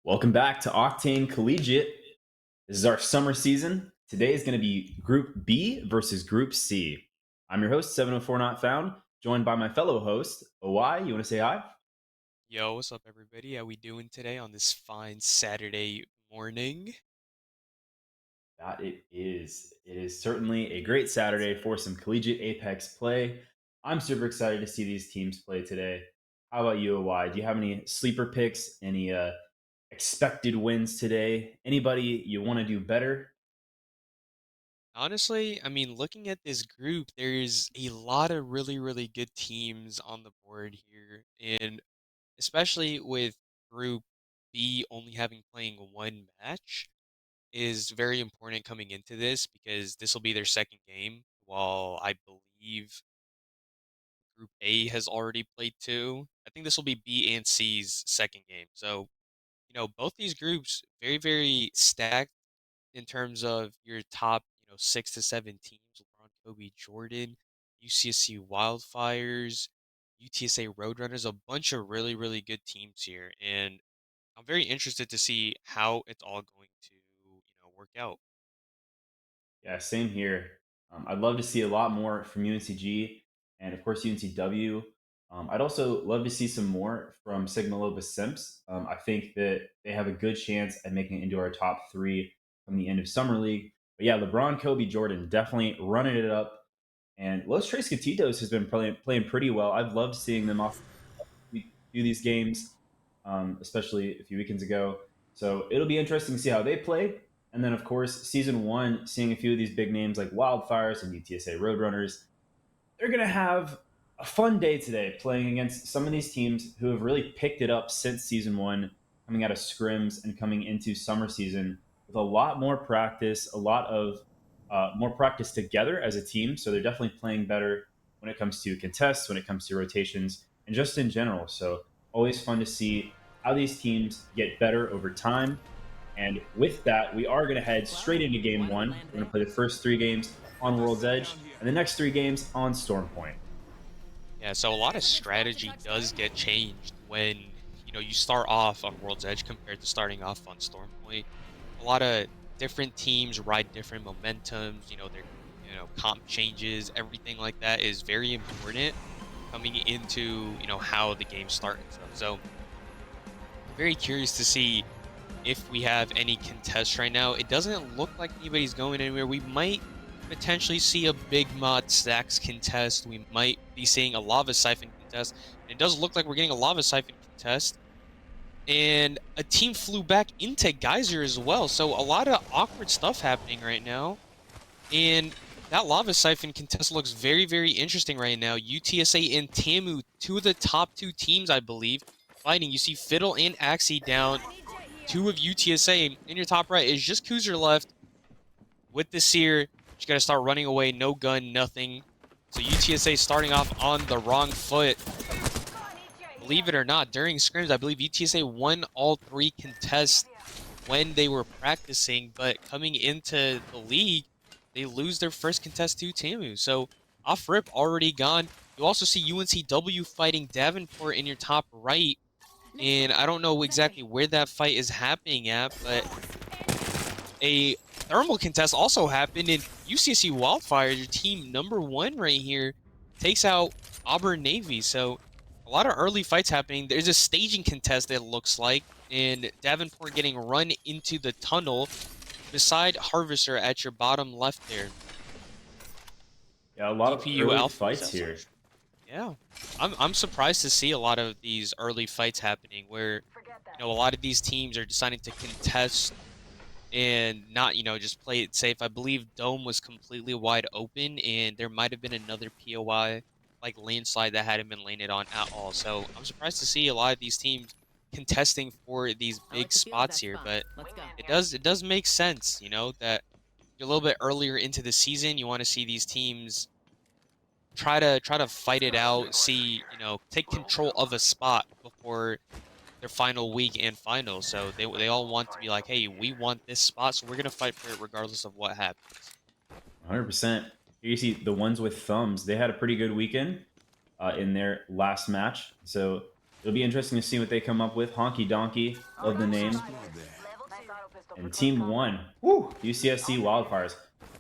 Welcome back to Octane Collegiate. This is our summer season. Today is going to be Group B versus Group C. I'm your host, 704 Not Found, joined by my fellow host, OI. You want to say hi? Yo, what's up, everybody? How we doing today on this fine Saturday morning? That it is. It is certainly a great Saturday for some collegiate Apex play. I'm super excited to see these teams play today. How about you, OI? Do you have any sleeper picks? Any expected wins today? Anybody you want to do better? Honestly, I mean, looking at this group, there's a lot of really good teams on the board here, and especially with Group B only having playing one match is very important coming into this because this will be their second game, while I believe Group A has already played two. I think this will be B and C's second game. So, both these groups very stacked in terms of your top, 6 to 7 teams: LeBron, Kobe, Jordan, UCSC Wildfires, UTSA Roadrunners, a bunch of really good teams here, and I'm very interested to see how it's all going to, work out. Yeah, same here. I'd love to see a lot more from UNCG and, of course, UNCW. I'd also love to see some more from Sigma Lobos Simps. I think that they have a good chance at making it into our top three from the end of Summer League. But yeah, LeBron, Kobe, Jordan definitely running it up. And Los Tres Catitos has been playing pretty well. I've loved seeing them off do these games, especially a few weekends ago. So it'll be interesting to see how they play. And then, of course, season one, seeing a few of these big names like Wildfires and UTSA Roadrunners, they're going to have a fun day today playing against some of these teams who have really picked it up since season one, coming out of scrims and coming into summer season with a lot more practice, a lot of more practice together as a team. So they're definitely playing better when it comes to contests, when it comes to rotations, and just in general. So always fun to see how these teams get better over time. And with that, we are going to head straight into game one. We're going to play the first three games on World's Edge and the next three games on Storm Point. Yeah, so a lot of strategy does get changed when, you start off on World's Edge compared to starting off on Stormpoint. A lot of different teams ride different momentums, their, comp changes, everything like that is very important coming into, how the game starts and stuff. So I'm very curious to see if we have any contests right now. It doesn't look like anybody's going anywhere. We might potentially see a Big Mod Stacks contest. We might be seeing a Lava Siphon contest. And it does look like we're getting a Lava Siphon contest. And a team flew back into Geyser as well. So a lot of awkward stuff happening right now. And that Lava Siphon contest looks very interesting right now. UTSA and Tamu, two of the top two teams, I believe, fighting. You see Fiddle and Axie down. Two of UTSA in your top right is just Kuzer left with the Seer. Just got to start running away. No gun, nothing. So UTSA starting off on the wrong foot. Believe it or not, during scrims, I believe UTSA won all three contests when they were practicing, but coming into the league, they lose their first contest to Tamu. So off rip, already gone. You also see UNCW fighting Davenport in your top right, and I don't know exactly where that fight is happening at, but a thermal contest also happened in UCSC Wildfires, your team number one right here, takes out Auburn Navy. So a lot of early fights happening. There's a staging contest that looks like, and Davenport getting run into the tunnel beside Harvester at your bottom left there. Yeah, a lot of DPU early Alpha. fights here. Yeah. I'm surprised to see a lot of these early fights happening where, a lot of these teams are deciding to contest and not, just play it safe. I believe Dome was completely wide open, and there might have been another POI like landslide that hadn't been landed on at all. So I'm surprised to see a lot of these teams contesting for these I like big the feel of spots that here, spot. but Let's go. it does make sense, that you're a little bit earlier into the season. You want to see these teams try to fight it out, see, take control of a spot before their final week and final. So they all want to be like, hey, we want this spot, so we're gonna fight for it regardless of what happens. 100%. Here you see the ones with thumbs. They had a pretty good weekend in their last match. So It'll be interesting to see what they come up with. Honky Donkey, love the name. And Team One, woo, UCSC Wildfires.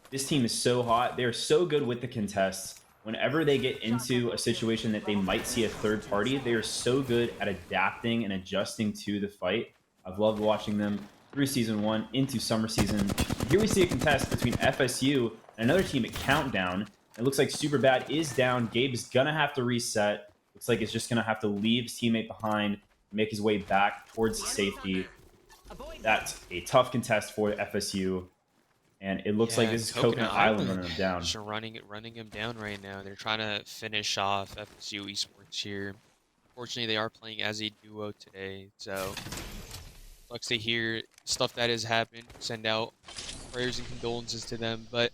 This team is so hot. They're so good with the contests. Whenever they get into a situation that they might see a third party, they are so good at adapting and adjusting to the fight. I've loved watching them through season one into summer season. Here we see a contest between FSU and another team at Countdown. It looks like Superbad is down. Gabe's gonna have to reset. Looks like it's just gonna have to leave his teammate behind, make his way back towards safety. That's a tough contest for FSU, and it looks like Yeah, this is Coconut Coconut Island Island running them down. just running him down right now. They're trying to finish off FSU Esports here. Fortunately, they are playing as a duo today, so sucks to hear stuff that has happened. Send out prayers and condolences to them, but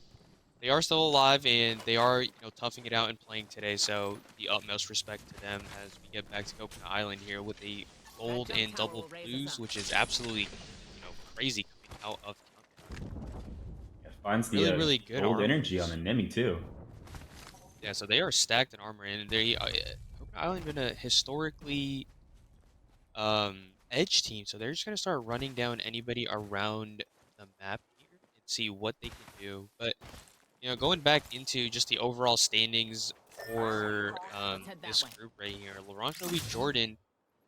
they are still alive and they are, toughing it out and playing today. So the utmost respect to them as we get back to Coconut Island here with a gold and double blues, which is absolutely, crazy coming out of Countdown. It finds the Really, really good gold armor. energy on the Nemi too. Yeah, so they are stacked in armor, and they Coconut Island been a historically edge team, so they're just gonna start running down anybody around the map here and see what they can do. But going back into just the overall standings for this group right here, Laronco v Jordan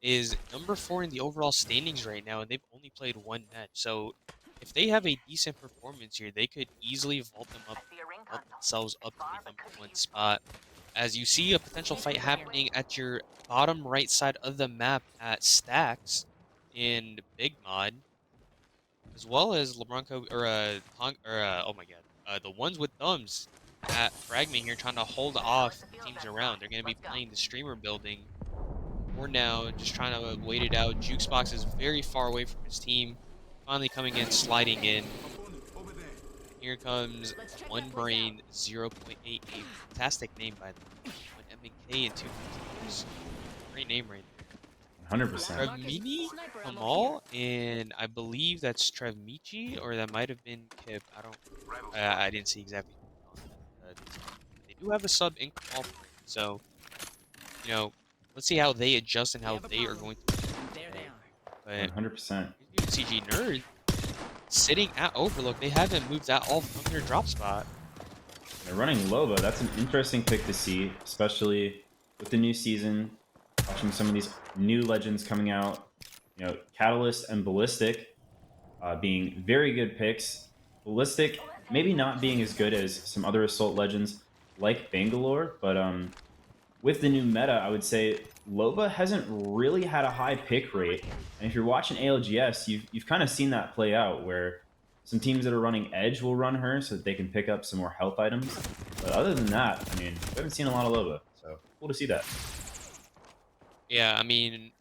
is number 4 in the overall standings right now, and they've only played one match. So if they have a decent performance here, they could easily vault themselves up to the number 1 spot. As you see a potential fight happening at your bottom right side of the map at Stacks in Big Mod, as well as LeBronco or oh my god, the ones with thumbs at Fragment here trying to hold off teams around. They're gonna be playing the streamer building for now, just trying to wait it out. Jukebox is very far away from his team, finally coming in, sliding in. Here comes One Brain 0.88. Fantastic name by the way. One MK and 2 continues. Great name right there. 100%. Trevmini, Kamal, and I believe that's Trevmichi, or that might have been Kip. I didn't see exactly who was on that. They do have a sub in Kamal, so let's see how they adjust and how they are going to. But 100%. CG Nerd sitting at Overlook, they haven't moved at all from their drop spot. They're running Loba. That's an interesting pick to see, especially with the new season. Watching some of these new legends coming out, Catalyst and Ballistic being very good picks. Ballistic maybe not being as good as some other Assault legends like Bangalore, but with the new meta, I would say Loba hasn't really had a high pick rate. And if you're watching ALGS, you've kind of seen that play out where some teams that are running Edge will run her so that they can pick up some more health items. But other than that, I mean, we haven't seen a lot of Loba, so cool to see that. Yeah, I mean,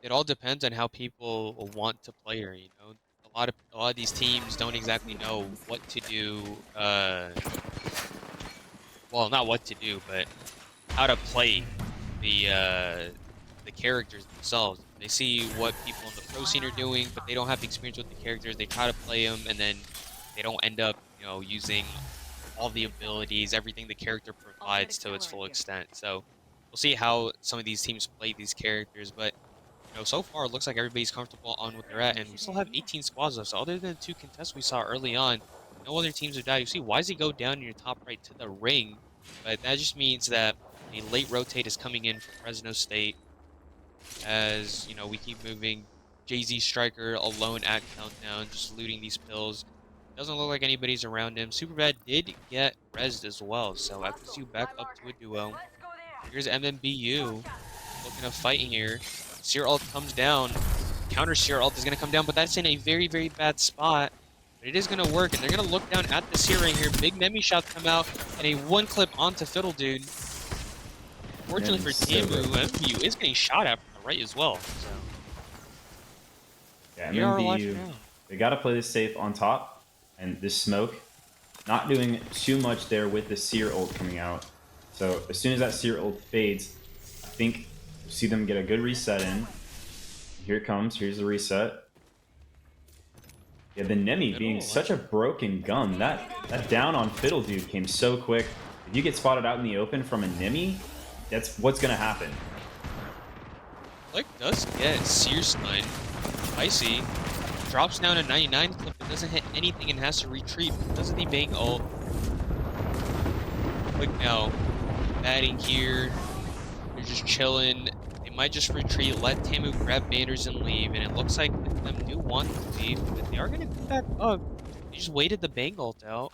it all depends on how people want to play her. A lot of these teams don't exactly know what to do. Well, not what to do, but how to play the characters themselves. They see what people in the pro scene are doing, but they don't have the experience with the characters. They try to play them, and then they don't end up, using all the abilities, everything the character provides to its full extent. So we'll see how some of these teams play these characters, but so far it looks like everybody's comfortable on what they're at, and we still have 18 squads left. So other than 2 contests we saw early on, no other teams have died. You see Wisey go down in your top right to the ring, but that just means that a late rotate is coming in from Fresno State. As we keep moving. Jay-Z Striker alone at Countdown, just looting these pills. Doesn't look like anybody's around him. Superbad did get rezzed as well, so FSU back up to a duo. Here's MMBU looking to fight here. Seer ult comes down. Counter Seer ult is going to come down, but that's in a very, very bad spot. But it is going to work, and they're going to look down at the Seer right here. Big Nemi shots come out, and a 1-clip onto Fiddle Dude. Fortunately for Tamu, MMBU is getting shot at from the right as well. So. Yeah, MMBU, they got to play this safe on top, and this smoke, not doing too much there with the Seer ult coming out. So as soon as that Seer ult fades, I think we'll see them get a good reset in. Here it comes. Here's the reset. Yeah, the Nemi being such a broken gun. That down on Fiddle Dude came so quick. If you get spotted out in the open from a Nemi, that's what's going to happen. Click does get Sear Stun. Spicy drops down to 99 clip, but doesn't hit anything and has to retreat because of the Bang ult. Click now, batting here. They're just chilling. They might just retreat, let Tamu grab banners and leave, and it looks like them do want to leave, but they are going to come back up. They just waited the Bang ult out.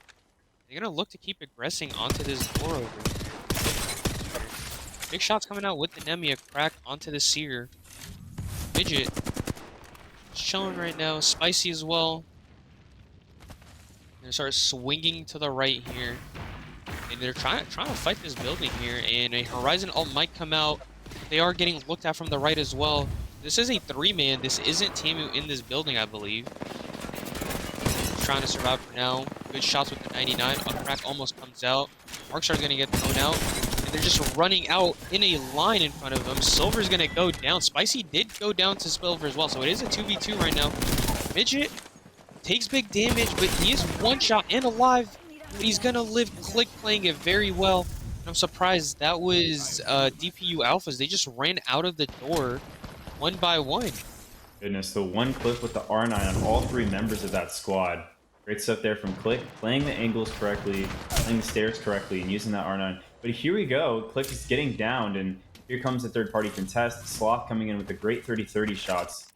They're going to look to keep aggressing onto this door over here. Big shots coming out with the Nemi, a crack onto the Seer. Midget just chilling right now. Spicy as well. They're gonna start swinging to the right here. And they're trying to fight this building here. And a Horizon ult might come out. They are getting looked at from the right as well. This is a 3-man. This isn't Tamu in this building, I believe. Trying to survive for now. Good shots with the 99. A crack almost comes out. Markstar's gonna get thrown out. They're just running out in a line in front of them. Silver's going to go down. Spicy did go down to Silver as well, so it is a 2v2 right now. Midget takes big damage, but he is one shot and alive. But he's going to live. Click playing it very well. And I'm surprised that was DPU Alphas. They just ran out of the door one by one. Goodness, the one clip with the R9 on all 3 members of that squad. Great stuff there from Click, playing the angles correctly, playing the stairs correctly, and using that R9. But here we go, Click is getting downed, and here comes the third-party contest. Sloth coming in with the great 30-30 shots.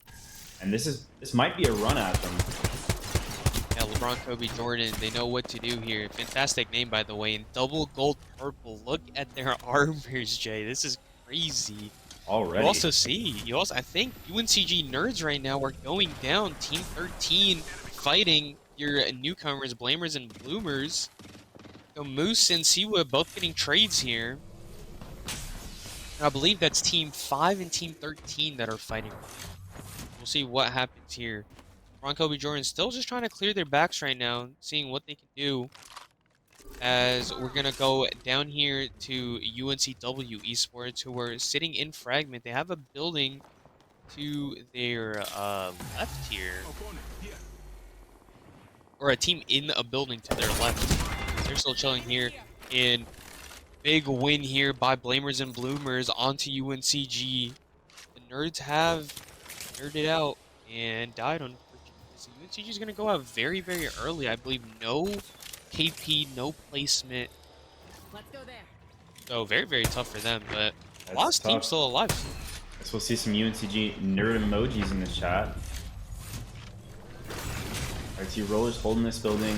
And this might be a run at them. Yeah, LeBron, Kobe, Jordan, they know what to do here. Fantastic name, by the way, and double gold purple. Look at their armors, Jay. This is crazy. Already. You also, I think UNCG nerds right now are going down. Team 13 fighting your newcomers, Blamers and Bloomers. So Moose and Siwa both getting trades here. And I believe that's Team 5 and Team 13 that are fighting. We'll see what happens here. Ron, Kobe, Jordan still just trying to clear their backs right now, seeing what they can do. As we're going to go down here to UNCW Esports, who are sitting in Fragment. They have a building to their left here. Or a team in a building to their left. They're still chilling here. And big win here by Blamers and Bloomers onto UNCG. The nerds have nerded out and died on. So UNCG is going to go out very, very early. I believe no KP, no placement. Let's go there. So very, very tough for them. But That's lost team tough. still alive. Guess we'll see some UNCG nerd emojis in the chat. RT Rollers holding this building.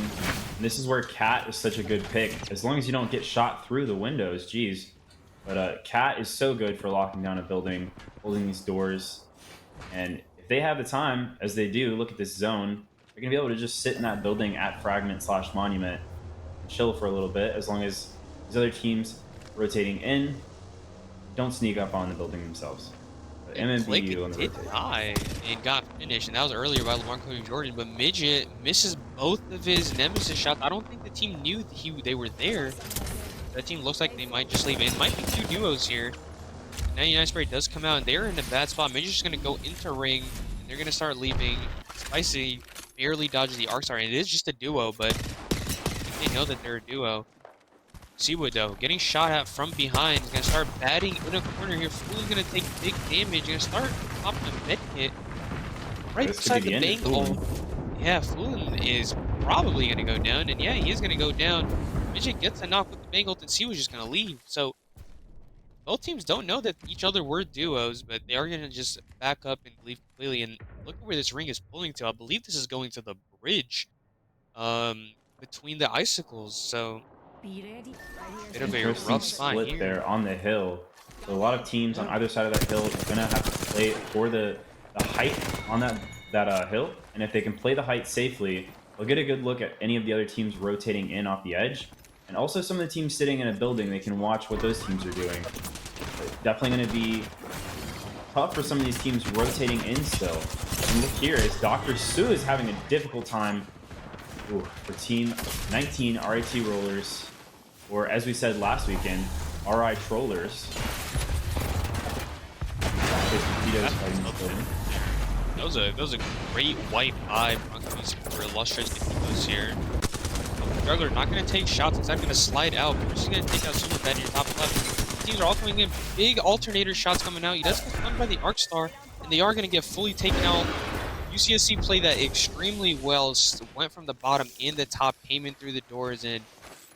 And this is where Cat is such a good pick. As long as you don't get shot through the windows, geez. But Cat is so good for locking down a building, holding these doors. And if they have the time, as they do, look at this zone, they're going to be able to just sit in that building at Fragment/Monument and chill for a little bit, as long as these other teams rotating in don't sneak up on the building themselves. But MMBU on the did rotation. die and got finished, and that was earlier by Lamar Cody Jordan. But Midget misses both of his Nemesis shots. I don't think the team knew they were there. That team looks like they might just leave. It might be 2 duos here. 99 Spray does come out, and they're in a bad spot. Midget's just going to go into ring, and they're going to start leaving. Spicy barely dodges the Arc Star, and it is just a duo, but they know that they're a duo. Seawood, though, getting shot at from behind. He's going to start batting in a corner here. Fool's going to take big damage. Going to start popping a med kit right This beside could be the the end of Bangle. Foolin. Yeah, Foolin is probably going to go down. And yeah, he is going to go down. Midget gets a knock with the Bangle, and Seawood's just going to leave. So both teams don't know that each other were duos, but they are going to just back up and leave completely. And look at where this ring is pulling to. I believe this is going to the bridge between the icicles. So Be ready. bit of a Interesting rough spot split here. there on the hill. So a lot of teams on either side of that hill are gonna have to play for the height on that hill, and if they can play the height safely, they'll get a good look at any of the other teams rotating in off the edge, and also some of the teams sitting in a building. They can watch what those teams are doing. It's definitely going to be tough for some of these teams rotating in still. And look here, as Dr. Sue is having a difficult time for Team 19 RIT Rollers, or as we said last weekend, RI Trollers. That was a great white eye. Broncos for illustrious defense here. Juggler not going to take shots. It's not going to slide out. But we're just going to take out Super Bad in your top left. teams are all coming in. Big alternator shots coming out. He does get stunned by the Arc Star, and they are going to get fully taken out. UCSC played that extremely well, went from the bottom and the top, came in through the doors, and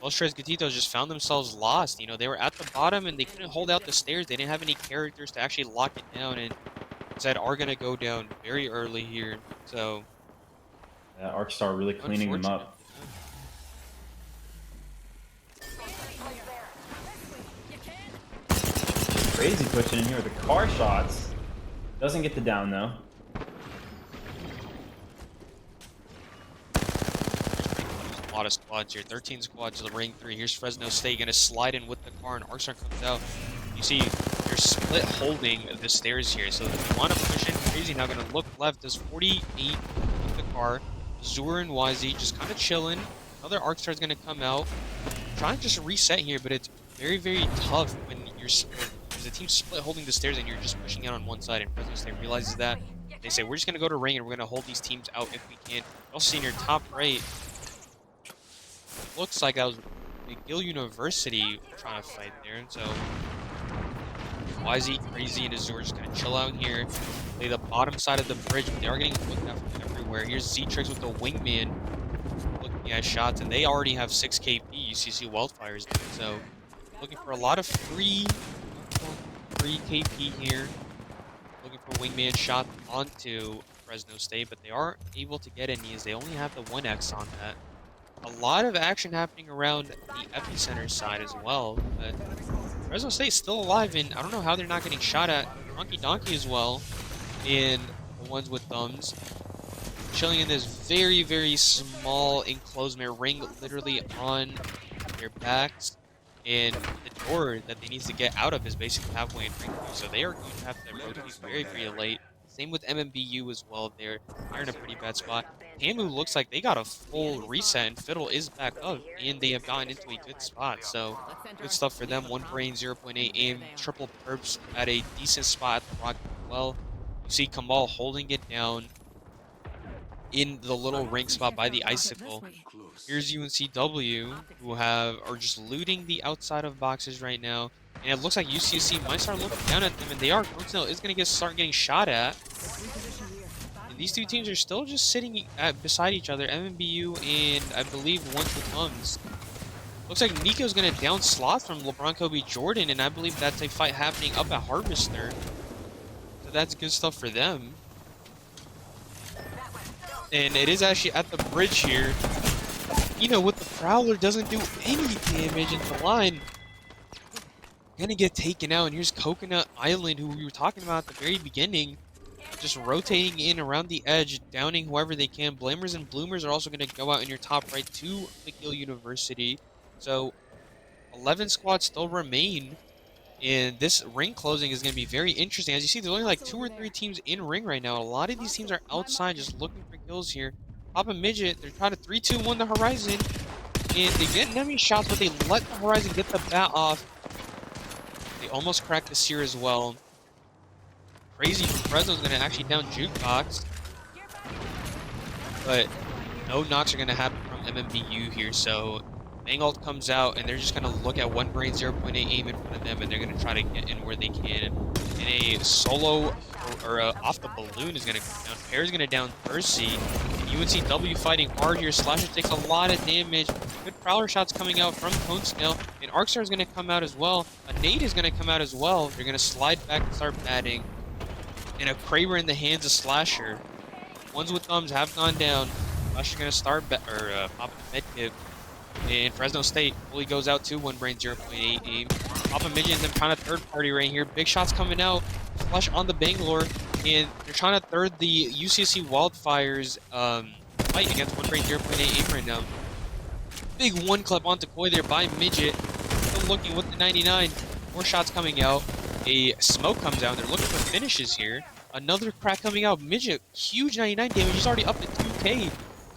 Los Tres Gatitos just found themselves lost. You know, they were at the bottom and they couldn't hold out the stairs. They didn't have any characters to actually lock it down, and Zed are going to go down very early here. So, That Arc Star really cleaning them unfortunate up. for them. Crazy pushing in here with the car shots. Doesn't get the down though. A lot of squads here. 13 squads to the ring 3. Here's Fresno State going to slide in with the car, and Arcstar comes out. You see, they're split holding the stairs here. So if you want to push in crazy, now going to look left. Does 48 with the car. Zur and YZ just kind of chilling. Another Arcstar is going to come out. Trying to just reset here, but it's very, very tough when you're there's a team split holding the stairs and you're just pushing out on one side. And Fresno State realizes that. They say, we're just going to go to ring and we're going to hold these teams out if we can. You also see in your top right, looks like that was McGill University trying to fight there. So YZ, Crazy, and Azure just gonna chill out here. Play the bottom side of the bridge, but they are getting looked at from everywhere. Here's Z-Trix with the wingman looking at shots, and they already have 6 KP. UCC Wildfires do. So looking for a lot of free KP here. Looking for wingman shot onto Fresno State, but they aren't able to get any as they only have the 1x on that. A lot of action happening around the epicenter side as well, but Fresno State's still alive, and I don't know how they're not getting shot at. Donkey Donkey as well, and the ones with thumbs. Chilling in this very, very small enclosement ring, literally on their backs, and the door that they need to get out of is basically halfway in ring 2, so they are going to have to rotate very, very late. Same with MMBU as well. They're in a pretty bad spot. Tamu looks like they got a full reset, and Fiddle is back up, and they have gotten into a good spot. So, good stuff for them. 1 brain, 0.8 aim, triple perps at a decent spot at the rock as well. You see Kamal holding it down in the little ring spot by the icicle. Here's UNCW, who are just looting the outside of boxes right now. And it looks like UCSC might start looking down at them, and they are. Groupings is going to start getting shot at. And these two teams are still just sitting beside each other, MMBU and I believe ones with thumbs. Looks like Nico's going to down sloth from LeBron Kobe Jordan, and I believe that's a fight happening up at Harvester. So that's good stuff for them. And it is actually at the bridge here. You know, with the Prowler, doesn't do any damage in the line. Gonna get taken out, and here's Coconut Island, who we were talking about at the very beginning, just rotating in around the edge, downing whoever they can. Blamers and Bloomers are also going to go out in your top right to McGill University. So 11 squads still remain, and this ring closing is going to be very interesting. As you see, there's only like 2 or 3 teams in ring right now. A lot of these teams are outside just looking for kills here. Papa Midget, they're trying to 3-2-1 the Horizon, and they get enemy shots, but they let the Horizon get the bat off. They almost cracked the Seer as well. Crazy from Fresno's going to actually down Jukebox. But no knocks are going to happen from MMBU here. So Mangold comes out, and they're just going to look at 1 brain, 0.8 aim in front of them, and they're going to try to get in where they can. And a solo or off the balloon is going to come down. Pear's going to down Percy. And UNCW fighting hard here. Slasher takes a lot of damage. Good Prowler shots coming out from Cone Snail. And Arcstar is going to come out as well. A Nade is going to come out as well. They're going to slide back and start batting. And a Kraber in the hands of Slasher. Ones with thumbs have gone down. Slasher's going to start popping a medkit. And Fresno State fully goes out to 1 brain, 0.8 aim. Papa Midget and them trying to third party right here. Big shots coming out. Flush on the Bangalore. And they're trying to third the UCSC Wildfires fight against 1 brain, 0.8 aim right now. Big one clip onto Koi there by Midget. Still looking with the 99. More shots coming out. A smoke comes out. They're looking for finishes here. Another crack coming out. Midget, huge 99 damage. He's already up to 2k.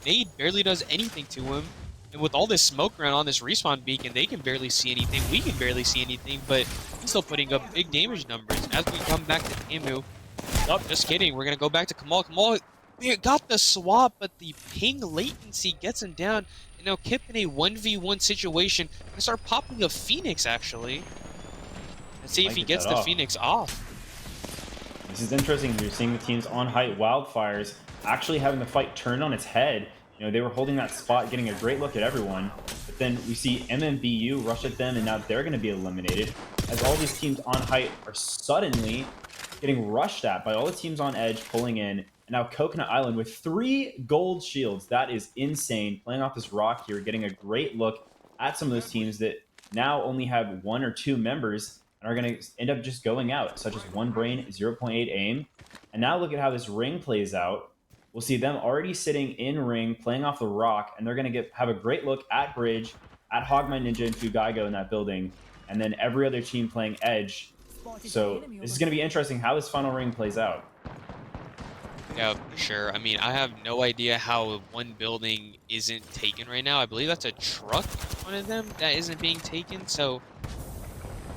Nade barely does anything to him. And with all this smoke around on this respawn beacon, they can barely see anything. We can barely see anything, but he's still putting up big damage numbers. As we come back to Tamu. Oh, just kidding. We're going to go back to Kamal. Kamal got the swap, but the ping latency gets him down. And now Kip in a 1v1 situation. Going to start popping a Phoenix, actually. Let's see if Might he get gets that the off. Phoenix off. This is interesting. You're seeing the teams on height wildfires actually having the fight turned on its head. They were holding that spot, getting a great look at everyone. But then we see MMBU rush at them, and now they're going to be eliminated as all these teams on height are suddenly getting rushed at by all the teams on edge pulling in. And now Coconut Island with 3 gold shields. That is insane. Playing off this rock here, getting a great look at some of those teams that now only have 1 or 2 members and are going to end up just going out, such as One Brain, zero point 0.8 aim. And now look at how this ring plays out. We'll see them already sitting in ring, playing off the rock, and they're going to have a great look at Bridge, at Hogmine Ninja and Fugaigo in that building, and then every other team playing Edge. Spotted an So enemy this over is going to be there. interesting how this final ring plays out. Yeah, for sure. I mean, I have no idea how one building isn't taken right now. I believe that's a truck, one of them, that isn't being taken. So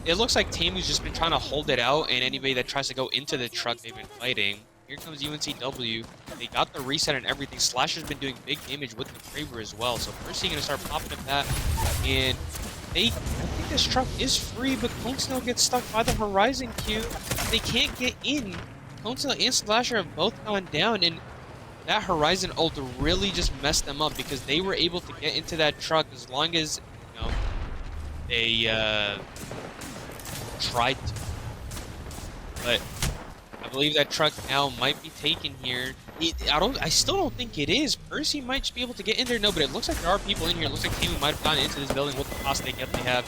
it looks like Tamu's just been trying to hold it out, and anybody that tries to go into the truck, they've been fighting. Here comes UNCW. They got the reset and everything. Slasher's been doing big damage with the Kraber as well. So Percy gonna start popping up that, and I think this truck is free, but Cone Snail gets stuck by the Horizon Q. They can't get in. Cone Snail and Slasher have both gone down, and that Horizon ult really just messed them up because they were able to get into that truck as long as, they tried to. But I believe that truck now might be taken here. I still don't think it is. Percy might just be able to get in there. No, but it looks like there are people in here. It looks like Tamu might have gone into this building with the cost they definitely have.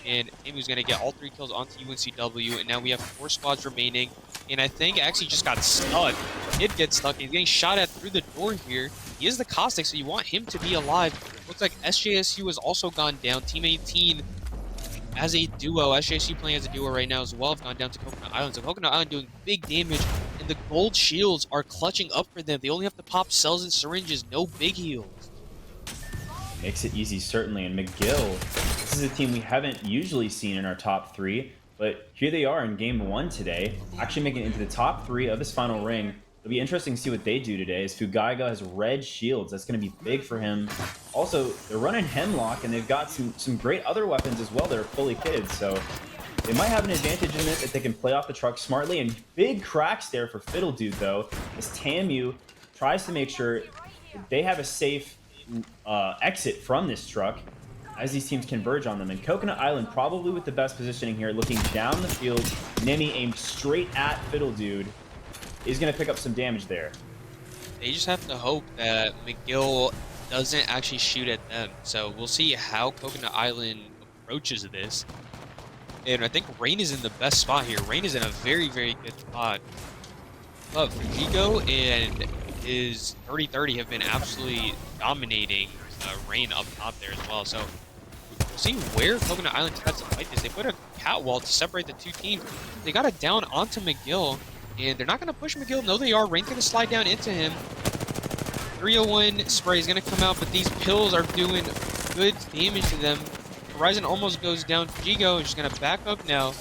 And Tamu's going to get all 3 kills onto UNCW. And now we have 4 squads remaining. And I think actually just got stuck. Did get stuck. He's getting shot at through the door here. He is the Caustic, so you want him to be alive. Looks like SJSU has also gone down. Team 18 as a duo, SJSU playing as a duo right now as well, have gone down to Coconut Island. So Coconut Island doing big damage, and the gold shields are clutching up for them. They only have to pop cells and syringes, no big heals. Makes it easy, certainly. And McGill, this is a team we haven't usually seen in our top 3, but here they are in game 1 today, actually making it into the top 3 of this final ring. It'll be interesting to see what they do today, as Fugaiga has red shields. That's going to be big for him. Also, they're running Hemlock, and they've got some great other weapons as well that are fully kitted, so they might have an advantage in this if they can play off the truck smartly. And big cracks there for Fiddle Dude, though, as Tamu tries to make sure they have a safe exit from this truck as these teams converge on them. And Coconut Island probably with the best positioning here, looking down the field. Nemi aimed straight at Fiddle Dude is going to pick up some damage there. They just have to hope that McGill doesn't actually shoot at them. So we'll see how Coconut Island approaches this. And I think Rain is in the best spot here. Rain is in a very, very good spot. But Fujiko and his 30-30 have been absolutely dominating Rain up top there as well. So we'll see where Coconut Island tries to fight this. They put a cat wall to separate the 2 teams. They got it down onto McGill, and they're not going to push McGill. No, they are. Rain's going to slide down into him. 301 spray is going to come out, but these pills are doing good damage to them. Horizon almost goes down. Fujiko is just going to back up now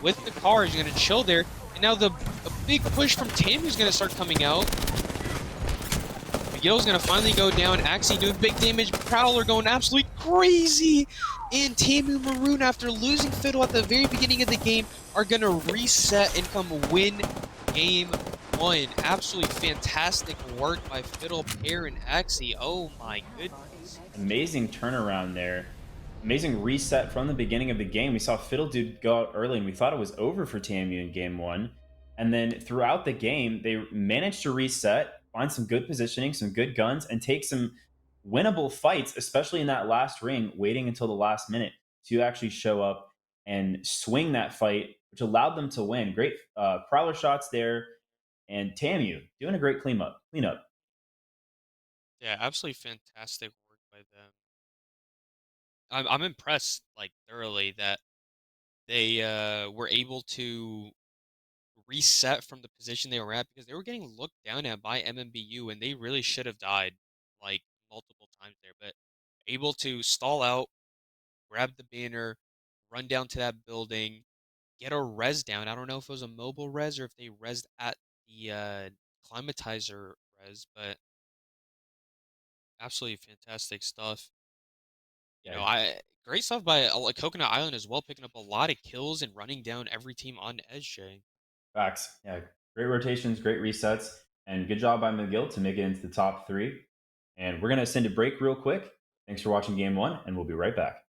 with the car. He's going to chill there. And now a big push from Tamu is going to start coming out. Miguel's going to finally go down. Axie doing big damage. Prowler going absolutely crazy. And Tamu Maroon, after losing Fiddle at the very beginning of the game, are going to reset and come win game 1. Absolutely fantastic work by Fiddle, Pear, and Axie. Oh my goodness. Amazing turnaround there. Amazing reset from the beginning of the game. We saw Fiddle Dude go out early, and we thought it was over for Tamu in game 1. And then throughout the game, they managed to reset, find some good positioning, some good guns, and take some winnable fights, especially in that last ring, waiting until the last minute to actually show up and swing that fight, which allowed them to win. Great prowler shots there, and Tamu doing a great cleanup. Cleanup. Yeah, absolutely fantastic work by them. I'm impressed, like, thoroughly that they were able to reset from the position they were at because they were getting looked down at by MMBU and they really should have died like multiple times there. But able to stall out, grab the banner, run down to that building, get a res down. I don't know if it was a mobile res or if they resed at the climatizer res, but absolutely fantastic stuff. You know, I great stuff by like Coconut Island as well, picking up a lot of kills and running down every team on Edge, Jay. Facts. Yeah, great rotations, great resets, and good job by McGill to make it into the top three. And we're gonna send a break real quick. Thanks for watching Game One, and we'll be right back.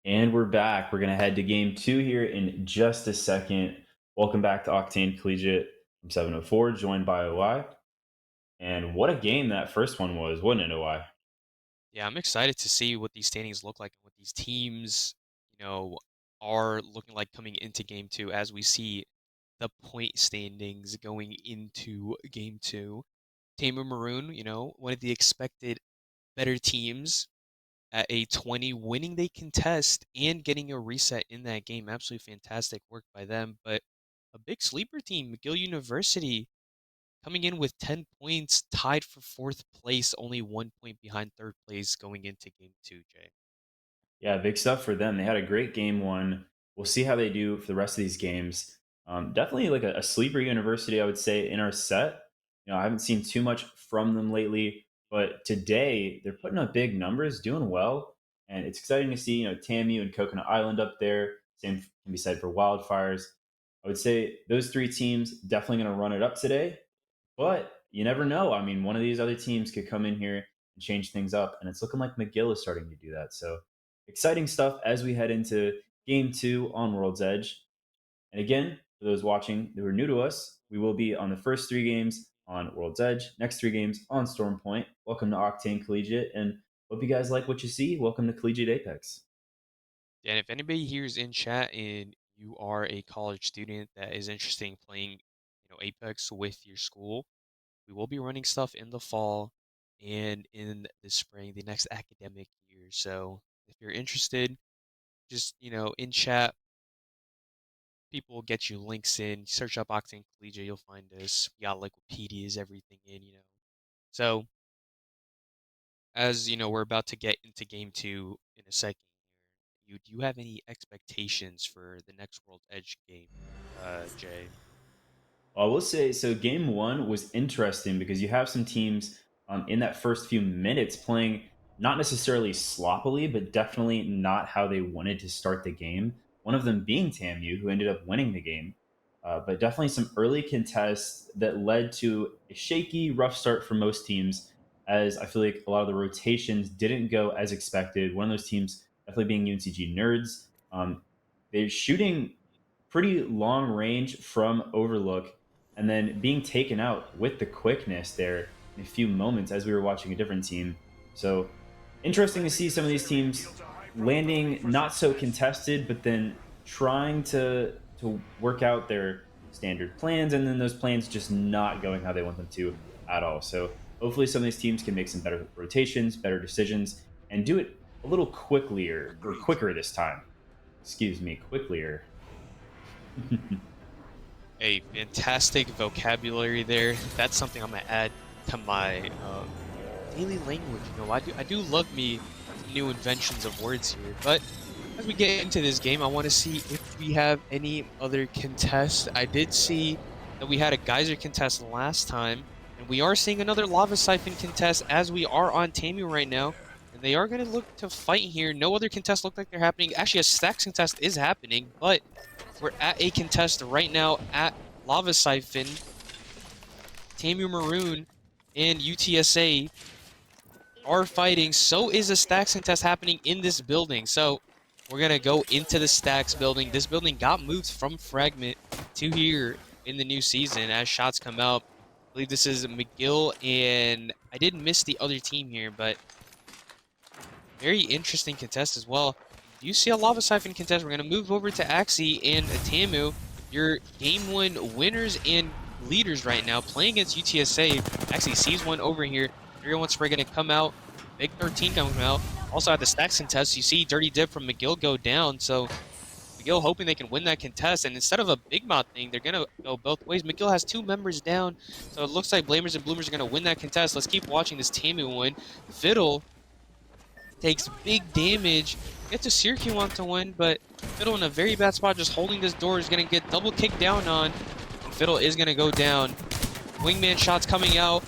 And we're back. We're going to head to game two here in just a second. Welcome back to Octane Collegiate. I'm 704, joined by OI. And what a game that first one was, wasn't it, OI? Yeah, I'm excited to see what these standings look like and what these teams, you know, are looking like coming into game two as we see the point standings going into game two. Tamer Maroon, one of the expected better teams at a 20, winning the contest and getting a reset in that game. Absolutely fantastic work by them. But a big sleeper team, McGill University, coming in with 10 points, tied for fourth place, only 1 point behind third place going into game two, Jay. Yeah, big stuff for them. They had a great game one. We'll see how they do for the rest of these games. Definitely like a sleeper university, I would say, in our set. I haven't seen too much from them lately, but today they're putting up big numbers, doing well, and it's exciting to see. TAMU and Coconut Island up there. Same can be said for Wildfires. I would say those three teams definitely going to run it up today. But you never know. I mean, one of these other teams could come in here and change things up, and it's looking like McGill is starting to do that. So exciting stuff as we head into game two on World's Edge. And again, for those watching who are new to us, we will be on the first three games on World's Edge, next three games on Storm Point. Welcome to Octane Collegiate, and hope you guys like what you see. Welcome to Collegiate Apex. And if anybody here is in chat and you are a college student that is interested in playing, Apex with your school, we will be running stuff in the fall and in the spring, the next academic year. So if you're interested, just, in chat, people will get you links in. Search up Octane Collegiate, you'll find us. We got Wikipedia's, everything in. So as we're about to get into game two in a second here. Do you have any expectations for the next World Edge game, Jay? I will say so. Game one was interesting because you have some teams in that first few minutes playing not necessarily sloppily, but definitely not how they wanted to start the game. One of them being TAMU, who ended up winning the game. But definitely some early contests that led to a shaky, rough start for most teams, as I feel like a lot of the rotations didn't go as expected. One of those teams definitely being UNCG Nerds. They're shooting pretty long range from Overlook and then being taken out with the quickness there in a few moments as we were watching a different team. So interesting to see some of these teams landing not so contested, but then trying to work out their standard plans, and then those plans just not going how they want them to at all. So hopefully some of these teams can make some better rotations, better decisions, and do it a little quicker this time. Excuse me, quicklier. A fantastic vocabulary there. That's something I'm gonna add to my daily language. I do love me new inventions of words here. But as we get into this game, I want to see if we have any other contests. I did see that we had a geyser contest last time, and we are seeing another lava siphon contest as we are on Tamu right now. And they are going to look to fight here. No other contests look like they're happening. Actually, a stacks contest is happening, but we're at a contest right now at Lava Siphon. Tamu Maroon and UTSA are fighting. So is a stacks contest happening in this building. So we're going to go into the stacks building. This building got moved from Fragment to here in the new season as shots come out. I believe this is McGill, and I did miss the other team here, but very interesting contest as well. You see a Lava Siphon contest. We're going to move over to Axie and Tamu, your game one winners and leaders right now, playing against UTSA. Axie sees one over here. 301 spray going to come out. Big 13 coming out. Also at the stacks contest, you see Dirty Dip from McGill go down. So McGill hoping they can win that contest. And instead of a big mouth thing, they're going to go both ways. McGill has 2 members down. So it looks like Blamers and Bloomers are going to win that contest. Let's keep watching this Tamu win. Fiddle takes big damage. Gets a Syracuse want to win, but Fiddle in a very bad spot, just holding this door, is going to get double kicked down on. And Fiddle is going to go down. Wingman shots coming out.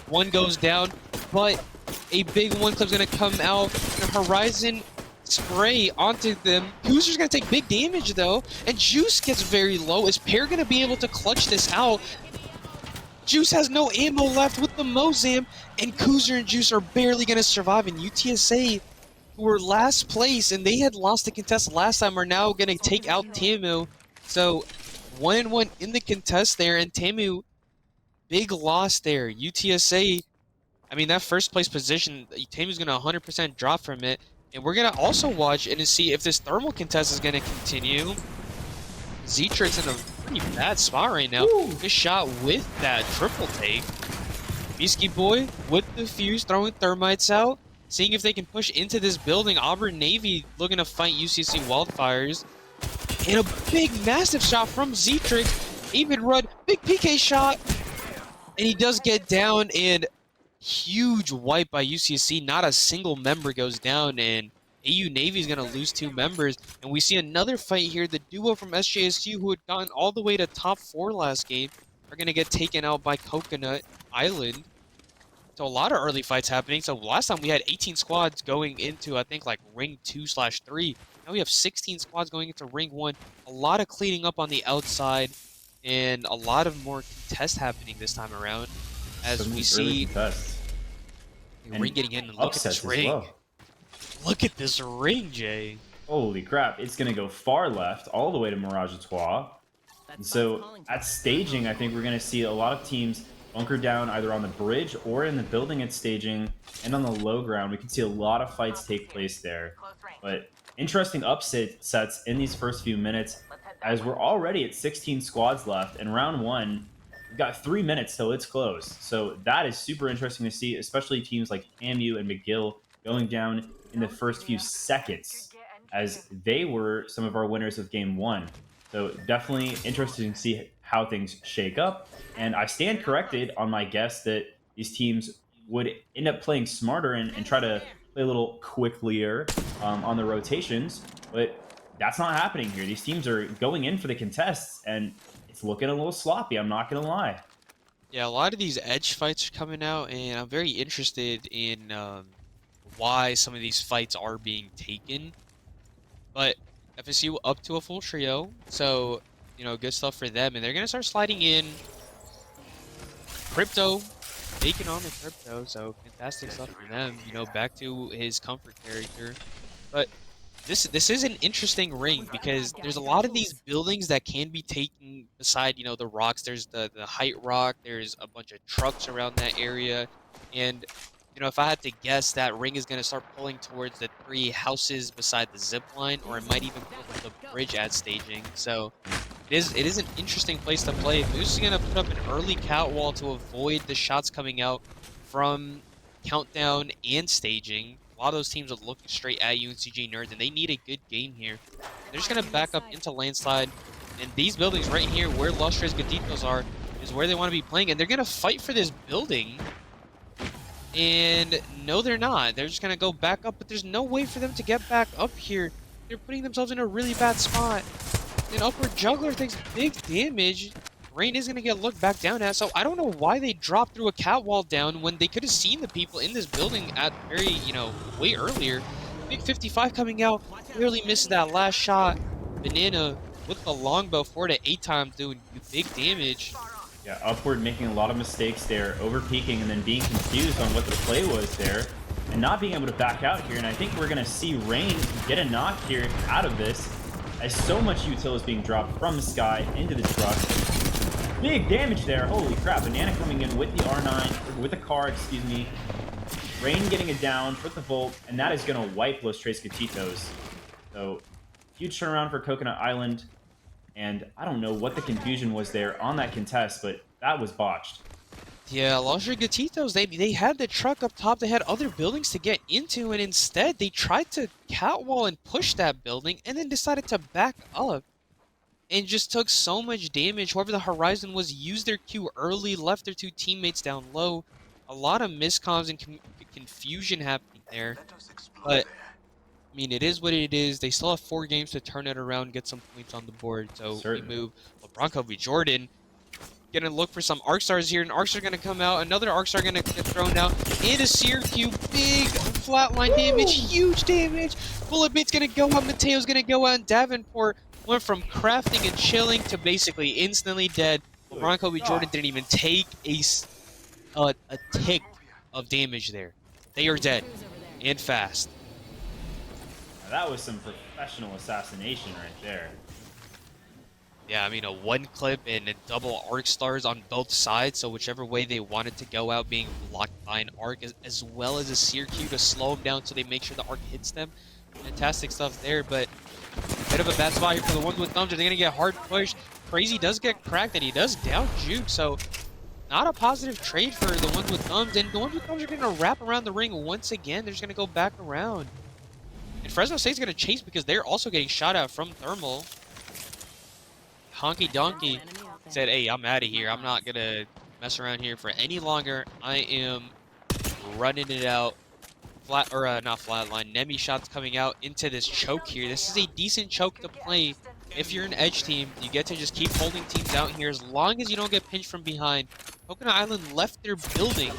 One goes down, but a big one clip's going to come out. And Horizon spray onto them. Hoozer's going to take big damage, though. And Juice gets very low. Is Pear going to be able to clutch this out? Juice has no ammo left with the Mozam, and Koozer and Juice are barely going to survive. And UTSA who were last place, and they had lost the contest last time, are now going to take out Tamu. So 1-1 in the contest there, and Tamu, big loss there. UTSA, I mean, that first place position, Tamu's going to 100% drop from it. And we're going to also watch and see if this thermal contest is going to continue. Zetric's in a pretty bad spot right now. Good shot with that triple take. Beasky Boy with the fuse, throwing thermites out, seeing if they can push into this building. Auburn Navy looking to fight UCC Wildfires. And a big, massive shot from Zetrix. Even Rudd, big PK shot. And he does get down, and huge wipe by UCSC. Not a single member goes down, and AU Navy is going to lose 2 members. And we see another fight here. The duo from SJSU, who had gotten all the way to top 4 last game, are going to get taken out by Coconut Island. So a lot of early fights happening. So last time we had 18 squads going into, I think, like ring 2/3. Now we have 16 squads going into ring 1. A lot of cleaning up on the outside, and a lot of more contests happening this time around. As we see the ring getting in, and look at this ring. Well. Look at this ring, Jay. Holy crap, it's going to go far left all the way to Mirage Etoile. And so at staging, I think we're going to see a lot of teams bunker down either on the bridge or in the building at staging, and on the low ground. We can see a lot of fights take place there. But interesting upsets in these first few minutes, as we're already at 16 squads left, and round 1, we've got 3 minutes till it's closed. So that is super interesting to see, especially teams like AMU and McGill going down in the first few seconds, as they were some of our winners of game 1. So definitely interesting to see how things shake up. And I stand corrected on my guess that these teams would end up playing smarter and try to play a little quicklier on the rotations. But that's not happening here. These teams are going in for the contests, and it's looking a little sloppy, I'm not going to lie. Yeah, a lot of these edge fights are coming out, and I'm very interested in why some of these fights are being taken. But FSU up to a full trio, so, you know, good stuff for them. And they're going to start sliding in Crypto, taking on the Crypto, so fantastic stuff for them. You know, back to his comfort character. But this is an interesting ring, because there's a lot of these buildings that can be taken beside, you know, the rocks. There's the height rock, there's a bunch of trucks around that area. And, you know, if I had to guess, that ring is going to start pulling towards the 3 houses beside the zip line, or it might even pull to the bridge at staging. So it is an interesting place to play. Moose is going to put up an early cat wall to avoid the shots coming out from countdown and staging. A lot of those teams are looking straight at UNCG Nerds, and they need a good game here. They're just going to back up into Landslide, and these buildings right here where Lustres Gatitos are is where they want to be playing, and they're going to fight for this building. And no, they're not. They're just going to go back up, but there's no way for them to get back up here. They're putting themselves in a really bad spot. And Upward Juggler takes big damage. Rain is going to get looked back down at, so I don't know why they dropped through a cat wall down when they could have seen the people in this building at very, you know, way earlier. Big 55 coming out, clearly misses that last shot. Banana with the longbow 4 to 8 times doing big damage. Yeah, Upward making a lot of mistakes there, over-peaking and then being confused on what the play was there, and not being able to back out here. And I think we're going to see Rain get a knock here out of this, as so much util is being dropped from the sky into the truck. Big damage there, holy crap. Banana coming in with the R9, with the car, excuse me. Rain getting it down with the Volt, and that is going to wipe Los Tres Gatitos. So, huge turnaround for Coconut Island. And I don't know what the confusion was there on that contest, but that was botched. Yeah, Los Gatitos, they had the truck up top. They had other buildings to get into, and instead they tried to catwall and push that building, and then decided to back up. And just took so much damage. Whoever the Horizon was used their Q early, left their 2 teammates down low. A lot of miscoms and confusion happening there. But I mean, it is what it is. They still have 4 games to turn it around, get some points on the board. So Certainly. we move LeBron Kobe Jordan. Gonna look for some Arc Stars here, and Arc Star gonna come out. Another Arc Star gonna get thrown out. And a Seer Q, big flatline damage, huge damage. Bullet Bait's gonna go out, Mateo's gonna go out, and Davenport went from crafting and chilling to basically instantly dead. LeBron Kobe Jordan didn't even take a tick of damage there. They are dead, and fast. Now, that was some professional assassination right there. Yeah, I mean, a one clip and a double arc stars on both sides, so whichever way they wanted to go out being blocked by an arc, as well as a sear Q to slow them down so they make sure the arc hits them. Fantastic stuff there, but bit of a bad spot here for the ones with thumbs. Are they going to get hard pushed? Crazy does get cracked, and he does down Juke, so not a positive trade for the ones with thumbs, and the ones with thumbs are going to wrap around the ring once again. They're just going to go back around. And Fresno State's going to chase because they're also getting shot at from Thermal. Honky Donkey said, hey, I'm out of here. I'm not going to mess around here for any longer. I am running it out. Not flatline. Nemi shots coming out into this choke here. This is a decent choke to play. If you're an edge team, you get to just keep holding teams out here as long as you don't get pinched from behind. Coconut Island left their building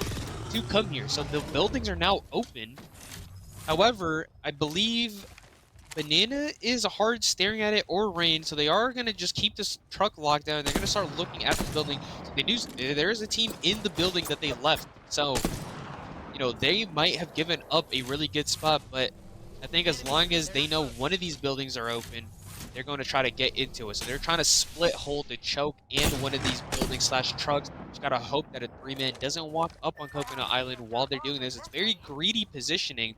to come here, so the buildings are now open. However, I believe Banana is hard staring at it, or Rain, so they are going to just keep this truck locked down. They're going to start looking at the building. So there is a team in the building that they left, so you know, they might have given up a really good spot, but I think as long as they know one of these buildings are open, they're going to try to get into it. So they're trying to split hold the choke and one of these buildings / trucks. Just got to hope that a 3-man doesn't walk up on Coconut Island while they're doing this. It's very greedy positioning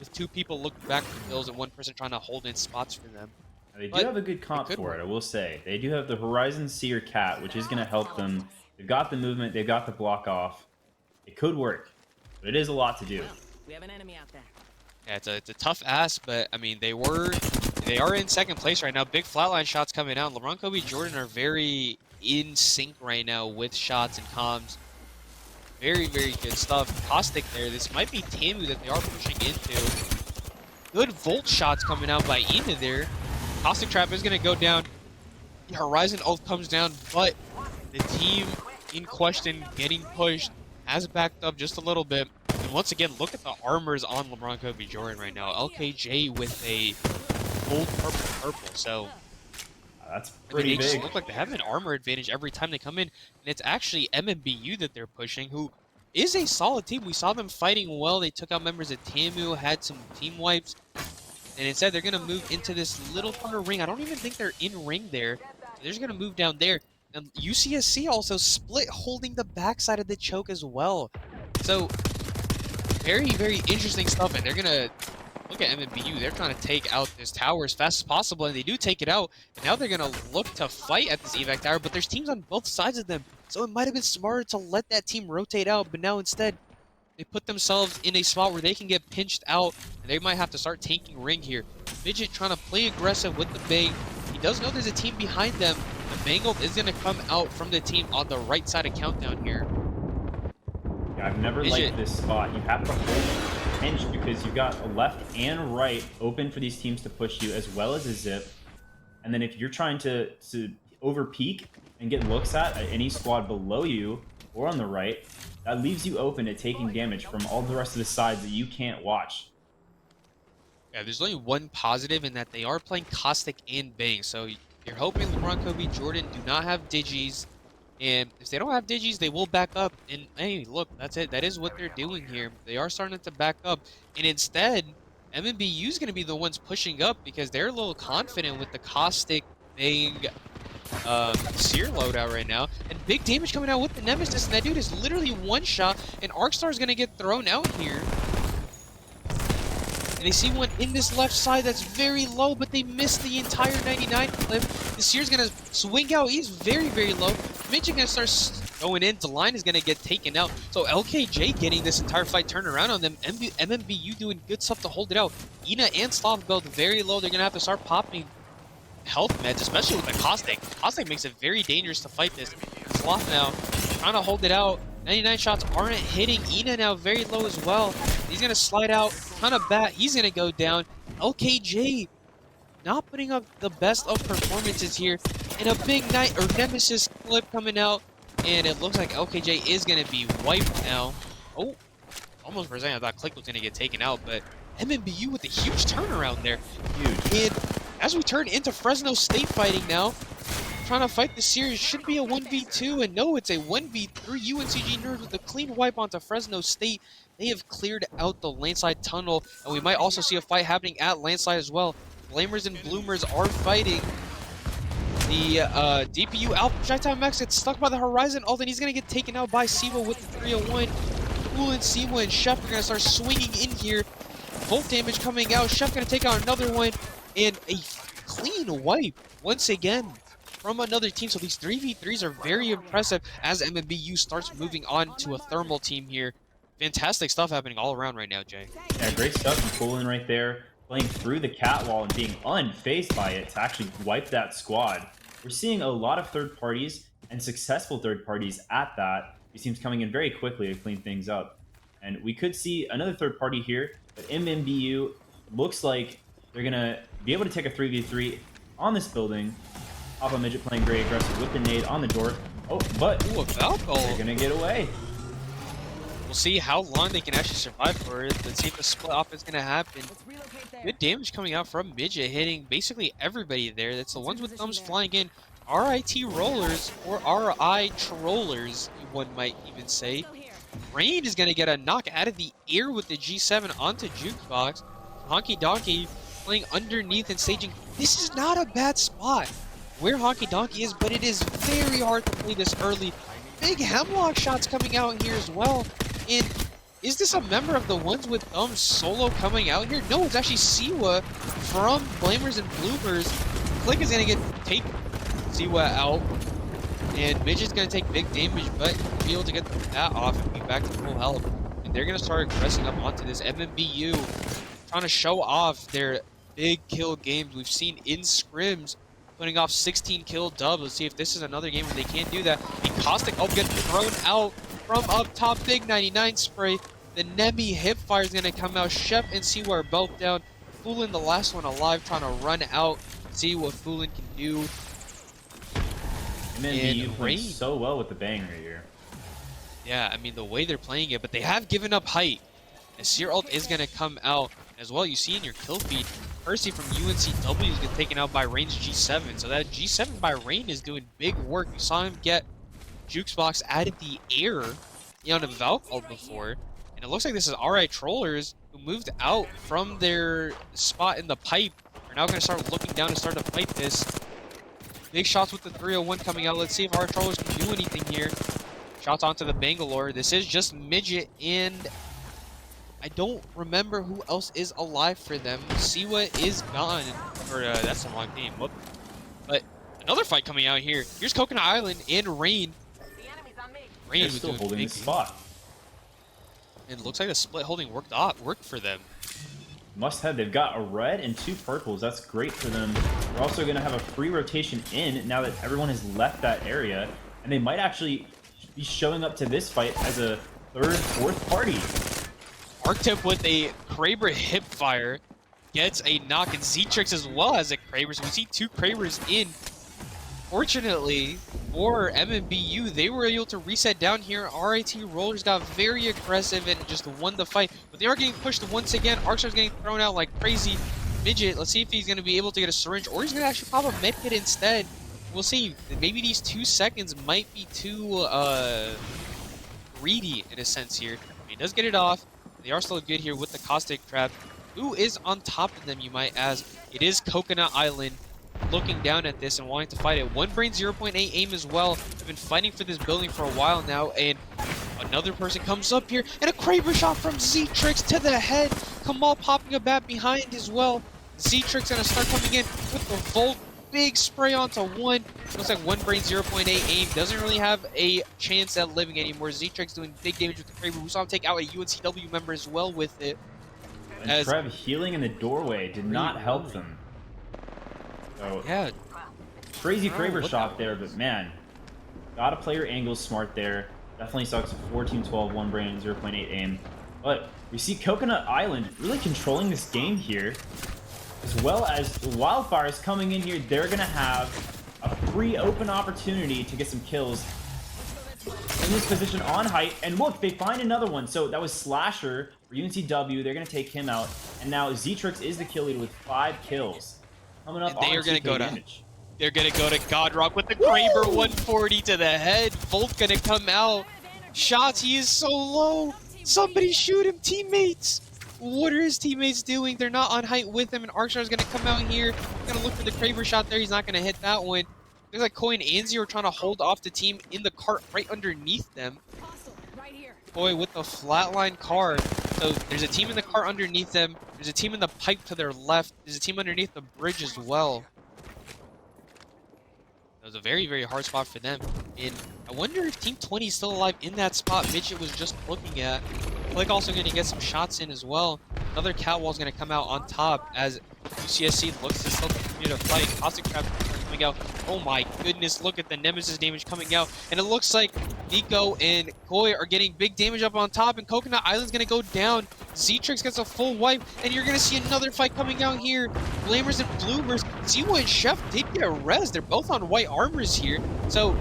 with 2 people looking back for kills and 1 person trying to hold in spots for them. Now, they do have a good comp for it, I will say. They do have the Horizon Seer Cat, which is going to help them. They've got the movement. They've got the block off. It could work. But it is a lot to do. We have an enemy out there. Yeah, it's a tough ask, but I mean they are in second place right now. Big flatline shots coming out. LeBron, Kobe, Jordan are very in sync right now with shots and comms. Very, very good stuff. Caustic there. This might be Tamu that they are pushing into. Good volt shots coming out by Ina there. Caustic Trap is going to go down. Horizon Oath comes down, but the team in question getting pushed has backed up just a little bit. And once again, look at the armors on LeBron Kobe Jordan right now. LKJ with a gold purple. So that's I mean, pretty they just big. look like they have an armor advantage every time they come in. And it's actually MMBU that they're pushing, who is a solid team. We saw them fighting well. They took out members of TAMU, had some team wipes. And instead, they're going to move into this little corner ring. I don't even think they're in ring there. They're just going to move down there. And UCSC also split holding the backside of the choke as well. So, very, very interesting stuff. And they're going to look at MMBU. They're trying to take out this tower as fast as possible. And they do take it out. And now they're going to look to fight at this evac tower. But there's teams on both sides of them. So it might have been smarter to let that team rotate out. But now instead, they put themselves in a spot where they can get pinched out. And they might have to start tanking ring here. Midget trying to play aggressive with the bang. He does know there's a team behind them. The Mangled is going to come out from the team on the right side of Countdown here. Yeah, I've never liked this spot. You have to hold pinch because you've got a left and right open for these teams to push you, as well as a zip. And then if you're trying to over peak and get looks at any squad below you or on the right, that leaves you open to taking damage from all the rest of the sides that you can't watch. Yeah, there's only one positive in that they are playing Caustic and Bang. So you're hoping LeBron, Kobe, Jordan do not have Digis. And if they don't have Digis, they will back up. And hey, look, that's it. That is what they're doing here. They are starting to back up. And instead, MNBU is going to be the ones pushing up because they're a little confident with the Caustic, Bang, Seer loadout right now. And big damage coming out with the Nemesis. And that dude is literally one shot. And Arcstar is going to get thrown out here. And they see one in this left side that's very low, but they missed the entire 99 clip. The Seer's going to swing out. He's very, very low. Midget going to start going in. The line is going to get taken out. So LKJ getting this entire fight turned around on them. MMBU doing good stuff to hold it out. Ina and Slav both very low. They're going to have to start popping health meds, especially with the Caustic. Caustic makes it very dangerous to fight this. Slav now trying to hold it out. 99 shots aren't hitting. Ina now very low as well. He's going to slide out. Ton of bat. He's going to go down. LKJ not putting up the best of performances here. And a big Nemesis clip coming out. And it looks like LKJ is going to be wiped now. Oh, almost for a second I thought Click was going to get taken out. But MMBU with a huge turnaround there. Huge. And as we turn into Fresno State fighting now, trying to fight the series. Should be a 1v2, and no, it's a 1v3. UNCG Nerds with a clean wipe onto Fresno State. They have cleared out the Landslide Tunnel, and we might also see a fight happening at Landslide as well. Blamers and Bloomers are fighting. The DPU Alpha Projectile Max gets stuck by the Horizon ult, and he's going to get taken out by Siwa with the 301. Cool and Siwa and Chef are going to start swinging in here. Volt damage coming out. Chef going to take out another one, and a clean wipe once again from another team. So these 3v3s are very impressive as MMBU starts moving on to a thermal team here. Fantastic stuff happening all around right now, Jay. Yeah, great stuff from Coolin right there, playing through the cat wall and being unfazed by it to actually wipe that squad. We're seeing a lot of third parties and successful third parties at that. He seems coming in very quickly to clean things up. And we could see another third party here, but MMBU looks like they're going to be able to take a 3v3 on this building. Papa Midget playing very aggressive with the nade on the door. Oh, but Ooh, a Valkyrie. they're going to get away. We'll see how long they can actually survive for it. Let's see if the split off is going to happen. Let's relocate there. Good damage coming out from Midget, hitting basically everybody there. That's the ones with thumbs flying in. RIT Rollers, or RI Trollers, one might even say. Go here. Rain is going to get a knock out of the air with the G7 onto Jukebox. Honky Donkey playing underneath and staging. This is not a bad spot where Honky Donkey is, but it is very hard to play this early. Big Hemlock shots coming out here as well. And is this a member of the ones with thumbs solo coming out here? No, it's actually Siwa from Blamers and Bloomers. Click is going to take Siwa out. And Midget's going to take big damage, but be able to get that off and be back to full health. And they're going to start aggressing up onto this MMBU, trying to show off their big kill games we've seen in scrims, putting off 16 kill dubs. Let's see if this is another game where they can't do that. And Caustic Ult gets thrown out from up top. Big 99 spray. The Nemi hipfire is going to come out. Chef and Siwa are both down. Foolin, the last one alive, trying to run out. See what Foolin can do. MMBU playing so well with the banger here. Yeah, I mean, the way they're playing it, but they have given up height. And Seer ult is going to come out as well. You see in your kill feed, Percy from UNCW is getting taken out by Rain's G7. So that G7 by Rain is doing big work. You saw him get Jukebox out of the air on a Valk ult before. And it looks like this is RI Trollers who moved out from their spot in the pipe. Are now going to start looking down and start to fight this. Big shots with the 301 coming out. Let's see if RI Trollers can do anything here. Shots onto the Bangalore. This is just Midget, and I don't remember who else is alive for them. Siwa is gone. Or, that's a long game. Whoop. But another fight coming out here. Here's Coconut Island and Rain. The enemy's on me. Rain They're was still doing holding big the spot. And it looks like the split holding worked for them. Must have. They've got a red and 2 purples. That's great for them. They're also going to have a free rotation in now that everyone has left that area. And they might actually be showing up to this fight as a third, fourth party. Arctip with a Kraber hipfire gets a knock, and Z-Trix as well as a Kraber. So we see 2 Krabers in. Fortunately for MMBU, they were able to reset down here. RIT Rollers got very aggressive and just won the fight. But they are getting pushed once again. Arkstar's getting thrown out like crazy. Midget, let's see if he's going to be able to get a syringe, or he's going to actually pop a medkit instead. We'll see. Maybe these 2 seconds might be too greedy in a sense here. He does get it off. They are still good here with the Caustic Trap. Who is on top of them, you might ask? It is Coconut Island, looking down at this and wanting to fight it. One Brain 0.8 aim as well. They've been fighting for this building for a while now, and another person comes up here, and a Kraber shot from Z-Trix to the head. Kamal popping a bat behind as well. Z-Trix gonna start coming in with the Volt. Big spray onto one. Looks like One Brain 0.8 aim. Doesn't really have a chance at living anymore. Z-Trix doing big damage with the Kraber. We saw him take out a UNCW member as well with it. And Trev healing in the doorway did not help them. So, yeah, crazy Kraber shot there, but man, gotta play your angles smart there. Definitely sucks. 14-12, One Brain, 0.8 aim. But we see Coconut Island really controlling this game here, as well as the Wildfires coming in here. They're gonna have a free open opportunity to get some kills in this position on height. And look, they find another one. So that was Slasher for UNCW. They're gonna take him out, and now Z-Trix is the kill leader with 5 kills. Coming up, and they on are going to go to damage. They're gonna go to Godrock with the Kraber 140 to the head. Volt gonna come out. Shots, he is so low. Somebody shoot him, teammates. What are his teammates doing? They're not on height with him, and Arkstar is gonna come out here. Gonna look for the Kraber shot there. He's not gonna hit that one. Looks like Koi and Anzi are trying to hold off the team in the cart right underneath them. Koi with the flatline car. So there's a team in the cart underneath them. There's a team in the pipe to their left. There's a team underneath the bridge as well. That was a very, very hard spot for them. And I wonder if Team 20 is still alive in that spot Midget was just looking at. Click also going to get some shots in as well. Another catwall is going to come out on top as UCSC looks to still continue to fight. Caustic Trap coming out. Oh my goodness, look at the Nemesis damage coming out. And it looks like Nico and Koi are getting big damage up on top, and Coconut Island's going to go down. Z-Trix gets a full wipe, and you're going to see another fight coming out here. Blamers and Bloomers. Siwa and Chef did get a res. They're both on white armors here. So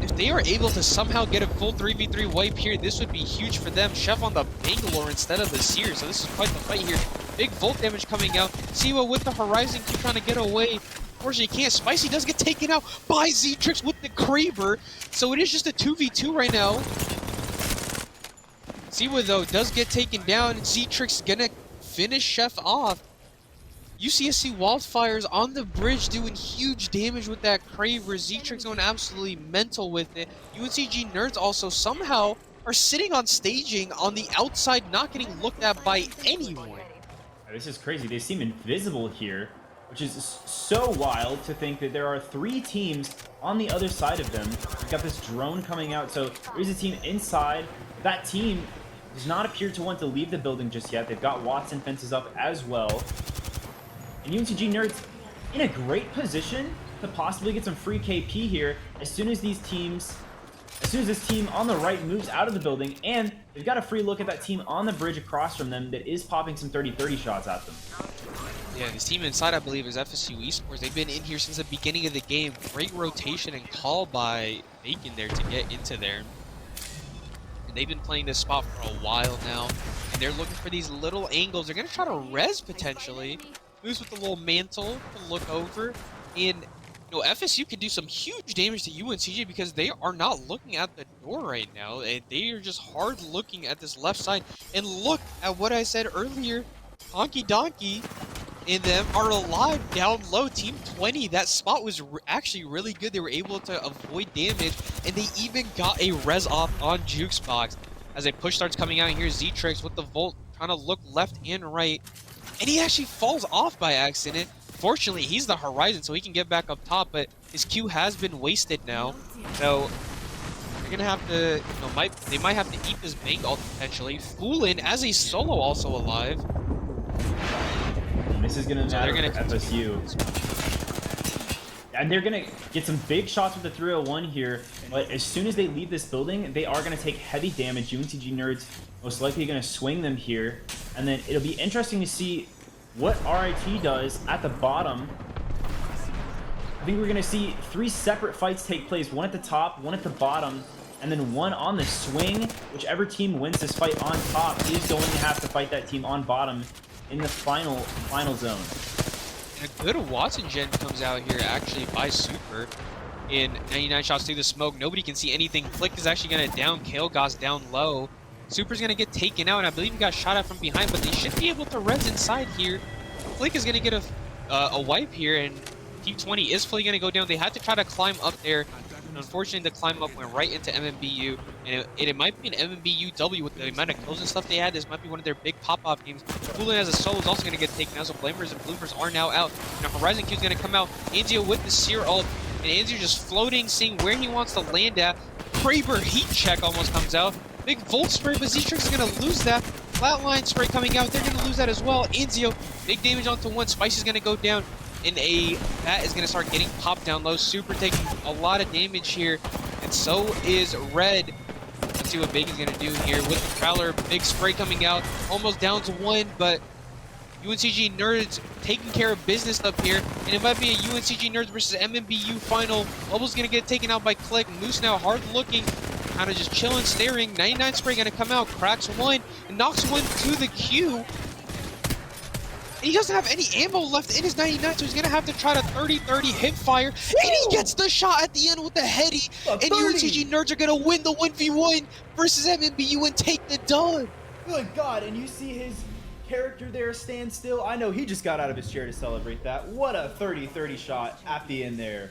if they are able to somehow get a full 3v3 wipe here, this would be huge for them. Chef on the Bangalore instead of the Seer, so this is quite the fight here. Big Volt damage coming out. Siwa with the Horizon keep trying to get away. Unfortunately, he can't. Spicy does get taken out by Z-Trix with the Kraber, so it is just a 2v2 right now. Siwa, though, does get taken down. Z-Trix gonna finish Chef off. UCSC Wildfires on the bridge doing huge damage with that Kraber. Z-Trix going absolutely mental with it. UNCG Nerds also somehow are sitting on staging on the outside, not getting looked at by anyone. This is crazy. They seem invisible here, which is so wild to think that there are 3 teams on the other side of them. We've got this drone coming out, so there's a team inside. That team does not appear to want to leave the building just yet. They've got Watson fences up as well. And UNCG Nerds in a great position to possibly get some free KP here as soon as this team on the right moves out of the building, and they've got a free look at that team on the bridge across from them that is popping some 30-30 shots at them. Yeah, this team inside, I believe, is FSU Esports. They've been in here since the beginning of the game. Great rotation and call by Bacon there to get into there. And they've been playing this spot for a while now, and they're looking for these little angles. They're going to try to res potentially. Moves with the little mantle to look over, and you know, FSU can do some huge damage to UNCG because they are not looking at the door right now, and they are just hard looking at this left side. And look at what I said earlier, Honky Donkey and them are alive down low. Team 20, that spot was actually really good. They were able to avoid damage, and they even got a res off on Jukesbox. As a push starts coming out here, Z-Trix with the Volt trying to look left and right. And he actually falls off by accident. Fortunately, he's the Horizon, so he can get back up top, but his Q has been wasted now. So they're gonna have to, you know, they might have to eat this Bang ult potentially. Foolin as a solo also alive. And this is gonna matter for FSU. And they're gonna get some big shots with the 301 here, but as soon as they leave this building, they are gonna take heavy damage. UNCG Nerds most likely gonna swing them here, and then it'll be interesting to see what RIT does at the bottom. I think we're gonna see 3 separate fights take place, one at the top, one at the bottom, and then one on the swing. Whichever team wins this fight on top is going to have to fight that team on bottom in the final zone. And a good Watson gen comes out here actually by Super. In 99 shots through the smoke, nobody can see anything. Flick is actually gonna down Kalegoss down low. Super's gonna get taken out, and I believe he got shot at from behind, but they should be able to res inside here. Flick is gonna get a wipe here, and Team 20 is fully gonna go down. They had to try to climb up there. And unfortunately, the climb up went right into MMBU, and it might be an MMBU W with the amount of kills and stuff they had. This might be one of their big pop-off games. Cooling as a solo is also gonna get taken out, so Blamers and Bloomers are now out. Now Horizon Q is gonna come out. Anzio with the Seer ult, and Anzio just floating, seeing where he wants to land at. Kraber heat check almost comes out. Big Volt spray, but Z-Trix is going to lose that. Flatline spray coming out. They're going to lose that as well. Anzio, big damage onto one. Spice is going to go down. And that is going to start getting popped down low. Super taking a lot of damage here. And so is Red. Let's see what Bacon's going to do here with the Prowler. Big spray coming out. Almost down to 1, but UNCG Nerds taking care of business up here. And it might be a UNCG Nerds versus MMBU final. Bubble's going to get taken out by Click. Moose now hard looking. Kind of just chilling, staring. 99 spray gonna come out, cracks 1, and knocks 1 to the Q. And he doesn't have any ammo left in his 99, so he's going to have to try to 30-30 hip fire. And he gets the shot at the end with the heady. A And 30. UNCG Nerds are going to win the 1v1 versus MMBU and take the dub. Good God, and you see his character there stand still. I know he just got out of his chair to celebrate that. What a 30-30 shot at the end there.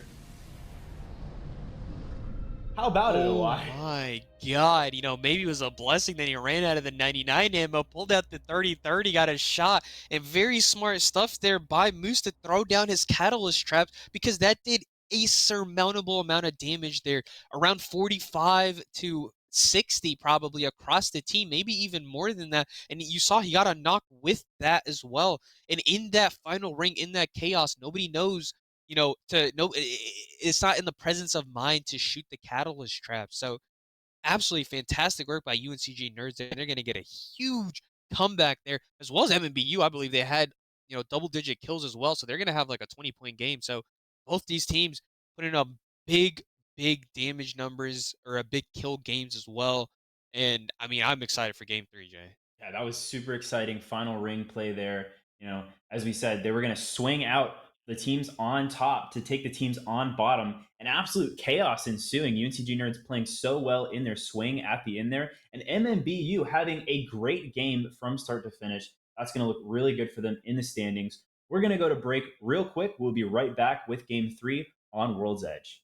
How about it, Oh OI? my God. You know, maybe it was a blessing that he ran out of the 99 ammo, pulled out the 30-30, got a shot, and very smart stuff there by Moose to throw down his catalyst traps because that did a surmountable amount of damage there, around 45 to 60 probably across the team, maybe even more than that. And you saw he got a knock with that as well. And in that final ring, in that chaos, nobody knows, you know, it's not in the presence of mind to shoot the catalyst trap. So absolutely fantastic work by UNCG Nerds, and they're going to get a huge comeback there, as well as MMBU. I believe they had, you know, double-digit kills as well, so they're going to have like a 20-point game. So both these teams putting up big, big damage numbers or a big kill games as well. And I mean, I'm excited for Game 3, Jay. Yeah, that was super exciting. Final ring play there. You know, as we said, they were going to swing out the teams on top to take the teams on bottom. An absolute chaos ensuing. UNCG Nerds playing so well in their swing at the end there, and MMBU having a great game from start to finish. That's going to look really good for them in the standings. We're going to go to break real quick. We'll be right back with Game 3 on World's Edge.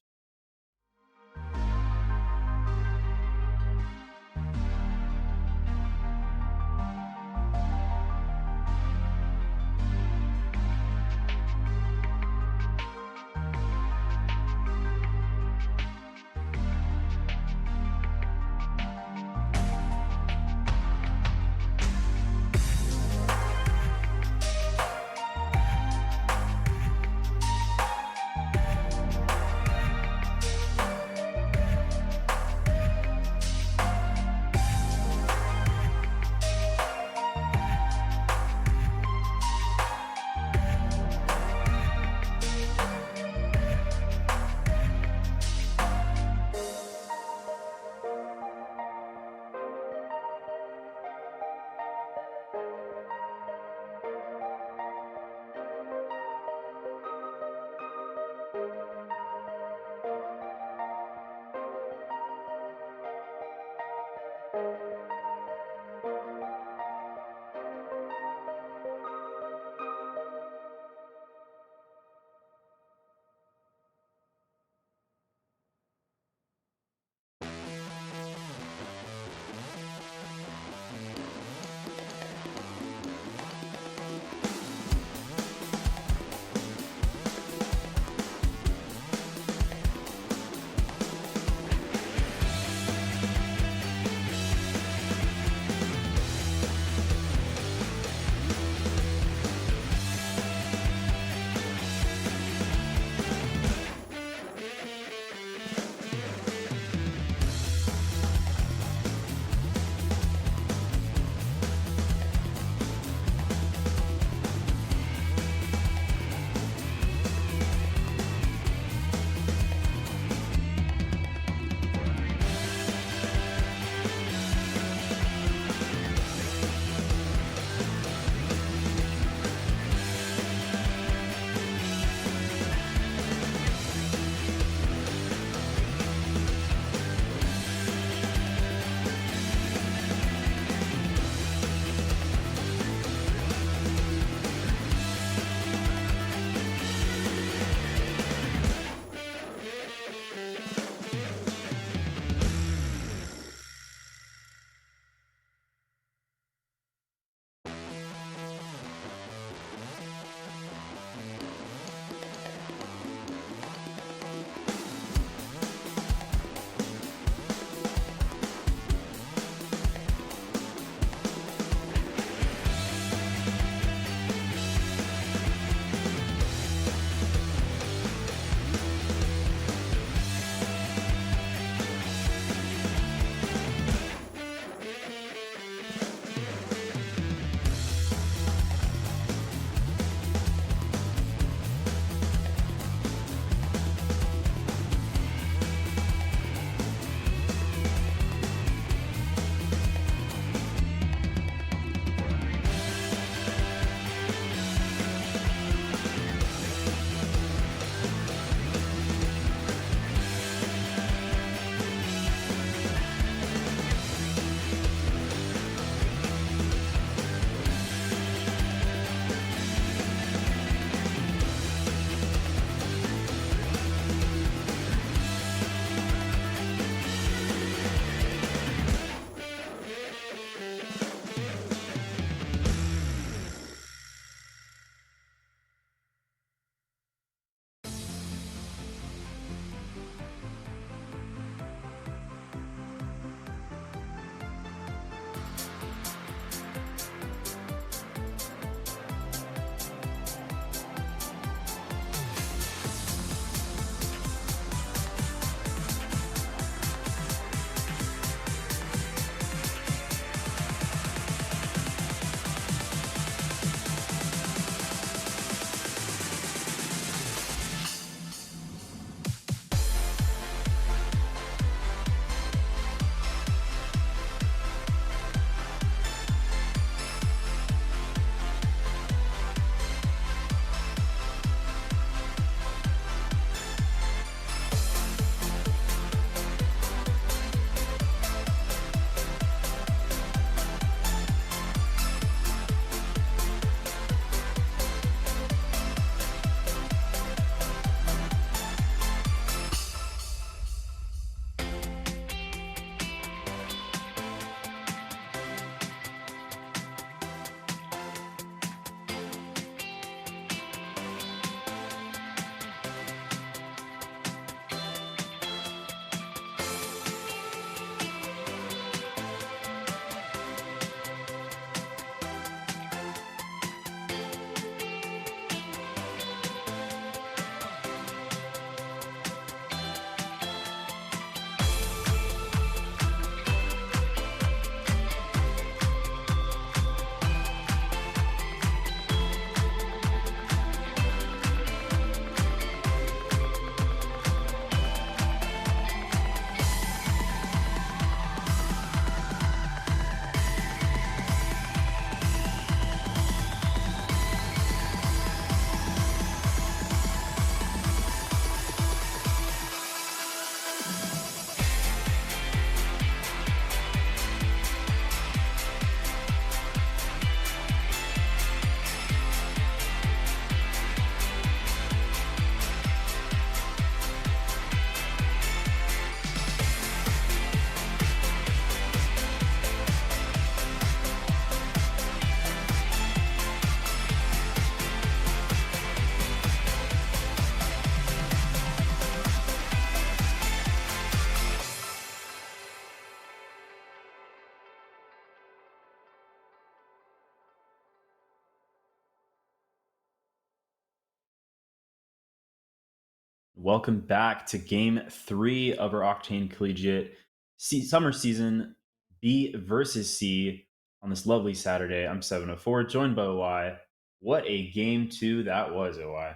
Welcome back to game 3 of our Octane Collegiate summer season B versus C on this lovely Saturday. I'm 704, joined by OI. What a game 2 that was, OI.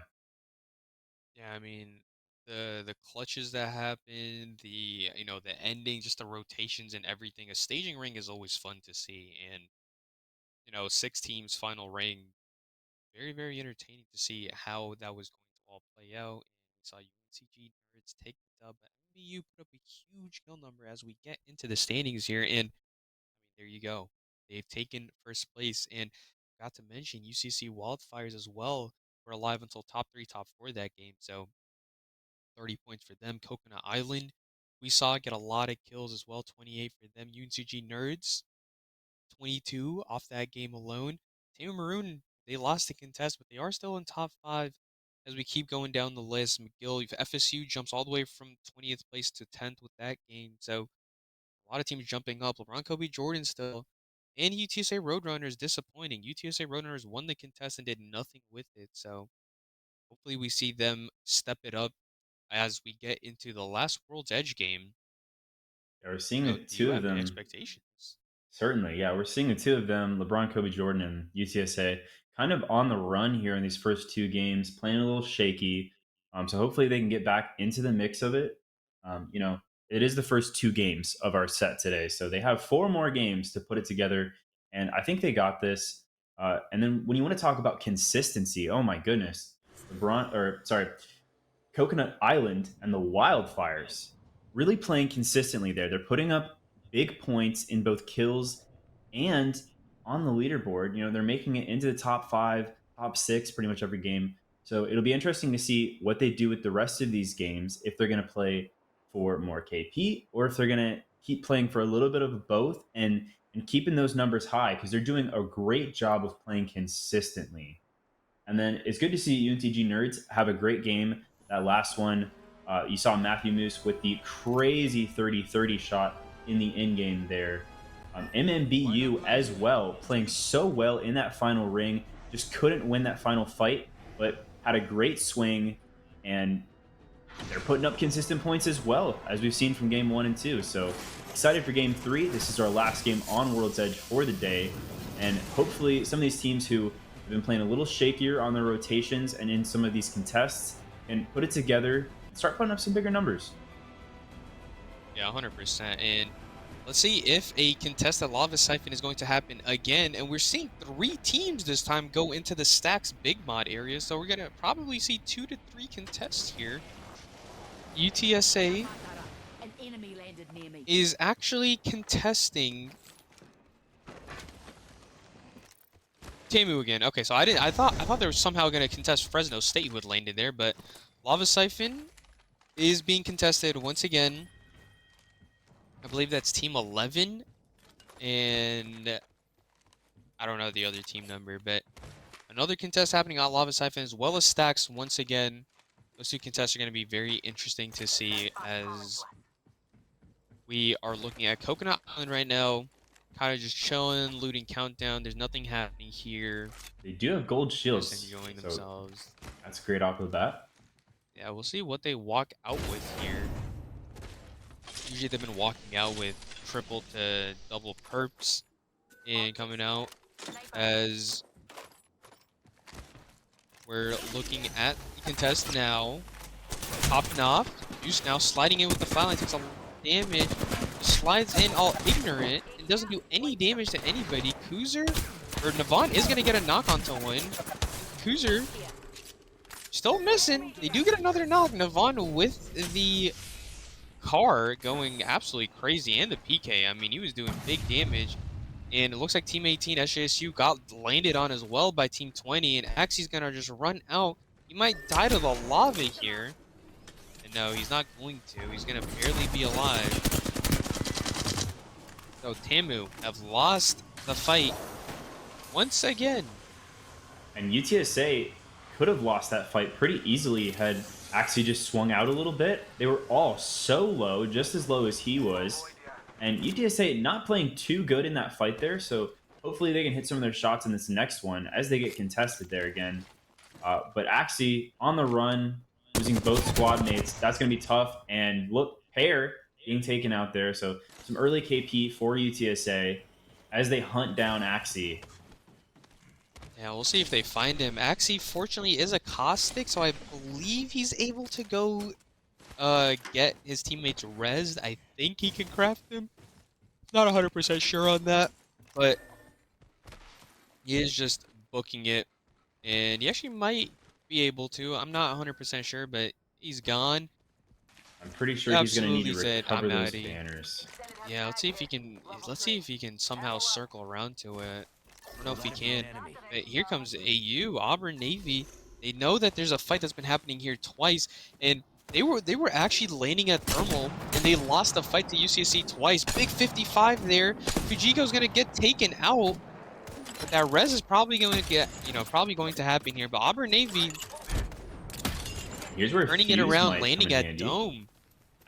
Yeah, I mean, the clutches that happen, the ending, just the rotations and everything. A staging ring is always fun to see, and 6 teams final ring, very very entertaining to see how that was going to all play out. And we saw UNCG Nerds take the dub, but MBU put up a huge kill number as we get into the standings here, and there you go. They've taken first place, and got to mention UCC Wildfires as well. Were alive until top 3, top 4 that game, so 30 points for them. Coconut Island, we saw get a lot of kills as well, 28 for them. UNCG Nerds, 22 off that game alone. Team Maroon, they lost the contest, but they are still in top 5 as we keep going down the list. McGill, FSU jumps all the way from 20th place to 10th with that game. So a lot of teams jumping up. LeBron Kobe Jordan still. And UTSA Roadrunners disappointing. UTSA Roadrunners won the contest and did nothing with it. So hopefully we see them step it up as we get into the last World's Edge game. Yeah, we're seeing the Do you two of have any them. expectations? Certainly, yeah. We're seeing the two of them, LeBron, Kobe Jordan, and UTSA, kind of on the run here in these first two games, playing a little shaky. So hopefully they can get back into the mix of it. It is the first two games of our set today. So they have four more games to put it together. And I think they got this. And then when you want to talk about consistency, oh my goodness. Coconut Island and the Wildfires really playing consistently there. They're putting up big points in both kills and on the leaderboard. They're making it into the top 5, top 6 pretty much every game. So it'll be interesting to see what they do with the rest of these games, if they're going to play for more KP or if they're going to keep playing for a little bit of both and keeping those numbers high, because they're doing a great job of playing consistently. And then it's good to see UNTG Nerds have a great game. That last one, you saw Matthew Moose with the crazy 30-30 shot in the end game there. MMBU as well, playing so well in that final ring. Just couldn't win that final fight, but had a great swing, and they're putting up consistent points as well, as we've seen from game 1 and 2. So excited for game 3. This is our last game on World's Edge for the day. And hopefully some of these teams who have been playing a little shakier on their rotations and in some of these contests can put it together and start putting up some bigger numbers. Yeah, 100%. And let's see if a contested lava siphon is going to happen again. And we're seeing 3 teams this time go into the stacks big mod area. So we're going to probably see 2 to 3 contests here. UTSA An enemy landed near me. is actually contesting Tamu again. Okay, so I thought they were somehow going to contest Fresno State, who had landed there, but Lava Siphon is being contested once again. I believe that's team 11, and I don't know the other team number, but another contest happening on Lava Siphon as well as Stacks once again. Those 2 contests are going to be very interesting to see as we are looking at Coconut Island right now, kind of just chilling, looting countdown. There's nothing happening here. They do have gold Just shields, enjoying so themselves. that's great off the bat. Yeah, we'll see what they walk out with here. Usually they've been walking out with triple to double perps and coming out as we're looking at the contest now. Popping off. Juice now sliding in with the flatline, takes a lot of damage. Slides in all ignorant and doesn't do any damage to anybody. Kuzer or Navon is going to get a knock onto one. Kuzer still missing. They do get another knock. Navon with the car going absolutely crazy, and the PK. I mean, he was doing big damage. And it looks like Team 18 SJSU got landed on as well by Team 20. And Axie's going to just run out. He might die to the lava here. And no, he's not going to. He's going to barely be alive. So Tamu have lost the fight once again. And UTSA could have lost that fight pretty easily had Axie just swung out a little bit. They were all so low, just as low as he was. And UTSA not playing too good in that fight there, so hopefully they can hit some of their shots in this next one as they get contested there again. But Axie on the run, losing both squad mates. That's going to be tough. And look, Pear being taken out there. So some early KP for UTSA as they hunt down Axie. Yeah, we'll see if they find him. Axie, fortunately, is a caustic, so I believe he's able to go get his teammates rezzed. I think he can craft them. Not 100% sure on that, but he is just booking it, and he actually might be able to. I'm not 100% sure, but he's gone. I'm pretty He sure he's going to need absolutely to said, recover "I'm those outie." banners. Yeah, let's see if he can. Let's see if he can somehow circle around to it. I don't know if he can. But here comes AU, Auburn Navy. They know that there's a fight that's been happening here twice, and they were actually laning at thermal, and they lost the fight to UCSC twice. Big 55 there. Fujiko's gonna get taken out, but that res is probably going to get, probably going to happen here. But Auburn Navy Here's where turning it Fuse around, might come landing in at handy. Dome.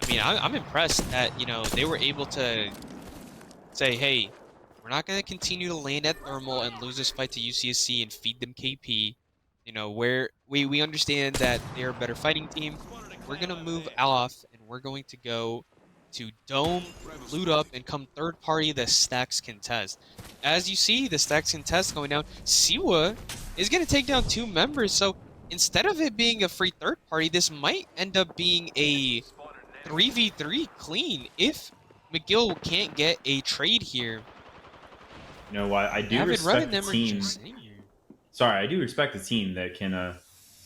I mean, I'm impressed that they were able to say, hey, we're not going to continue to land at thermal and lose this fight to UCSC and feed them KP. Where we understand that they're a better fighting team. We're going to move off and we're going to go to Dome, loot up, and come third party the Stacks contest. As you see, the Stacks contest going down, Siwa is going to take down 2 members. So instead of it being a free third party, this might end up being a 3v3 clean if McGill can't get a trade here. You know what? I do Avid Red and respect the them are team. just sitting here. Sorry, I do respect the team that can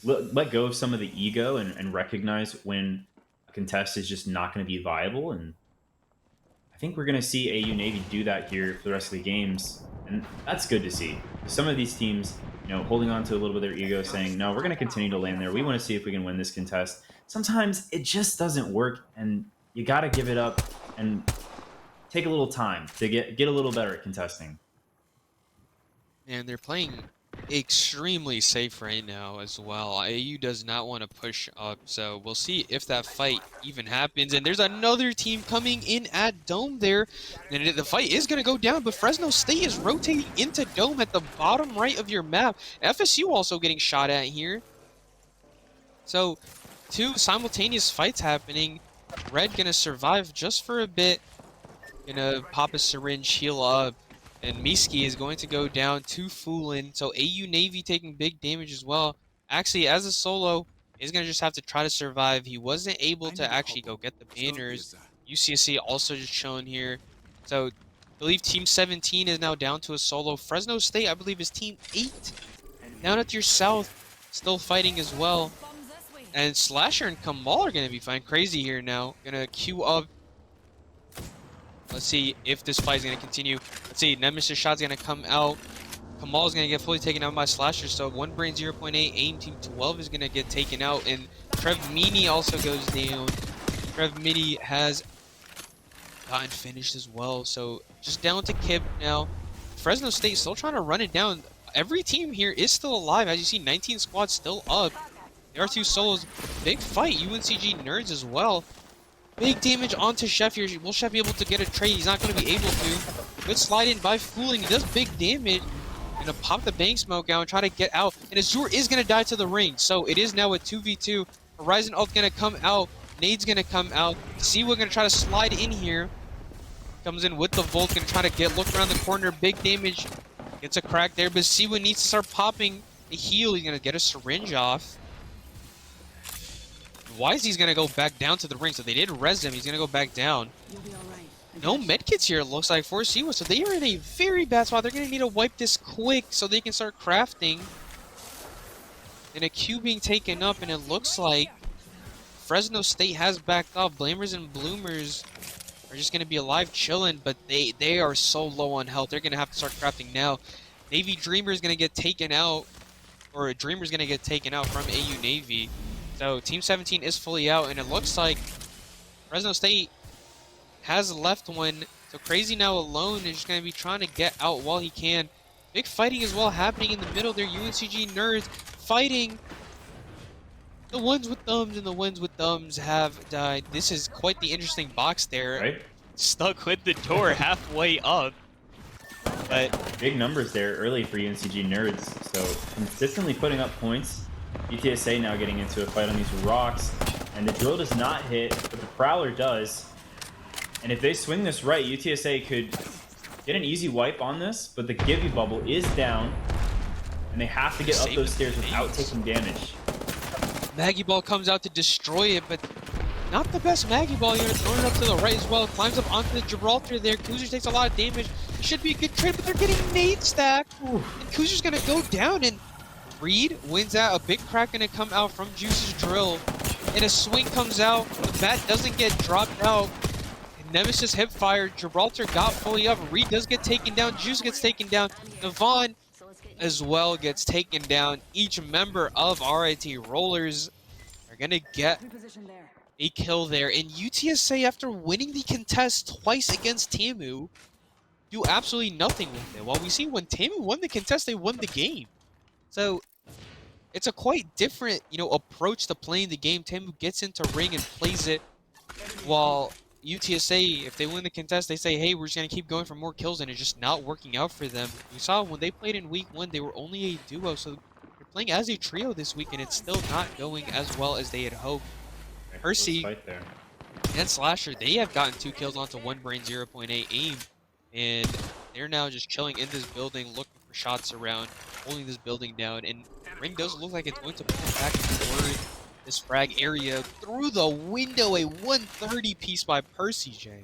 let go of some of the ego and recognize when a contest is just not going to be viable. And I think we're going to see AU Navy do that here for the rest of the games. And that's good to see. Some of these teams, holding on to a little bit of their ego, saying, no, we're going to continue to land there. We want to see if we can win this contest. Sometimes it just doesn't work, and you got to give it up and take a little time to get a little better at contesting. And they're playing extremely safe right now as well. AU does not want to push up, so we'll see if that fight even happens. And there's another team coming in at Dome there, and the fight is going to go down, but Fresno State is rotating into Dome at the bottom right of your map. FSU also getting shot at here. So 2 simultaneous fights happening. Red gonna survive just for a bit. Gonna pop a syringe, heal up. And Miski is going to go down to Foolin. So AU Navy taking big damage as well. Actually, as a solo, is going to just have to try to survive. He wasn't able to actually go get the banners. UCSC also just shown here. So I believe Team 17 is now down to a solo. Fresno State, I believe, is Team 8. Down at your south, still fighting as well. And Slasher and Kamal are going to be fine. Crazy here now. Going to queue up. Let's see if this fight is going to continue. Let's see, Nemesis shot's going to come out. Kamal's going to get fully taken out by Slasher, so 1 brain 0.8, aim team 12 is going to get taken out, and Trev Meany also goes down. Trev Meany has gotten finished as well, so just down to Kip now. Fresno State still trying to run it down. Every team here is still alive. As you see, 19 squads still up. There are 2 solos. Big fight. UNCG nerds as well. Big damage onto Chef here. Will Chef be able to get a trade? He's not going to be able to. Good slide in by Fooling. He does big damage. Gonna pop the bank smoke out and try to get out. And Azure is going to die to the ring. So it is now a 2v2. Horizon Ult going to come out. Nade's going to come out. Siwa going to try to slide in here. Comes in with the Volt. Going to try to look around the corner. Big damage. Gets a crack there. But Siwa needs to start popping a heal. He's going to get a syringe off. Wisey's going to go back down to the ring, so they did res him. He's going to go back down. No medkits here, it looks like, for Siwa, so they are in a very bad spot. They're going to need to wipe this quick so they can start crafting. And a Q being taken up, and it looks like Fresno State has backed off. Blamers and Bloomers are just going to be alive chilling, but they are so low on health. They're going to have to start crafting now. Navy Dreamer is going to get taken out, or Dreamer's going to get taken out from AU Navy. So Team 17 is fully out, and it looks like Fresno State has left one. So Crazy now alone is just going to be trying to get out while he can. Big fighting as well happening in the middle there. UNCG nerds fighting. The ones with thumbs and the ones with thumbs have died. This is quite the interesting box there. Right? Stuck with the door halfway up. But big numbers there early for UNCG nerds. So consistently putting up points. UTSA now getting into a fight on these rocks, and the drill does not hit, but the Prowler does. And if they swing this right, UTSA could get an easy wipe on this, but the Gibby bubble is down, and they have to get up those stairs without taking damage. Maggie Ball comes out to destroy it, but not the best Maggie Ball here. Throwing it up to the right as well. Climbs up onto the Gibraltar there. Kuzers takes a lot of damage. It should be a good trade, but they're getting nade stacked. And Kuzer's going to go down, and Reed wins that. A big crack going to come out from Juice's drill. And a swing comes out. The bat doesn't get dropped out. And Nemesis hip fire. Gibraltar got fully up. Reed does get taken down. Juice gets taken down. Navon as well gets taken down. Each member of RIT Rollers are going to get a kill there. And UTSA, after winning the contest twice against Tamu, do absolutely nothing with it. While we see when Tamu won the contest, they won the game. So it's a quite different, approach to playing the game. Tamu gets into ring and plays it, while UTSA, if they win the contest, they say, hey, we're just going to keep going for more kills, and it's just not working out for them. We saw when they played in week 1, they were only a duo, so they're playing as a trio this week, and it's still not going as well as they had hoped. Percy and Slasher, they have gotten 2 kills onto One Brain 0.8 aim, and they're now just chilling in this building, looking for shots around, holding this building down, and Ring does look like it's going to pull back toward this frag area through the window. A 130 piece by Percy, Jay.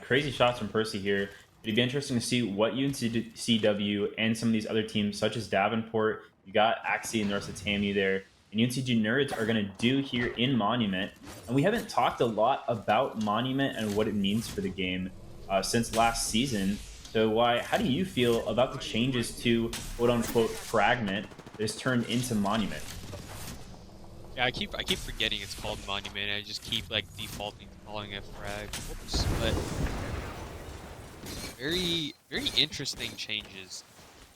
Crazy shots from Percy here. It'd be interesting to see what UNCW and some of these other teams, such as Davenport, you got Axie and the rest of TAMU there, and UNCG Nerds are going to do here in Monument. And we haven't talked a lot about Monument and what it means for the game since last season. So how do you feel about the changes to quote-unquote Fragment that is turned into Monument? Yeah, I keep forgetting it's called Monument. I just keep defaulting to calling it Frag. Whoops. But very interesting changes.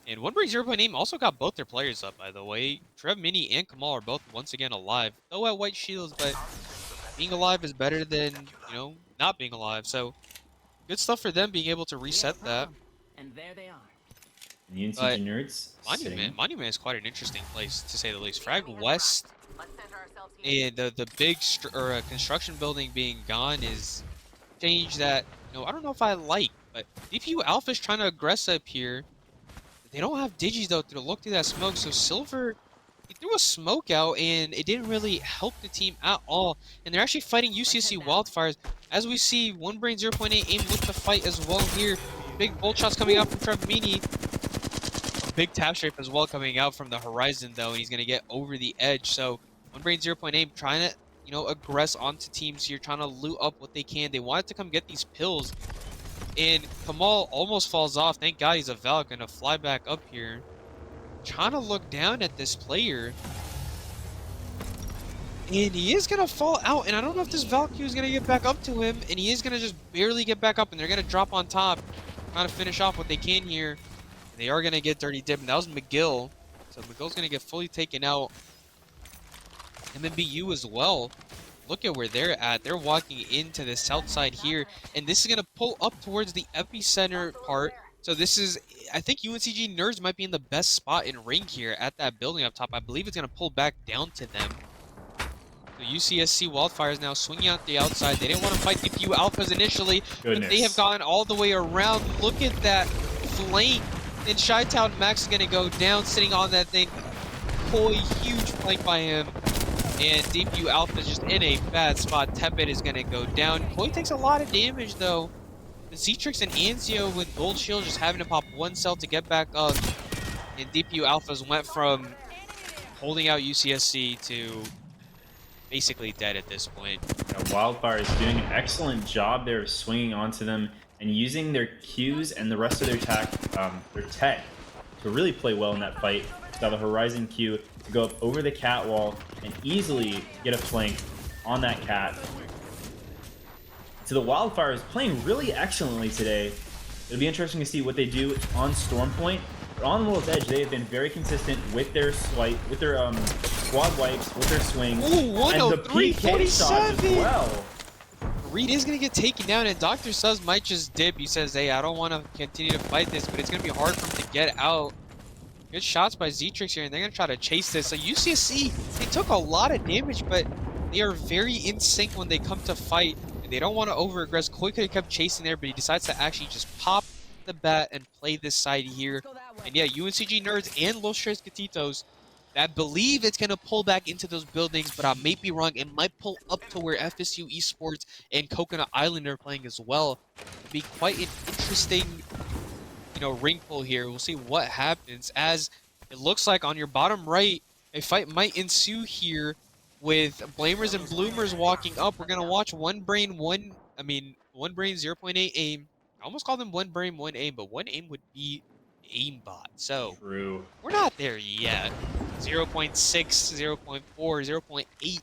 And One Break 0.8 also got both their players up, by the way. Trev Mini and Kamal are both once again alive, though at white shields, but being alive is better than, not being alive. So good stuff for them being able to reset that. And there they are. UNCG Nerds. Monument is quite an interesting place, to say the least. Frag West and the big construction building being gone is change that, I don't know if I like, but DPU Alpha is trying to aggress up here. They don't have digis though to look through that smoke, so Silver, he threw a smoke out and it didn't really help the team at all. And they're actually fighting UCSC Wildfires. As we see, One Brain 0.8 aim with the fight as well here. Big bolt shots coming out from Trev Mini. Big tap strafe as well coming out from the horizon though, and he's gonna get over the edge. So One Brain 0.8 trying to, aggress onto teams here, trying to loot up what they can. They wanted to come get these pills. And Kamal almost falls off. Thank God he's a Valk, gonna fly back up here. Trying to look down at this player. And he is gonna fall out. And I don't know if this Valkyrie is gonna get back up to him. And he is gonna just barely get back up. And they're gonna drop on top. Trying to finish off what they can here. They are gonna get dirty dip. And that was McGill. So McGill's gonna get fully taken out. MNBU as well. Look at where they're at. They're walking into the south side here, and this is going to pull up towards the epicenter part. So this is, I think UNCG Nerds might be in the best spot in ring here at that building up top. I believe it's going to pull back down to them. So UCSC Wildfires now swinging out the outside. They didn't want to fight DPU Alphas initially, but they have gone all the way around. Look at that flank. And Chi-Town Max is going to go down, sitting on that thing. Boy, huge flank by him. And DPU Alpha is just in a bad spot. Tepid is going to go down. Koi takes a lot of damage, though. The Zetrix and Anzio with Gold Shield just having to pop one cell to get back up. And DPU Alphas went from holding out UCSC to basically dead at this point. Yeah, Wildfire is doing an excellent job there of swinging onto them and using their Qs and the rest of their tech to really play well in that fight. Got the Horizon Q to go up over the cat wall and easily get a flank on that cat. So the Wildfires playing really excellently today. It'll be interesting to see what they do on Stormpoint. But on World's Edge, they have been very consistent with their swipe, with their squad wipes, with their swings, and the PK shots as well. Reed is going to get taken down, and Dr. Suz might just dip. He says, hey, I don't want to continue to fight this, but it's going to be hard for him to get out. Good shots by Zetrix here, and they're going to try to chase this. So UCSC, they took a lot of damage, but they are very in sync when they come to fight, and they don't want to over-aggress. Koi could have kept chasing there, but he decides to actually just pop the bat and play this side here. And yeah, UNCG Nerds and Los Tres Gatitos, I believe it's going to pull back into those buildings, but I may be wrong. It might pull up to where FSU Esports and Coconut Island are playing as well. It'd be quite an interesting, ring pull here. We'll see what happens, as it looks like on your bottom right, a fight might ensue here with Blamers and Bloomers walking up. We're going to watch One Brain 0.8 aim. I almost called them One Brain, One Aim, but One Aim would be aimbot. So True. we're not there yet. 0.6, 0.4, 0.8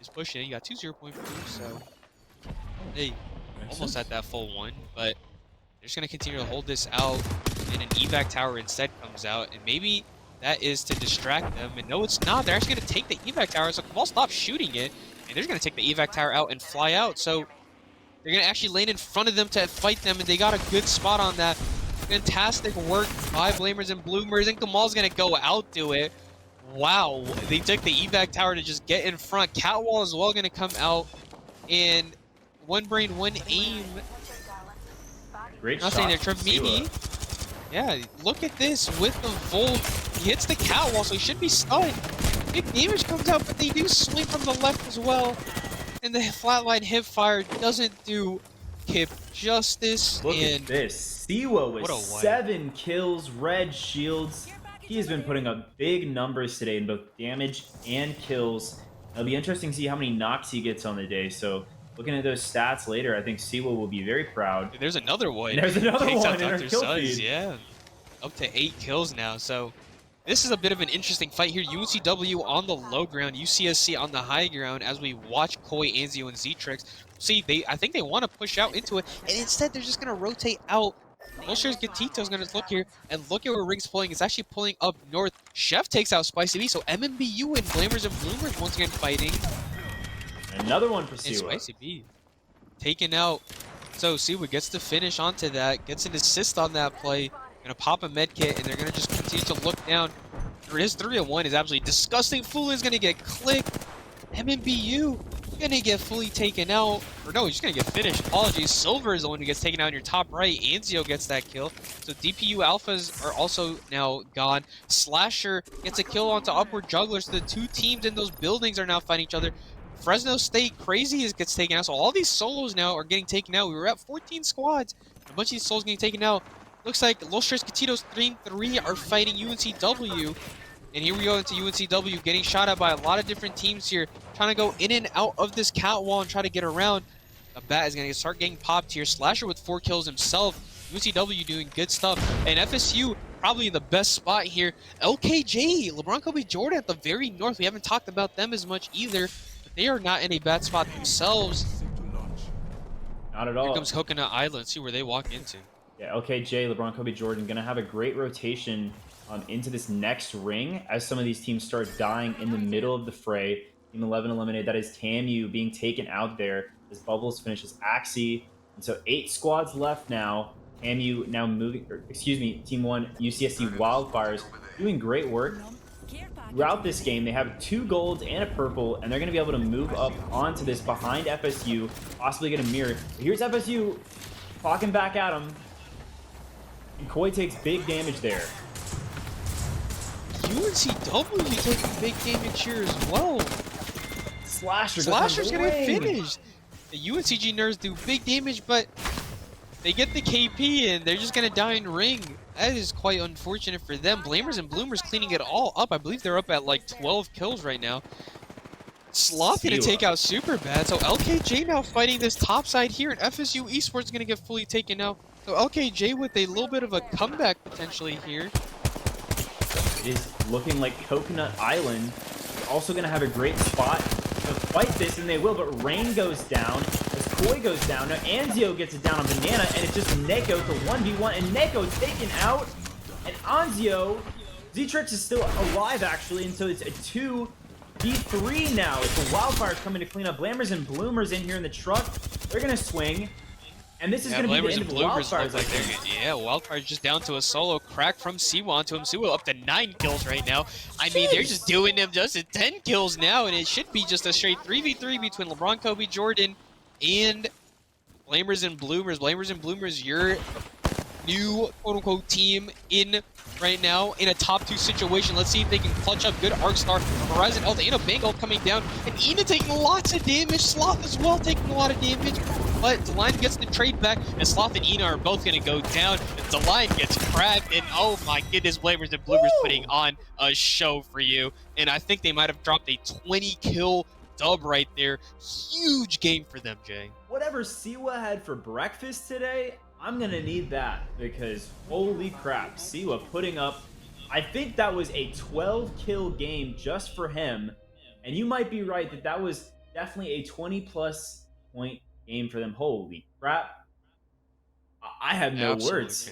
is pushing it. You got two 0.4, so hey, almost at that full one, but they're just going to continue to hold this out, and an evac tower instead comes out, and maybe that is to distract them, and no, it's not. They're actually going to take the evac tower, so Kamal stops shooting it, and they're going to take the evac tower out and fly out, so they're going to actually land in front of them to fight them, and they got a good spot on that. Fantastic work by Blamers and Bloomers, and Kamal's going to go out to it. Wow, they took the evac tower to just get in front. Catwall as well going to come out, and One Brain, One Aim. Great Not shot. saying they're Tramini. Yeah, look at this with the Volt. He hits the catwall, so he should be stunned. Big damage comes out, but they do swing from the left as well. And the flatline hip fire doesn't do Kip justice. Look and at this. Siwa with What a 7 kills, red shields. He has been putting up big numbers today in both damage and kills. It'll be interesting to see how many knocks he gets on the day. So looking at those stats later, I think Siwa will be very proud. there's another one. There's another Takes one out in our Dr. kill Suz, feed. yeah. Up to 8 kills now, so this is a bit of an interesting fight here. UNCW on the low ground, UCSC on the high ground as we watch Koi, Anzio, and Zetrix. See, I think they want to push out into it, and instead they're just going to rotate out. Wilshire's Gatito's going to look here, and look at where Ring's pulling. It's actually pulling up north. Chef takes out Spicy B, so MMBU and Blamers and Bloomers once again fighting. Another one for And Siwa. Spicy B taken out. So Siwa gets the finish onto that, gets an assist on that play. Gonna pop a med kit, and they're gonna just continue to look down. His 3-1 is absolutely disgusting. Fool is gonna get clicked. MMBU gonna get fully taken out. Or no, he's just gonna get finished. Apologies. Silver is the one who gets taken out in your top right. Anzio gets that kill. So DPU Alphas are also now gone. Slasher gets a kill onto Upward Jugglers. So the two teams in those buildings are now fighting each other. Fresno State Crazy gets taken out. So all these solos now are getting taken out. We were at 14 squads. A bunch of these solos getting taken out. Looks like Los Tres Gatitos 3-3 are fighting UNCW. And here we go into UNCW getting shot at by a lot of different teams here. Trying to go in and out of this cat wall and try to get around. The bat is going to start getting popped here. Slasher with 4 kills himself. UNCW doing good stuff. And FSU probably in the best spot here. LKJ, LeBron Kobe Jordan at the very north. We haven't talked about them as much either. But they are not in a bad spot themselves. Not at all. Here comes Coconut Island. Let's see where they walk into. Yeah, LKJ, LeBron Kobe Jordan, going to have a great rotation into this next ring as some of these teams start dying in the middle of the fray. Team 11 eliminated. That is TAMU being taken out there as Bubbles finishes Axie. And so 8 squads left now. TAMU now moving, Team 1, UCSC Wildfires, doing great work. Throughout this game, they have 2 golds and a purple, and they're going to be able to move up onto this behind FSU, possibly get a mirror. But here's FSU clocking back at him. And Koi takes big damage there. UNCW taking big damage here as well. Slasher's gonna get finished. The UNCG nerds do big damage, but they get the KP and they're just gonna die in ring. That is quite unfortunate for them. Blamers and Bloomers cleaning it all up. I believe they're up at like 12 kills right now. Sloth gonna take out super bad. So LKJ now fighting this top side here, and FSU Esports gonna get fully taken out. So LKJ with a little bit of a comeback potentially here. It is looking like Coconut Island is also going to have a great spot to fight this, and they will, but Rain goes down as Koi goes down. Now Anzio gets it down on Banana, and it's just Neko to 1v1, and Neko taken out, and Anzio, Zetrix is still alive actually, and so it's a 2v3 now. It's the Wildfires coming to clean up. Blamers and Bloomers in here in the truck. They're going to swing. And this is Yeah, going to be the Blamers end and of Bloomers look wildcards, I like they're think. yeah, Wildcard's just down to a solo crack from Siwa onto him. Siwa up to 9 kills right now. I mean, they're just Jeez. doing them just at 10 kills now, and it should be just a straight 3v3 between LeBron, Kobe, Jordan, and Blamers and Bloomers. Blamers and Bloomers, your new quote-unquote team in right now in a top 2 situation. Let's see if they can clutch up good Arcstar, Horizon Ult, and a Bengal coming down, and Ina taking lots of damage, Sloth as well taking a lot of damage, but Delion gets the trade back, and Sloth and Ina are both going to go down, and Delion gets cracked, and oh my goodness, Blamers and Bloomers putting Woo! on a show for you, and I think they might have dropped a 20-kill dub right there. Huge game for them, Jay. Whatever Siwa had for breakfast today, I'm going to need that because holy crap, Siwa putting up, I think that was a 12 kill game just for him. And you might be right that that was definitely a 20 plus point game for them. Holy crap. I have no Absolutely words.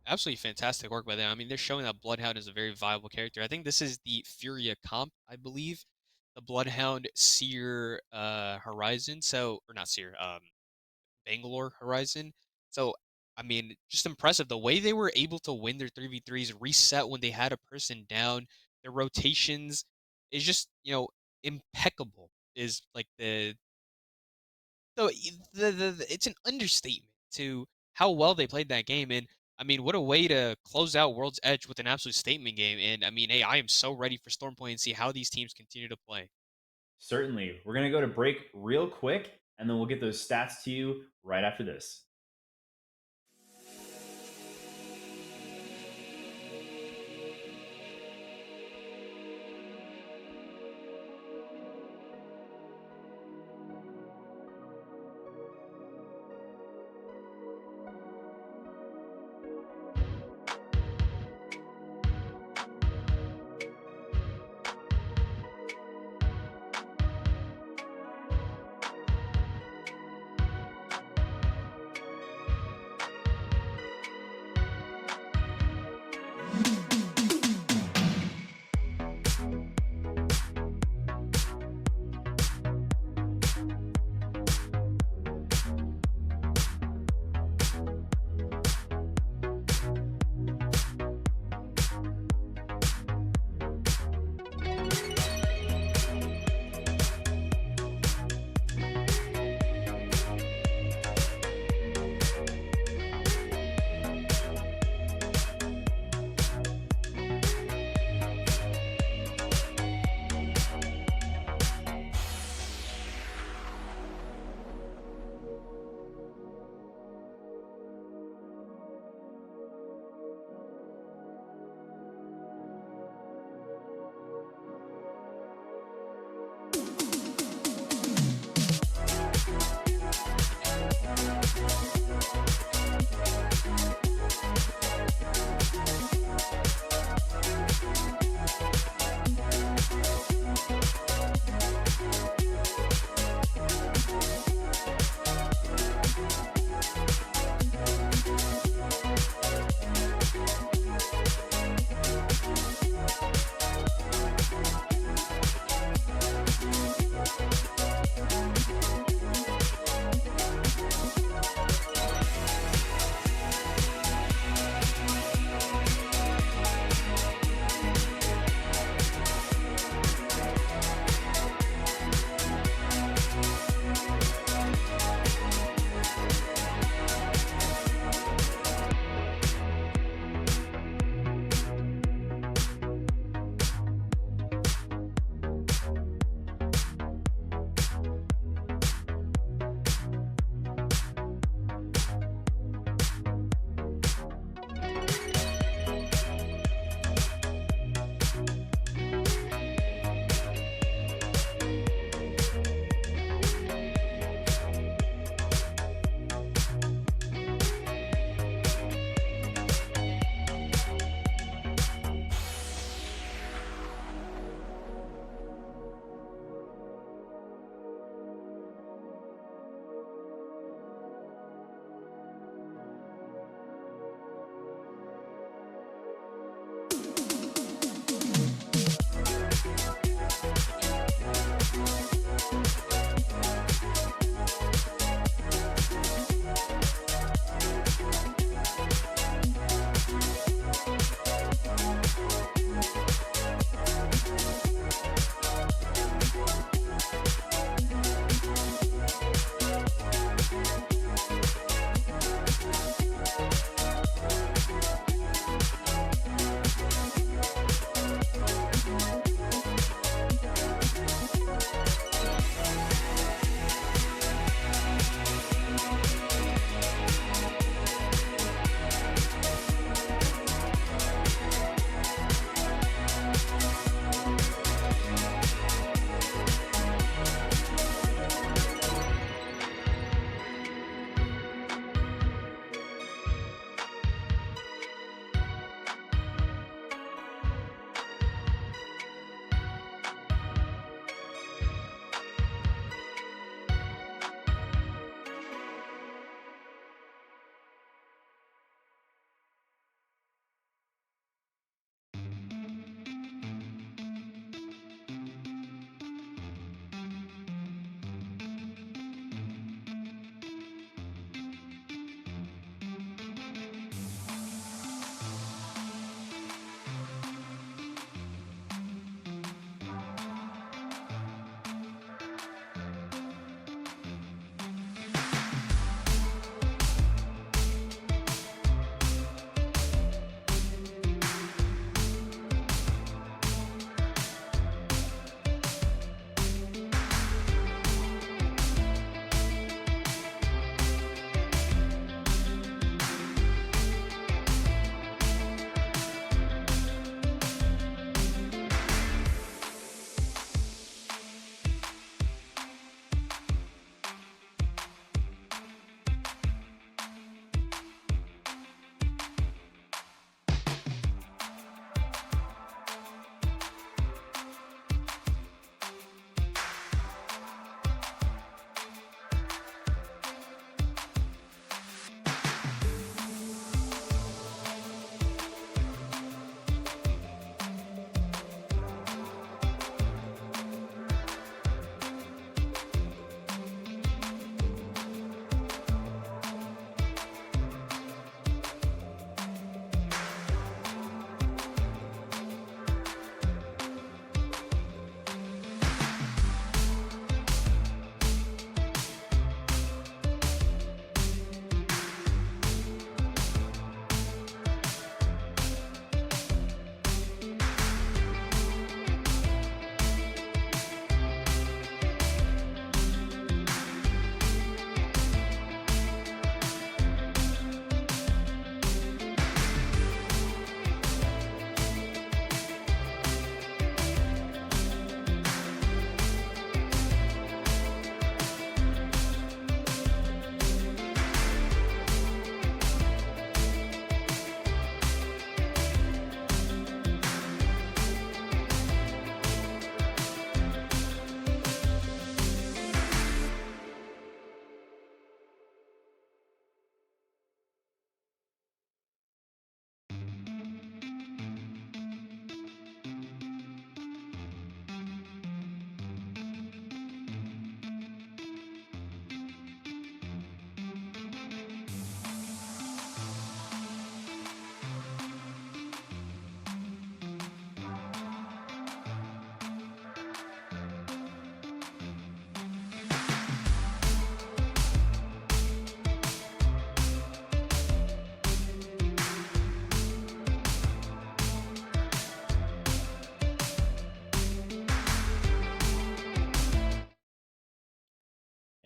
absolutely fantastic work by them. I mean, they're showing that Bloodhound is a very viable character. I think this is the Furia comp, I believe. The Bloodhound Seer Horizon. So, or not Seer, Bangalore Horizon. So, I mean, just impressive. The way they were able to win their 3v3s, reset when they had a person down, their rotations is just, impeccable. Is like it's an understatement to how well they played that game. And I mean, what a way to close out World's Edge with an absolute statement game. And I mean, hey, I am so ready for Stormpoint and see how these teams continue to play. Certainly. We're going to go to break real quick and then we'll get those stats to you right after this.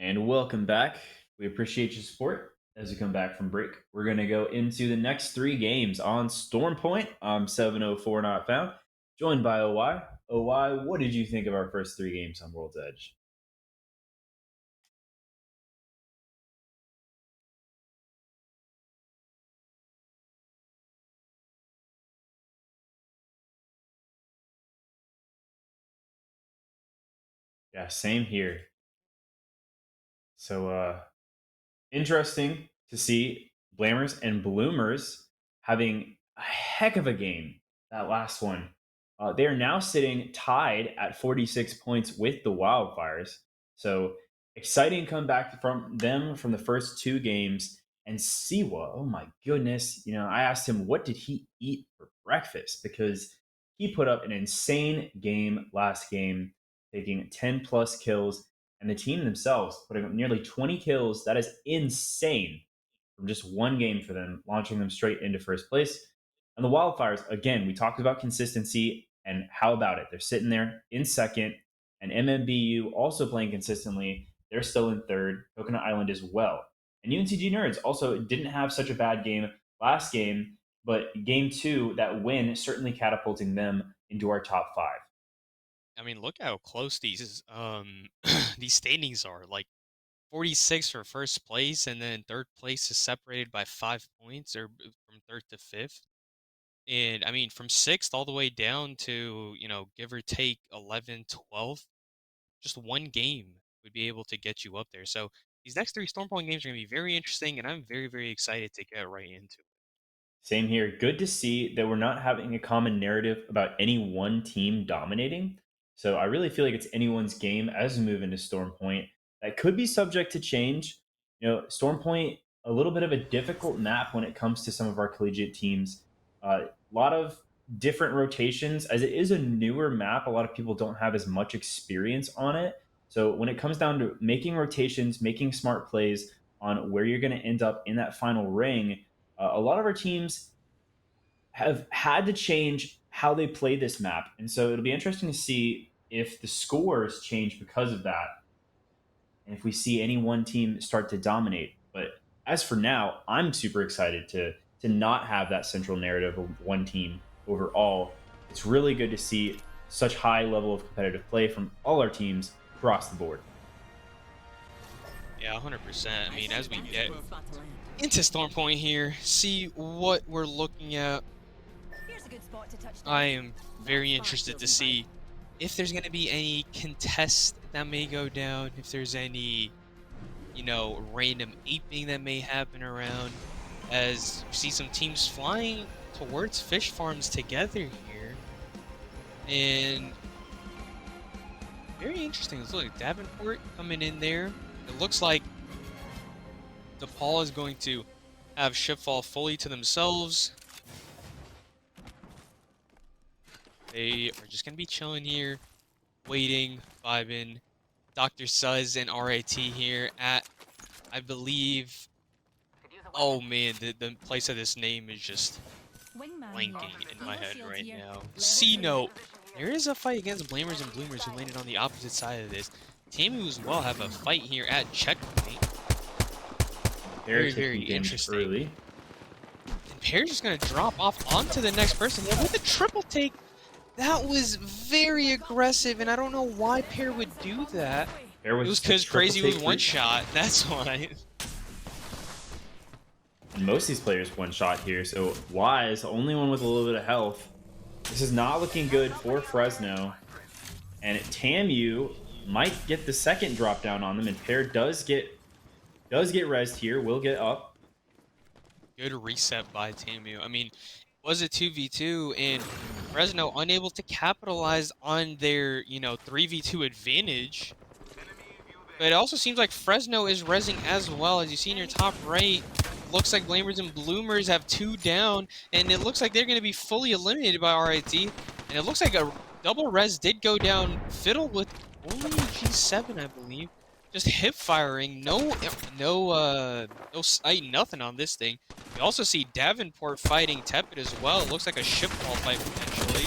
And welcome back. We appreciate your support as we come back from break. We're going to go into the next three games on Storm Point. I'm 704 Not Found, joined by OY. OY, what did you think of our first three games on World's Edge? Yeah, same here. So, interesting to see Blammers and Bloomers having a heck of a game. That last one. They are now sitting tied at 46 points with the Wildfires. So exciting comeback from them from the first two games. And Siwa, oh my goodness. I asked him, what did he eat for breakfast? Because he put up an insane game last game, taking 10 plus kills, and the team themselves putting up nearly 20 kills. That is insane from just one game for them, launching them straight into first place. And the Wildfires, again, we talked about consistency, and how about it? They're sitting there in second, and MMBU also playing consistently. They're still in third, Coconut Island as well. And UNCG Nerds also didn't have such a bad game last game, but game two, that win certainly catapulting them into our top five. I mean, look how close these these standings are. Like 46 for first place, and then third place is separated by 5 points, or from third to fifth. And I mean, from sixth all the way down to, give or take 11, 12, just one game would be able to get you up there. So these next three Stormpoint games are going to be very interesting, and I'm very, very excited to get right into it. Same here. Good to see that we're not having a common narrative about any one team dominating. So I really feel like it's anyone's game as we move into Storm Point. That could be subject to change. Storm Point, a little bit of a difficult map when it comes to some of our collegiate teams. A lot of different rotations. As it is a newer map, a lot of people don't have as much experience on it. So when it comes down to making rotations, making smart plays on where you're going to end up in that final ring, a lot of our teams have had to change how they play this map. And so it'll be interesting to see if the scores change because of that and if we see any one team start to dominate. But as for now, I'm super excited to not have that central narrative of one team overall. It's really good to see such high level of competitive play from all our teams across the board. Yeah, 100%. I mean, as we get into Stormpoint here, see what we're looking at. I am very interested to see if there's going to be any contest that may go down, if there's any, random aping that may happen around, as you see some teams flying towards fish farms together here. And very interesting. Let's look at Davenport coming in there. It looks like DePaul is going to have Shipfall fully to themselves. They are just going to be chilling here, waiting, vibing. Dr. Suz and RAT here at, I believe, oh man, the place of this name is just blanking in my head right now. C-Note. There is a fight against Blammers and Bloomers who landed on the opposite side of this. Tamu as well have a fight here at checkpoint. Very, very interesting. Early. And Pear's just going to drop off onto the next person. Yeah, with a triple take, that was very aggressive, and I don't know why Pear would do that. It was because Crazy was one shot. That's why. And most of these players one shot here, so Wise, only one with a little bit of health. This is not looking good for Fresno. And Tamu might get the second drop down on them, and Pear does get rezzed here, will get up. Good reset by Tamu. I mean, was a 2v2, and Fresno unable to capitalize on their, 3v2 advantage. But it also seems like Fresno is rezzing as well. As you see in your top right, looks like Blammers and Bloomers have 2 down, and it looks like they're going to be fully eliminated by RIT. And it looks like a double res did go down. Fiddle with only G7, I believe. Just hip firing, no sight, nothing on this thing. We also see Davenport fighting Tepid as well. It looks like a shipfall fight potentially.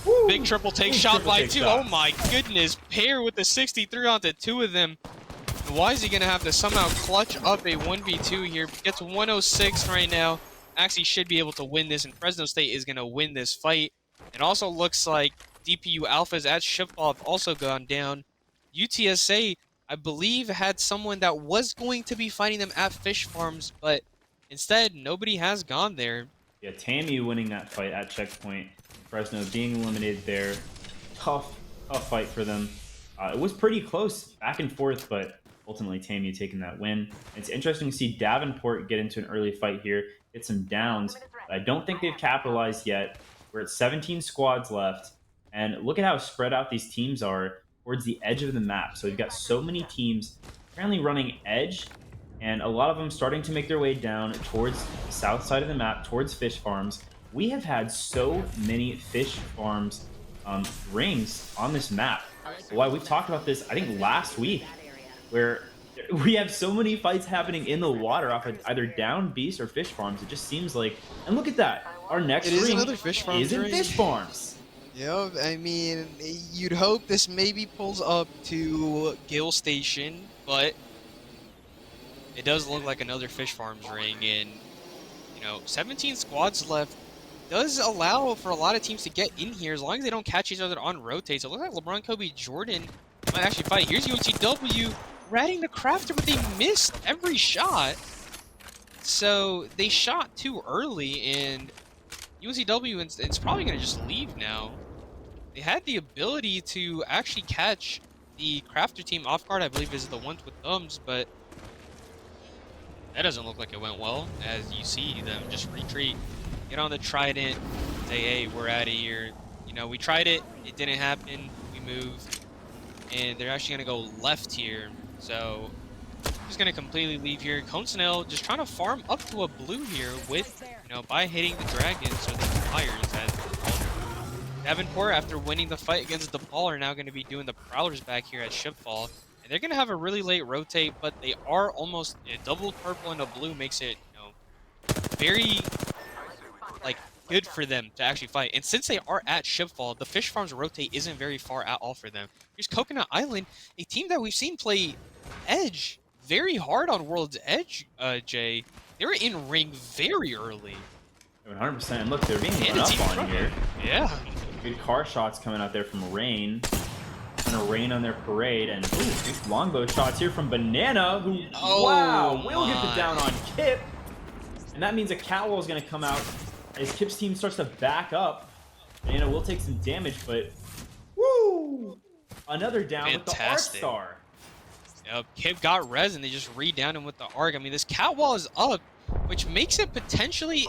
Woo! Big triple take shot by 2. Oh my goodness. Pear with the 63 onto 2 of them. And why is he going to have to somehow clutch up a 1v2 here? Gets 106 right now. Actually should be able to win this, and Fresno State is going to win this fight. It also looks like DPU Alphas at Shipball have also gone down. UTSA, I believe, had someone that was going to be fighting them at Fish Farms, but instead, nobody has gone there. Yeah, TAMU winning that fight at checkpoint. Fresno being eliminated there. Tough fight for them. It was pretty close, back and forth, but ultimately TAMU taking that win. It's interesting to see Davenport get into an early fight here, get some downs. But I don't think they've capitalized yet. We're at 17 squads left, and look at how spread out these teams are towards the edge of the map. So we've got so many teams currently running edge, and a lot of them starting to make their way down towards the south side of the map, towards fish farms. We have had so many fish farms rings on this map. Why we've talked about this, I think last week, where we have so many fights happening in the water off of either down beast or fish farms. It just seems like, and look at that, our next ring another fish farms is in ring. fish farms. Yep, I mean, you'd hope this maybe pulls up to Gill Station, but it does look like another Fish Farms ring, and 17 squads left does allow for a lot of teams to get in here as long as they don't catch each other on rotates. It looks like LeBron Kobe Jordan might actually fight. Here's UNCW ratting the crafter, but they missed every shot. So they shot too early, and UNCW it's probably going to just leave now. They had the ability to actually catch the crafter team off guard, I believe is the ones with thumbs, but that doesn't look like it went well, as you see them just retreat, get on the trident, say, hey, we're out of here. We tried it, it didn't happen, we moved, and they're actually going to go left here. So just going to completely leave here. Consonel just trying to farm up to a blue here with, by hitting the dragons or the fires as they're called. Davenport, after winning the fight against the ball, are now going to be doing the prowlers back here at Shipfall. And they're going to have a really late rotate, but they are almost a double purple and a blue makes it, very, good for them to actually fight. And since they are at Shipfall, the Fish Farms rotate isn't very far at all for them. Here's Coconut Island, a team that we've seen play Edge very hard on World's Edge, Jay. They were in ring very early. 100%. Look, they're being And run it's up on here. Yeah. Good car shots coming out there from Rain. Gonna rain on their parade, and ooh, these longbow shots here from Banana, who wow, will get the down on Kip. And that means a catwall is gonna come out as Kip's team starts to back up. Banana will take some damage, but woo! Another down with the Arc Star. Yep, Kip got res and they just re-downed him with the arc. I mean, this catwall is up, which makes it potentially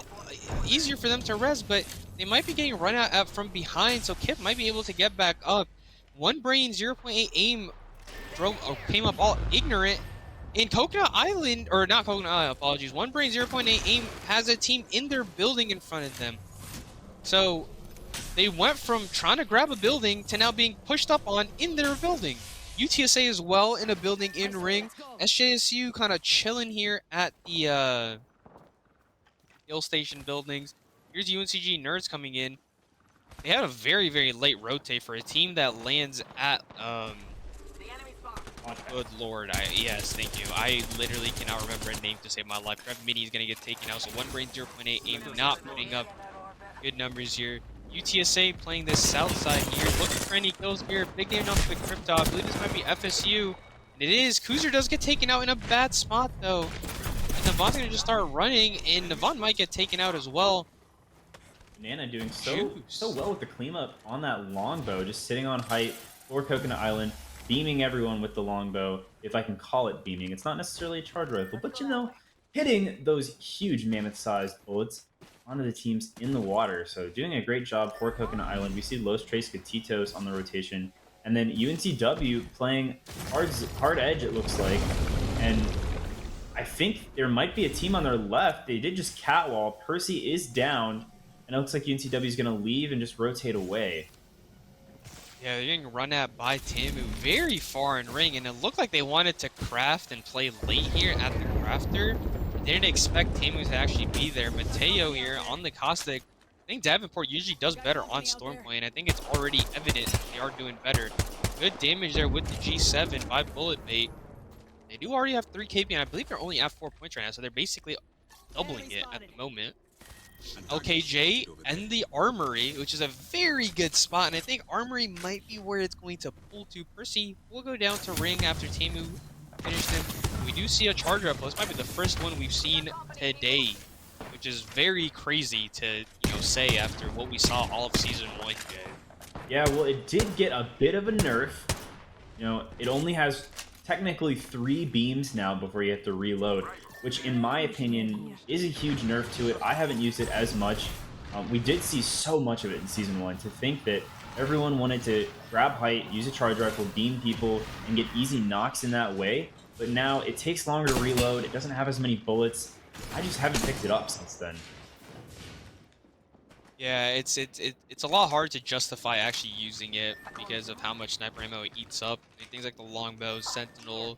easier for them to res, but they might be getting run out from behind, so Kip might be able to get back up. One brain, 0.8 aim came up all ignorant. In Coconut Island, or not Coconut Island, apologies. One brain, 0.8 aim has a team in their building in front of them. So they went from trying to grab a building to now being pushed up on in their building. UTSA as well in a building in ring. SJSU kind of chilling here at the Hill Station buildings. Here's UNCG Nerds coming in. They had a very, very late rotate for a team that lands at, good lord, yes, thank you. I literally cannot remember a name to save my life. Rev Mini is going to get taken out, so one brain, 0.8 aim, not putting up good numbers here. UTSA playing this south side here, looking for any kills here. Big game off the Crypto. I believe this might be FSU. And it is. Kuzer does get taken out in a bad spot, though. And Navon's going to just start running, and Navon might get taken out as well. Banana doing so well with the cleanup on that longbow, just sitting on height for Coconut Island, beaming everyone with the longbow, if I can call it beaming. It's not necessarily a charge rifle, but hitting those huge mammoth-sized bullets onto the teams in the water. So doing a great job for Coconut Island. We see Los Tres Gatitos on the rotation, and then UNCW playing hard edge, it looks like. And I think there might be a team on their left. They did just catwall. Percy is down. And it looks like UNCW is going to leave and just rotate away. Yeah, they're getting run at by Tamu very far in ring, and it looked like they wanted to craft and play late here at the crafter. They didn't expect Tamu to actually be there. Mateo here on the Caustic. I think Davenport usually does better on Stormpoint, and I think it's already evident that they are doing better. Good damage there with the G7 by Bullet Bait. They do already have 3 KP, and I believe they're only at 4 points right now, so they're basically doubling it at the moment. LKJ and the Armory, which is a very good spot, and I think Armory might be where it's going to pull to. Percy will go down to Ring after Tamu finished him. We do see a charge rifle. This might be the first one we've seen today, which is very crazy to say after what we saw all of Season 1, guys. Yeah, well, it did get a bit of a nerf. It only has technically 3 beams now before you have to reload, which in my opinion is a huge nerf to it. I haven't used it as much. We did see so much of it in Season 1. To think that everyone wanted to grab height, use a charge rifle, beam people, and get easy knocks in that way, but now it takes longer to reload, it doesn't have as many bullets. I just haven't picked it up since then. Yeah, it's a lot hard to justify actually using it because of how much sniper ammo it eats up. Things like the longbow, sentinel,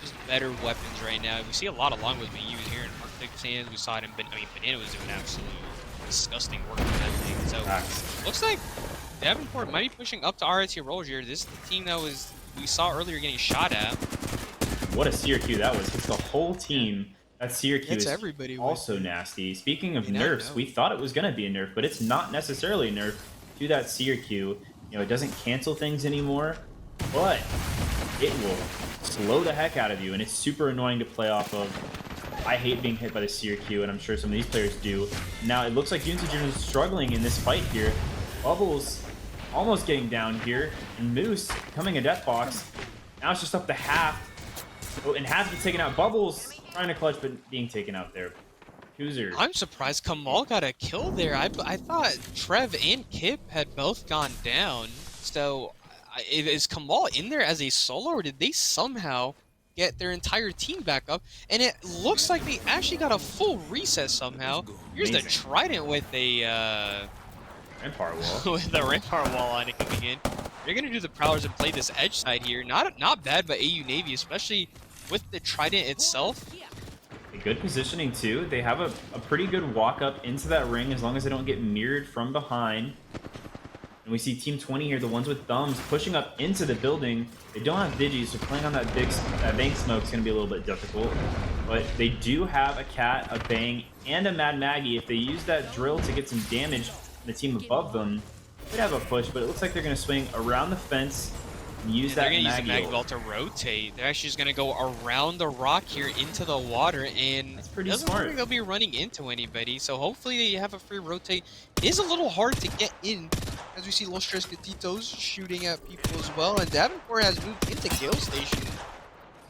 just better weapons right now. We see a lot of longbows being used here in Arctic's hands. We saw it in Banana was doing absolute disgusting work with that thing. So looks like Davenport might be pushing up to RIT roll here. This is the team that we saw earlier getting shot at. What a Seer Q that was. It's the whole team. That Seer Q is everybody also nasty. Speaking of nerfs, we thought it was going to be a nerf, but it's not necessarily a nerf to that Seer Q. It doesn't cancel things anymore, but it will slow the heck out of you, and it's super annoying to play off of. I hate being hit by the Seer Q, and I'm sure some of these players do. Now, it looks like UNC is struggling in this fight here. Bubbles almost getting down here, and Moose becoming a death box. Now it's just up to Half. Oh, and Half gets taken out. Bubbles trying to clutch, but being taken out there. Kuzer. I'm surprised Kamal got a kill there. I thought Trev and Kip had both gone down. So is Kamal in there as a solo, or did they somehow get their entire team back up? And it looks like they actually got a full reset somehow. Here's the Trident with a Rampart wall. with the Rampart wall on it coming in. They're gonna do the Prowlers and play this edge side here. Not bad by AU Navy, especially with the Trident itself. Good positioning too. They have a pretty good walk up into that ring as long as they don't get mirrored from behind. And we see Team 20 here, the ones with thumbs, pushing up into the building. They don't have digis, so playing on that bank smoke is going to be a little bit difficult. But they do have a Cat, a Bang, and a Mad Maggie. If they use that drill to get some damage on the team above them, they have a push, but it looks like they're going to swing around the fence and use that Maggie. They're going to use the Maggie Mag Ball to rotate. They're actually just going to go around the rock here into the water, and that's pretty doesn't smart. look like they'll be running into anybody, so hopefully they have a free rotate. It is a little hard to get in, as we see Los Tres Gatitos shooting at people as well, and Davenport has moved into Gale Station,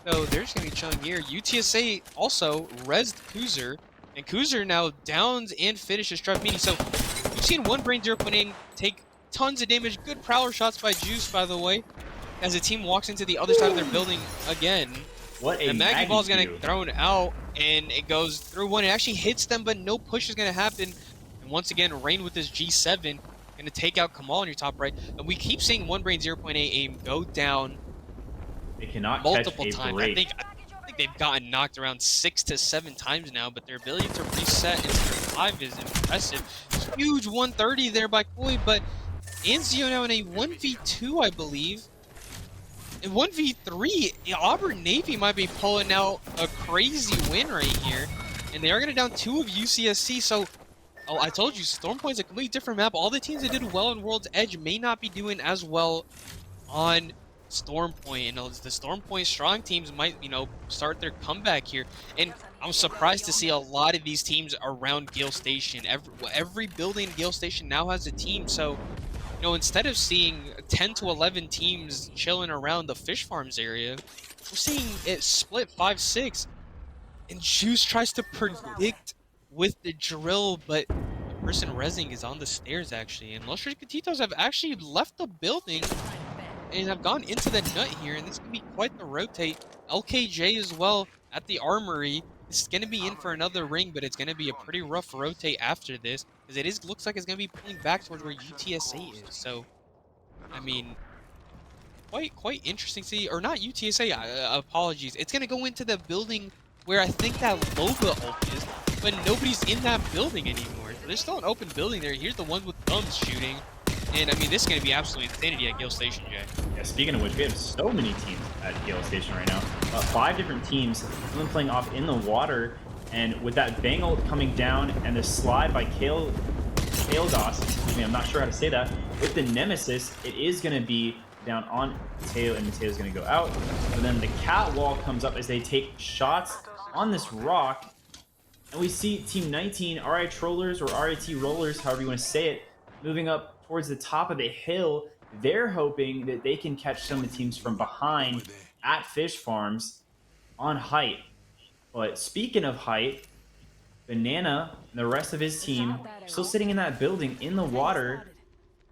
so they're just going to be chilling here. UTSA also rezzed Kuzer, and Kuzer now downs and finishes Trev Meany. So we've seen one Brain 0.8 take tons of damage. Good Prowler shots by Juice, by the way, as the team walks into the other side of their building again. What a the Maggie Ball is going to Q. get thrown out, and it goes through one. It actually hits them, but no push is going to happen. And once again, Rain with this G7 going to take out Kamal on your top right. And we keep seeing one Brain 0.8 aim go down They cannot multiple catch a times. break. I think they've gotten knocked around 6 to 7 times now, but their ability to reset into their 5 is impressive. Huge 130 there by Koi, but Anzio now in a 1v2, I believe. In 1v3, Auburn Navy might be pulling out a crazy win right here. And they are going to down 2 of UCSC, so I told you, Storm Point's a completely different map. All the teams that did well in World's Edge may not be doing as well on Storm Point. And the Storm Point strong teams might, start their comeback here. And I'm surprised to see a lot of these teams around Gale Station. Every building in Gale Station now has a team, so instead of seeing 10 to 11 teams chilling around the fish farms area, we're seeing it split 5-6. And Juice tries to predict with the drill, but the person rezzing is on the stairs actually. And Los Tres Gatitos have actually left the building and have gone into the nut here, and this is going to be quite the rotate. LKJ as well at the armory. This is going to be in for another ring, but it's going to be a pretty rough rotate after this, because it looks like it's going to be pulling back towards where UTSA is. So, I mean, quite interesting to see, or not UTSA, apologies. It's going to go into the building where I think that Loba ult is, but nobody's in that building anymore. So there's still an open building there. Here's the one with thumbs shooting. And I mean, this is going to be absolutely insanity at Gale Station, Jay. Yeah, speaking of which, we have so many teams at Gale Station right now. 5 different teams, some of them playing off in the water. And with that bang ult coming down and the slide by Kael'Das, excuse me, I'm not sure how to say that, with the Nemesis, it is going to be down on Mateo, and Mateo's going to go out. And then the cat wall comes up as they take shots on this rock. And we see Team 19, RI Trollers or RIT Rollers, however you want to say it, moving up towards the top of the hill. They're hoping that they can catch some of the teams from behind at Fish Farms on height. But speaking of height, Banana and the rest of his team are still sitting in that building in the water.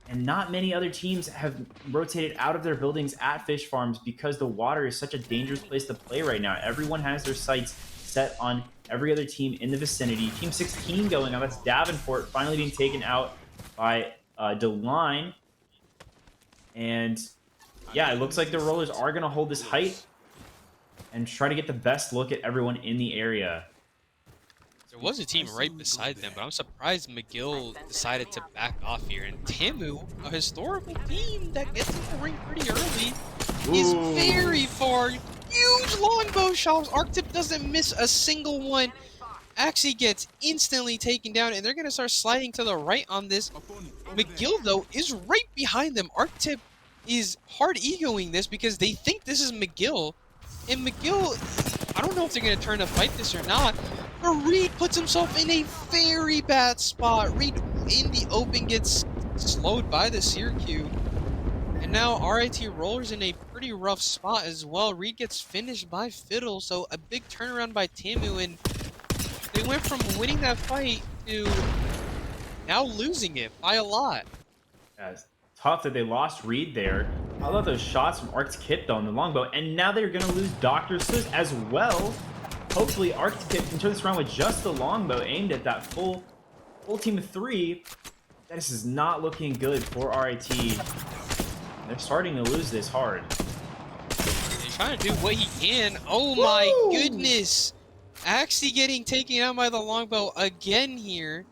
And not many other teams have rotated out of their buildings at Fish Farms because the water is such a dangerous place to play right now. Everyone has their sights set on every other team in the vicinity. Team 16 going on. That's Davenport finally being taken out by DeLine. And yeah, it looks like the Rollers are going to hold this height and try to get the best look at everyone in the area. There was a team right beside them, but I'm surprised McGill decided to back off here. And Tamu, a historical team that gets in the ring pretty early, is very far. Huge longbow shots. Arctip doesn't miss a single one. Actually gets instantly taken down, and they're going to start sliding to the right on this. McGill, though, is right behind them. Arctip is hard egoing this because they think this is McGill. And McGill, I don't know if they're going to turn to fight this or not, but Reed puts himself in a very bad spot. Reed in the open gets slowed by the Syracuse. And now RIT Rollers in a pretty rough spot as well. Reed gets finished by Fiddle, so a big turnaround by Tamu, and they went from winning that fight to now losing it by a lot. Yeah, it's tough that they lost Reed there. I love those shots from Arctip on the longbow, and now they're going to lose Dr. Seuss as well. Hopefully, Arctip can turn this around with just the longbow aimed at that full team of 3. This is not looking good for RIT. They're starting to lose this hard. He's trying to do what he can. Oh my goodness! Actually getting taken out by the longbow again here.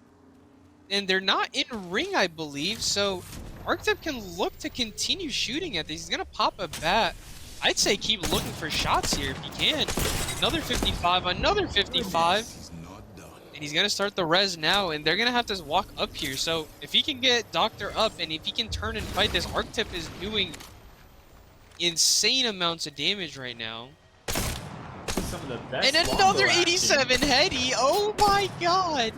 And they're not in ring, I believe, so Arctip can look to continue shooting at these. He's going to pop a bat. I'd say keep looking for shots here if you can. Another 55, another 55. And he's going to start the res now, and they're going to have to walk up here. So if he can get Doctor up, and if he can turn and fight this, Arctip is doing insane amounts of damage right now. Some of the best And another longbow 87 action. heady. Oh my god.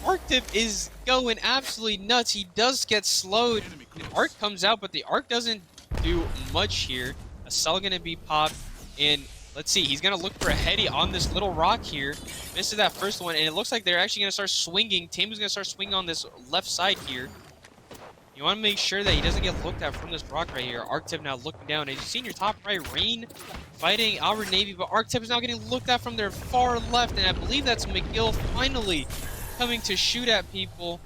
Arctip is going absolutely nuts. He does get slowed. And Arc comes out, but the Arc doesn't do much here. A cell going to be popped. And let's see, he's going to look for a heady on this little rock here. Misses that first one, and it looks like they're actually going to start swinging. Tamu's going to start swinging on this left side here. You want to make sure that he doesn't get looked at from this rock right here. Arctip now looking down. And you see in your top right, Rain fighting Albert Navy, but Arctip is now getting looked at from their far left, and I believe that's McGill finally coming to shoot at people.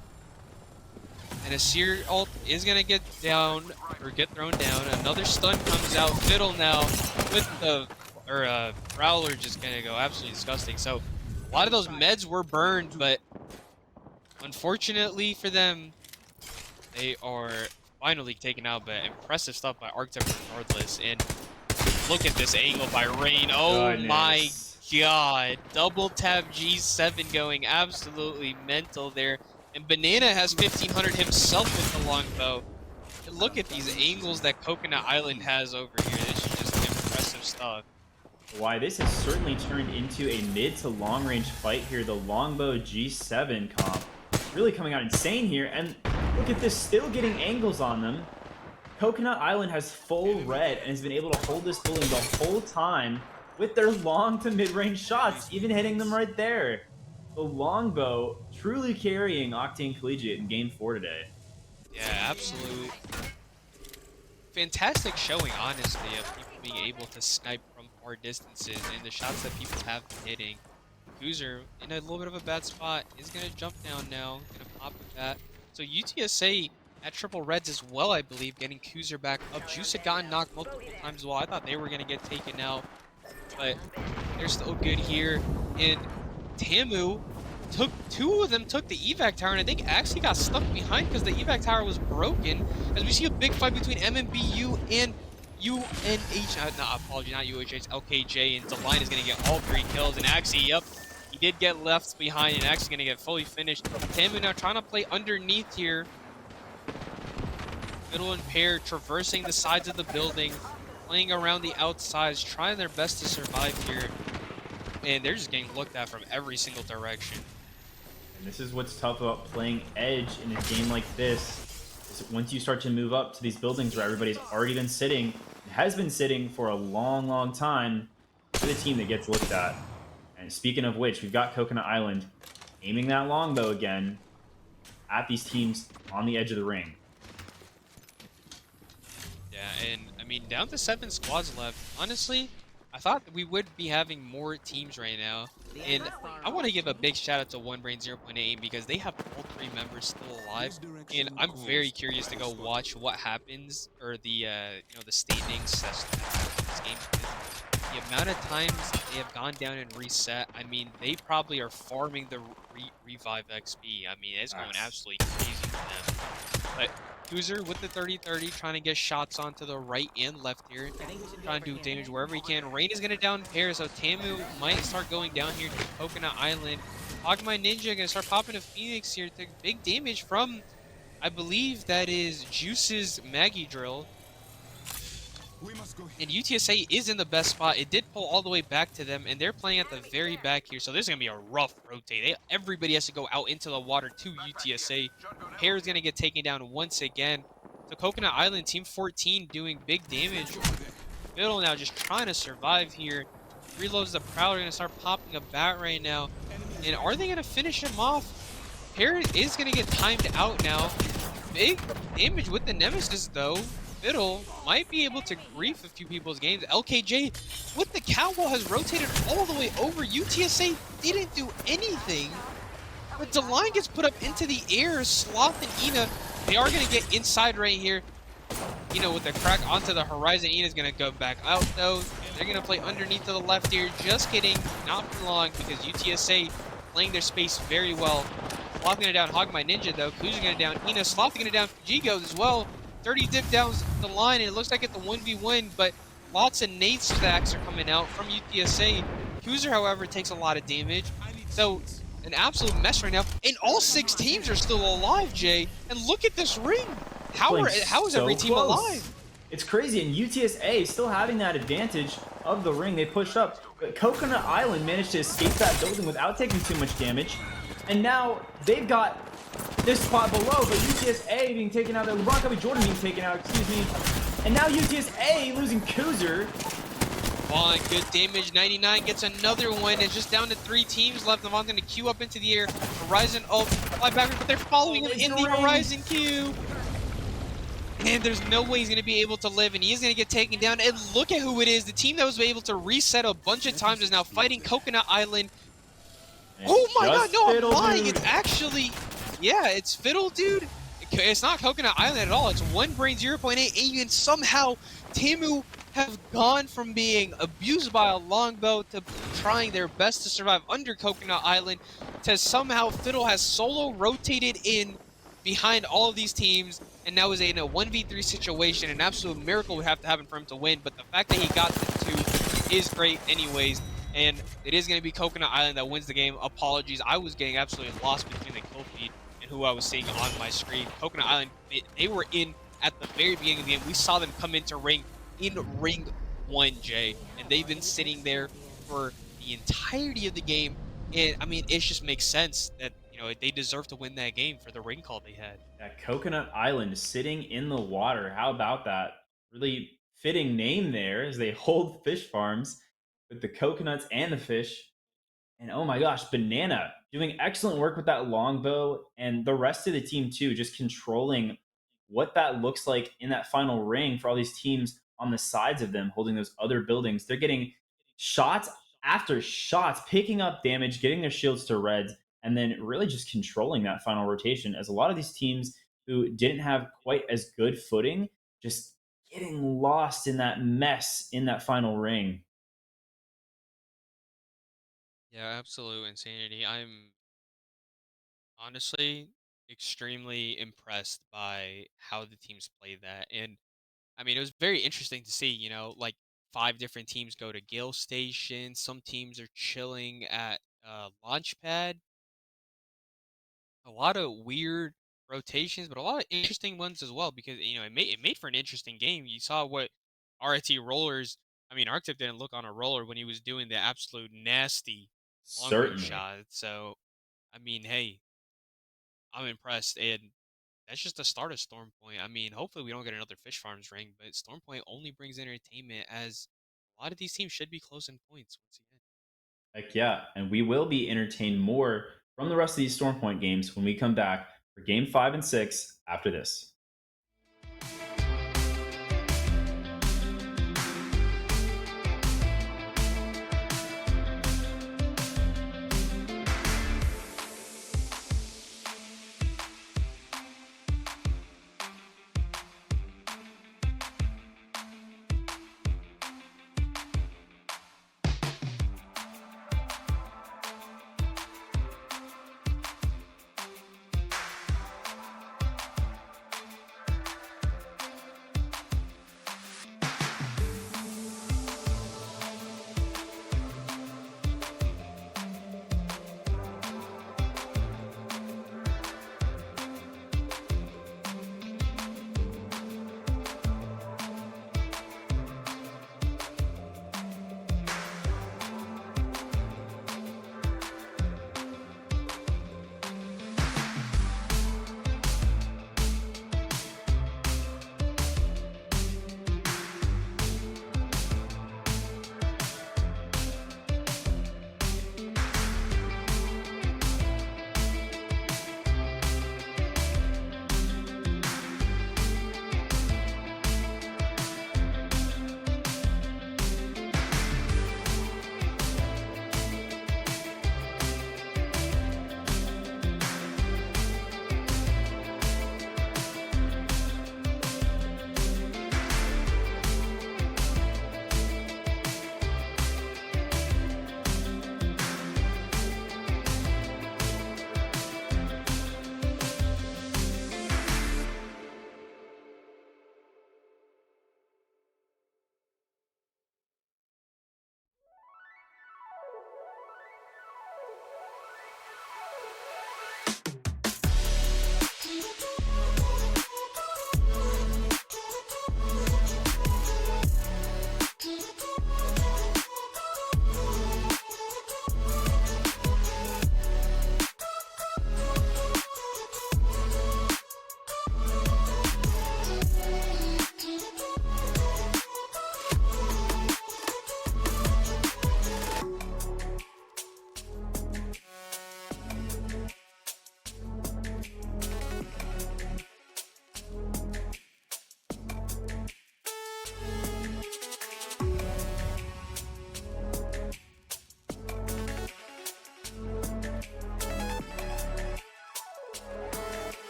And a Seer ult is going to get down, or get thrown down. Another stun comes out. Fiddle now with the, Prowler just going to go absolutely disgusting. So a lot of those meds were burned, but unfortunately for them, they are finally taken out. But impressive stuff by Arctip regardless. And look at this angle by Rain. Oh my god. Double tap G7 going absolutely mental there. And Banana has 1500 himself with the longbow. And look at these angles that Coconut Island has over here. This is just impressive stuff. Why, this has certainly turned into a mid to long range fight here. The longbow G7 comp really coming out insane here. And look at this, still getting angles on them. Coconut Island has full red and has been able to hold this building the whole time with their long to mid range shots, even hitting them right there. The longbow truly carrying Octane Collegiate in Game 4 today. Yeah, absolute. Fantastic showing, honestly, of people being able to snipe from far distances and the shots that people have been hitting. Cruiser, in a little bit of a bad spot, is going to jump down now, going to pop with that. So UTSA at triple reds as well, I believe, getting Cruiser back up. Juice had gotten knocked multiple times as well. I thought they were going to get taken out, but they're still good here. And Tamu two of them took the evac tower, and I think actually got stuck behind because the evac tower was broken. As we see a big fight between MMBU and UNH, not apology, not UHH, it's LKJ, and Deline is gonna get all 3 kills. And actually, yep, he did get left behind, and actually gonna get fully finished. Tamu now trying to play underneath here. Middle and pair traversing the sides of the building, playing around the outsides, trying their best to survive here. And they're just getting looked at from every single direction. And this is what's tough about playing Edge in a game like this. Is once you start to move up to these buildings where everybody's already been sitting, and has been sitting for a long, long time, you're the team that gets looked at. And speaking of which, we've got Coconut Island aiming that longbow again at these teams on the edge of the ring. Yeah, and I mean, down to 7 squads left. Honestly, I thought that we would be having more teams right now. And I want to give a big shout out to OneBrain 0.8 because they have all 3 members still alive. And I'm very curious to go watch what happens, or the the standings session that happens in this game. Because the amount of times they have gone down and reset, I mean, they probably are farming the revive XP. I mean, it's going absolutely crazy for them. But Kuzer with the 30-30, trying to get shots onto the right and left here. Trying to do damage wherever he can. Rain is going to down pair, so Tamu might start going down here to Coconut Island. Hogmai Ninja going to start popping a Phoenix here. Take big damage from, I believe that is Juice's Maggie Drill. And UTSA is in the best spot. It did pull all the way back to them, and they're playing at the very back here. So this is going to be a rough rotate. Everybody has to go out into the water to UTSA. Pair is going to get taken down once again. So Coconut Island, Team 14 doing big damage. Fiddle now just trying to survive here. Reloads the Prowler, going to start popping a bat right now. And are they going to finish him off? Pair is going to get timed out now. Big damage with the Nemesis, though. Fiddle might be able to grief a few people's games. LKJ with the cowbell has rotated all the way over. UTSA didn't do anything. But Deline gets put up into the air. Sloth and Ina, they are going to get inside right here. With the crack onto the horizon. Ina's going to go back out, though. They're going to play underneath to the left here. Just kidding. Not for long, because UTSA playing their space very well. Sloth going to down Hogmai Ninja, though. Kuzu going to down Ina. Sloth going to down Fujigos as well. 30 dip down the line, and it looks like it's a 1v1, but lots of nade stacks are coming out from UTSA. Kuzer, however, takes a lot of damage. So, an absolute mess right now. And all 6 teams are still alive, Jay. And look at this ring. How is every team alive? It's crazy, and UTSA still having that advantage of the ring. They pushed up, but Coconut Island managed to escape that building without taking too much damage. And now they've got this spot below, but UTSA being taken out, LeBron Covey Jordan being taken out, excuse me. And now UTSA losing Kuzer. Vaughn, good damage. 99 gets another one. It's just down to 3 teams left. Vaughn going to queue up into the air. Horizon ult, fly backwards, but they're following him in the Horizon queue. And there's no way he's going to be able to live, and he is going to get taken down. And look at who it is. The team that was able to reset a bunch of times is now fighting Coconut Island. Oh my god, no, I'm lying. It's actually, yeah, it's Fiddle Dude. It's not Coconut Island at all. It's OneBrain 0.8, and somehow Tamu have gone from being abused by a longbow to trying their best to survive under Coconut Island to somehow Fiddle has solo rotated in behind all of these teams and now is in a 1v3 situation. An absolute miracle would have to happen for him to win, but the fact that he got the 2 is great anyways. And it is going to be Coconut Island that wins the game. Apologies, I was getting absolutely lost between the kill feed and who I was seeing on my screen. Coconut Island, they were in at the very beginning of the game. We saw them come into ring in ring 1, Jay. And they've been sitting there for the entirety of the game. And, I mean, it just makes sense that, they deserve to win that game for the ring call they had. That Coconut Island sitting in the water. How about that? Really fitting name there, as they hold fish farms with the coconuts and the fish. And oh my gosh, Banana doing excellent work with that longbow, and the rest of the team too, just controlling what that looks like in that final ring for all these teams on the sides of them holding those other buildings. They're getting shots after shots, picking up damage, getting their shields to reds, and then really just controlling that final rotation, as a lot of these teams who didn't have quite as good footing just getting lost in that mess in that final ring. Yeah, absolute insanity. Honestly, extremely impressed by how the teams play that. And I mean, it was very interesting to see, like five different teams go to Gale Station. Some teams are chilling at Launchpad. A lot of weird rotations, but a lot of interesting ones as well because it made for an interesting game. You saw what RT rollers. I mean, Arctic didn't look on a roller when he was doing the absolute nasty long range Certainly. shot. So I mean, hey, I'm impressed, and that's just the start of Storm Point. I mean, hopefully we don't get another Fish Farms ring, but Storm Point only brings entertainment as a lot of these teams should be close in points once again. Heck yeah. And we will be entertained more from the rest of these Storm Point games when we come back for game 5 and 6 after this.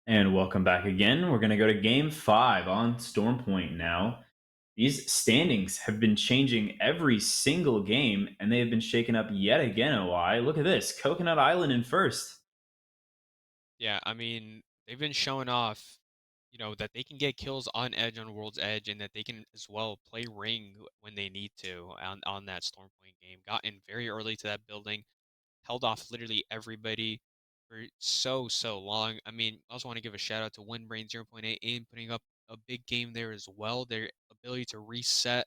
And welcome back again. We're going to go to game 5 on Storm Point now. These standings have been changing every single game, and they have been shaken up yet again, OI. Look at this Coconut Island in first. Yeah, I mean, they've been showing off, that they can get kills on Edge on World's Edge and that they can as well play Ring when they need to on that Stormpoint game. Got in very early to that building, held off literally everybody for so long. I mean, I also want to give a shout out to Windbrain 0.8 in putting up a big game there as well. Their ability to reset,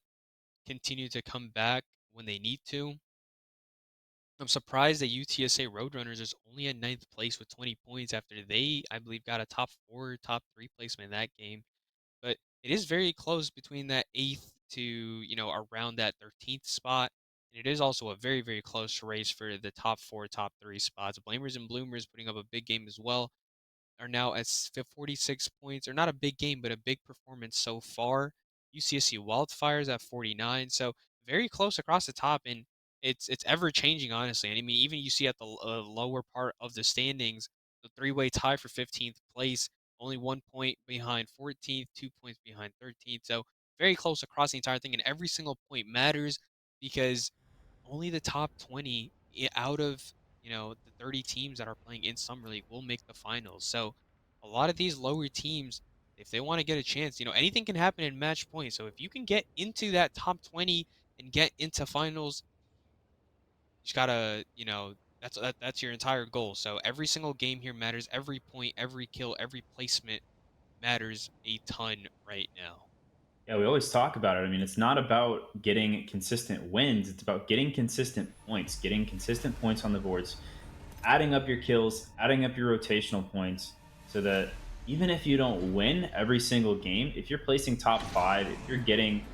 continue to come back when they need to. I'm surprised that UTSA Roadrunners is only at ninth place with 20 points after they, I believe, got a top four, top three placement in that game. But it is very close between that eighth to, around that 13th spot. And it is also a very close race for the top four, top three spots. Blamers and Bloomers putting up a big game as well are now at 46 points, or not a big game, but a big performance so far. UCSC Wildfires at 49. So very close across the top, and it's ever changing, honestly. And I mean, even you see at the lower part of the standings, the three-way tie for 15th place, only 1 point behind 14th, 2 points behind 13th. So very close across the entire thing, and every single point matters because only the top 20 out of the 30 teams that are playing in summer league will make the finals. So a lot of these lower teams, if they want to get a chance, anything can happen in match point. So if you can get into that top 20 and get into finals, you just gotta, that's your entire goal. So every single game here matters. Every point, every kill, every placement matters a ton right now. Yeah, we always talk about it. I mean, it's not about getting consistent wins, it's about getting consistent points on the boards, adding up your kills, adding up your rotational points so that even if you don't win every single game, if you're placing top 5, if you're getting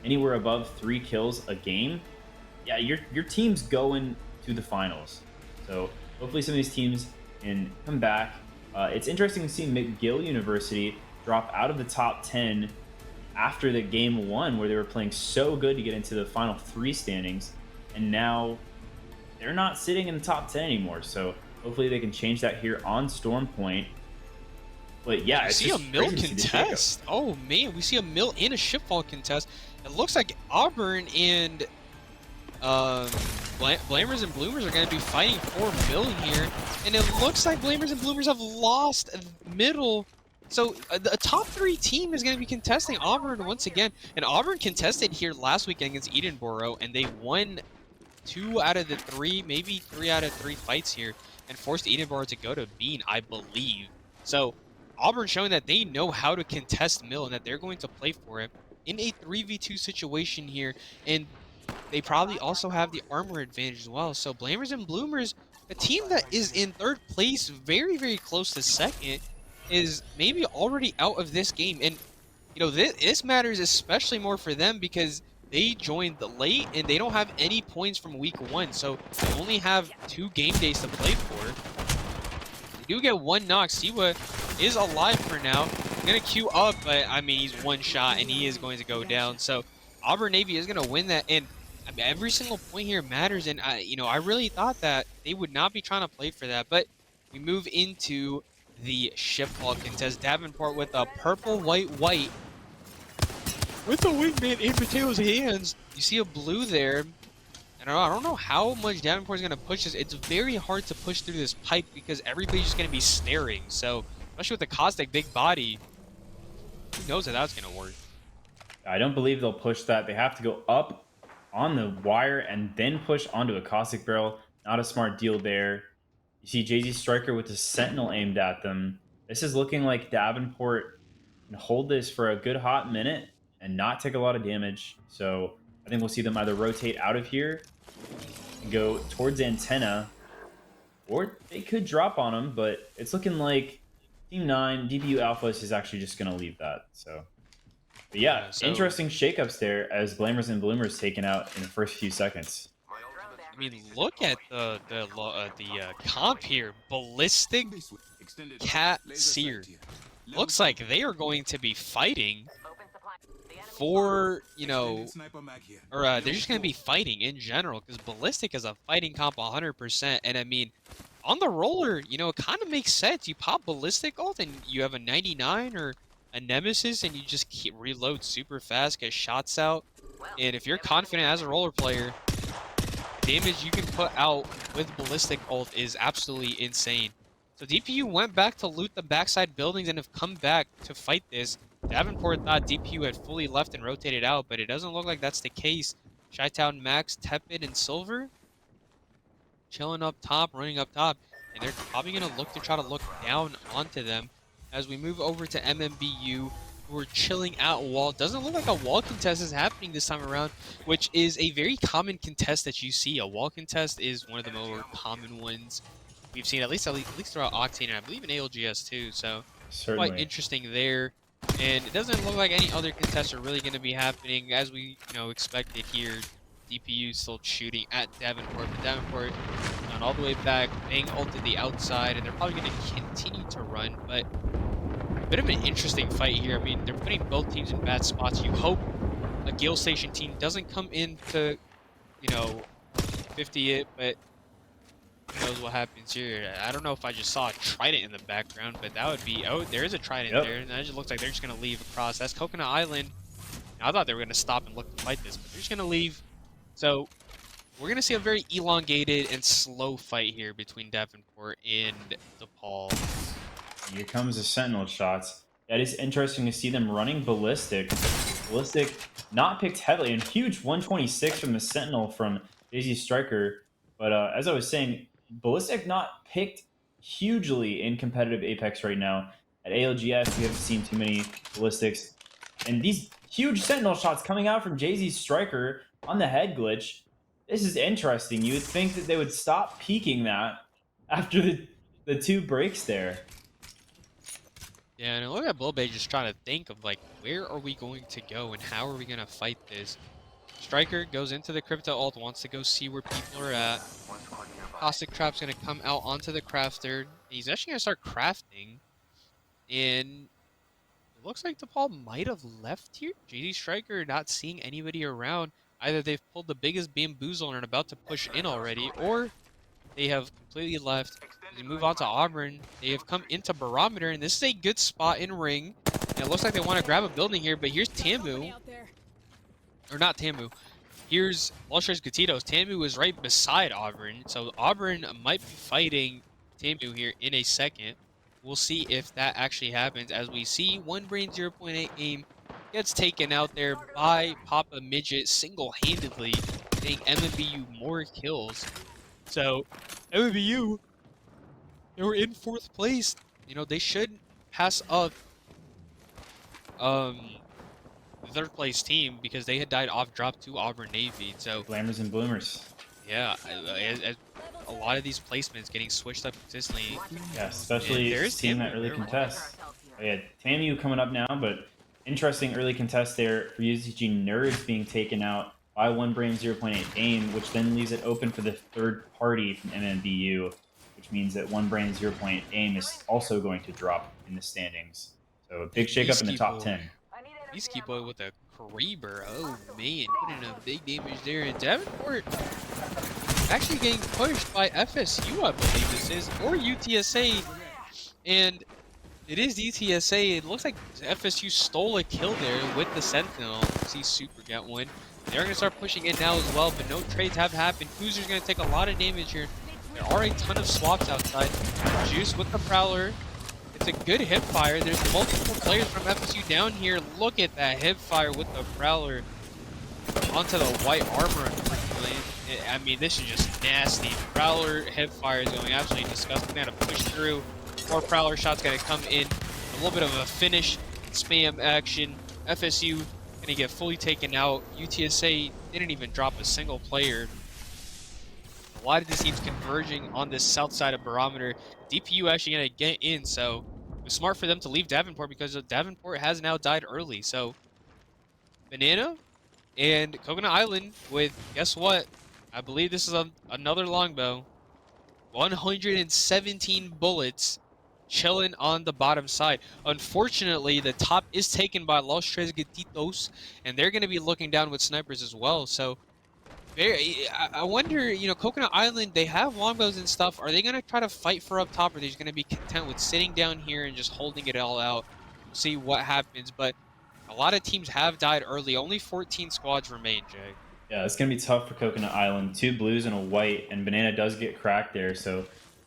anywhere above 3 kills a game, yeah, your team's going to the finals. So hopefully some of these teams can come back. It's interesting to see McGill University drop out of the top 10 after the game 1 where they were playing so good to get into the final 3 standings, and now they're not sitting in the top 10 anymore. So hopefully they can change that here on Storm Point. But yeah, We it's see a just mill crazy to see the shakeup. contest. Oh man, we see a mill and a shipfall contest. It looks like Auburn and Blamers and Bloomers are going to be fighting for mill here, and it looks like Blamers and Bloomers have lost middle. So the top 3 team is going to be contesting Auburn once again, and Auburn contested here last weekend against Edenboro, and they won 2 out of the 3, maybe 3 out of 3 fights here, and forced Edenboro to go to Bean, I believe. So Auburn showing that they know how to contest mill and that they're going to play for it in a 3v2 situation here, and they probably also have the armor advantage as well. So Blamers and Bloomers, a team that is in 3rd place, very, very close to 2nd, is maybe already out of this game. And, this matters especially more for them because they joined late and they don't have any points from week 1. So they only have 2 game days to play for. They do get 1 knock. Siwa is alive for now. Gonna queue up, but I mean, he's 1 shot and he is going to go down. So Auburn Navy is gonna win that, and I mean, every single point here matters. And I really thought that they would not be trying to play for that, but we move into the shipfall contest. Davenport with a purple, white, white with the wingman in Mateo's hands. You see a blue there. And I don't know how much Davenport is going to push this. It's very hard to push through this pipe because everybody's just going to be staring. So, especially with the Caustic big body, who knows how that's going to work. I don't believe they'll push that. They have to go up on the wire and then push onto a caustic barrel. Not a smart deal there. You see Jay-Z Striker with the Sentinel aimed at them. This is looking like Davenport can hold this for a good hot minute and not take a lot of damage. So I think we'll see them either rotate out of here and go towards Antenna, or they could drop on them, but it's looking like Team 9, DPU Alphas is actually just going to leave that. So, but yeah, So, interesting shakeups there as Blamers and Bloomers taken out in the first few seconds. I mean, look at the comp here. Ballistic Cat Seer. Looks like they are going to be fighting for, or they're just going to be fighting in general because Ballistic is a fighting comp 100%. And I mean, on the roller, it kind of makes sense. You pop Ballistic ult and you have a 99 or a Nemesis and you just reload super fast, get shots out. And if you're confident as a roller player, damage you can put out with Ballistic ult is absolutely insane. So DPU went back to loot the backside buildings and have come back to fight this. Davenport thought DPU had fully left and rotated out, but it doesn't look like that's the case. Chi-Town, Max, Tepid, and Silver chilling up top, running up top, and they're probably going to look to try to look down onto them as we move over to MMBU, who are chilling at wall. Doesn't look like a wall contest is happening this time around, which is a very common contest that you see. A wall contest is one of the more common ones we've seen, at least throughout Octane, and I believe in ALGS too, so Certainly. quite interesting there. And it doesn't look like any other contests are really going to be happening as we expected here. DPU still shooting at Davenport, but Davenport gone all the way back, being ulted the outside, and they're probably going to continue to run, but bit of an interesting fight here. I mean, they're putting both teams in bad spots. You hope a Gale Station team doesn't come in to, you know, 50 it, but who knows what happens here. I don't know if I just saw a trident in the background, but that would be, oh, there is a trident Yep. there, and that just looks like they're just going to leave across. That's Coconut Island. Now, I thought they were going to stop and look to fight this, but they're just going to leave. So we're going to see a very elongated and slow fight here between Davenport and DePaul. Here comes the Sentinel shots. That is interesting to see them running Ballistic. Ballistic not picked heavily, and huge 126 from the Sentinel from Daisy Striker. But as I was saying, Ballistic not picked hugely in competitive Apex right now. At ALGS, we haven't seen too many Ballistics. And these huge Sentinel shots coming out from Jay-Z's Striker on the head glitch. This is interesting. You would think that they would stop peaking that after the two breaks there. Yeah, and look at Bulbay just trying to think of, like, where are we going to go and how are we going to fight this? Striker goes into the Crypto ult, wants to go see where people are at. Caustic Trap's going to come out onto the crafter. He's actually going to start crafting. And it looks like DePaul might have left here. JD Striker not seeing anybody around. Either they've pulled the biggest bamboozle and are about to push in already, or they have completely left. As we move on to Auburn, they have come into Barometer, and this is a good spot in ring. And it looks like they want to grab a building here, but here's Tamu. Or not Tamu. Here's Lustrous Gatitos. Tamu is right beside Auburn, so Auburn might be fighting Tamu here in a second. We'll see if that actually happens. As we see, One Brain 0.8 aim gets taken out there by Papa Midget single-handedly, getting MMBU more kills. So, MMBU, they were in 4th place. You know, they should pass up the 3rd place team because they had died off drop to Auburn Navy. So, Glamours and bloomers. yeah, as a lot of these placements getting switched up consistently. Yeah, especially seeing that early contest. Oh, yeah, Tamu coming up now, but interesting early contest there for UCG Nerds being taken out by One Brain 0.8 aim, which then leaves it open for the third party from MMBU, which means that One Brain 0.8 aim is also going to drop in the standings. So a big shakeup in the top 10. Beastie Boy with a Kraber. Oh man, putting a big damage there. And Davenport actually getting pushed by FSU, I believe this is, or UTSA. And it is UTSA. It looks like FSU stole a kill there with the Sentinel. See Super get one. They're going to start pushing in now as well, but no trades have happened. Cruiser's going to take a lot of damage here. There are a ton of swaps outside. Juice with the Prowler. It's a good hip fire. There's multiple players from FSU down here. Look at that hip fire with the Prowler onto the white armor. I mean, this is just nasty. Prowler hip fire is going absolutely disgusting. They got to push through. More Prowler shots got to come in. A little bit of a finish spam action. FSU going to get fully taken out. UTSA didn't even drop a single player. A lot of these teams converging on this south side of Barometer. DPU actually going to get in, so it was smart for them to leave Davenport because Davenport has now died early. So Banana and Coconut Island with, guess what? I believe this is another longbow. 117 bullets chilling on the bottom side. Unfortunately, the top is taken by Los Tres Gatitos, and they're going to be looking down with snipers as well. So I wonder, you know, Coconut Island, they have longbows and stuff. Are they going to try to fight for up top, or are they just going to be content with sitting down here and just holding it all out? We'll see what happens, but a lot of teams have died early. Only 14 squads remain, Jay. Yeah, it's going to be tough for Coconut Island. 2 blues and a white, and Banana does get cracked there, so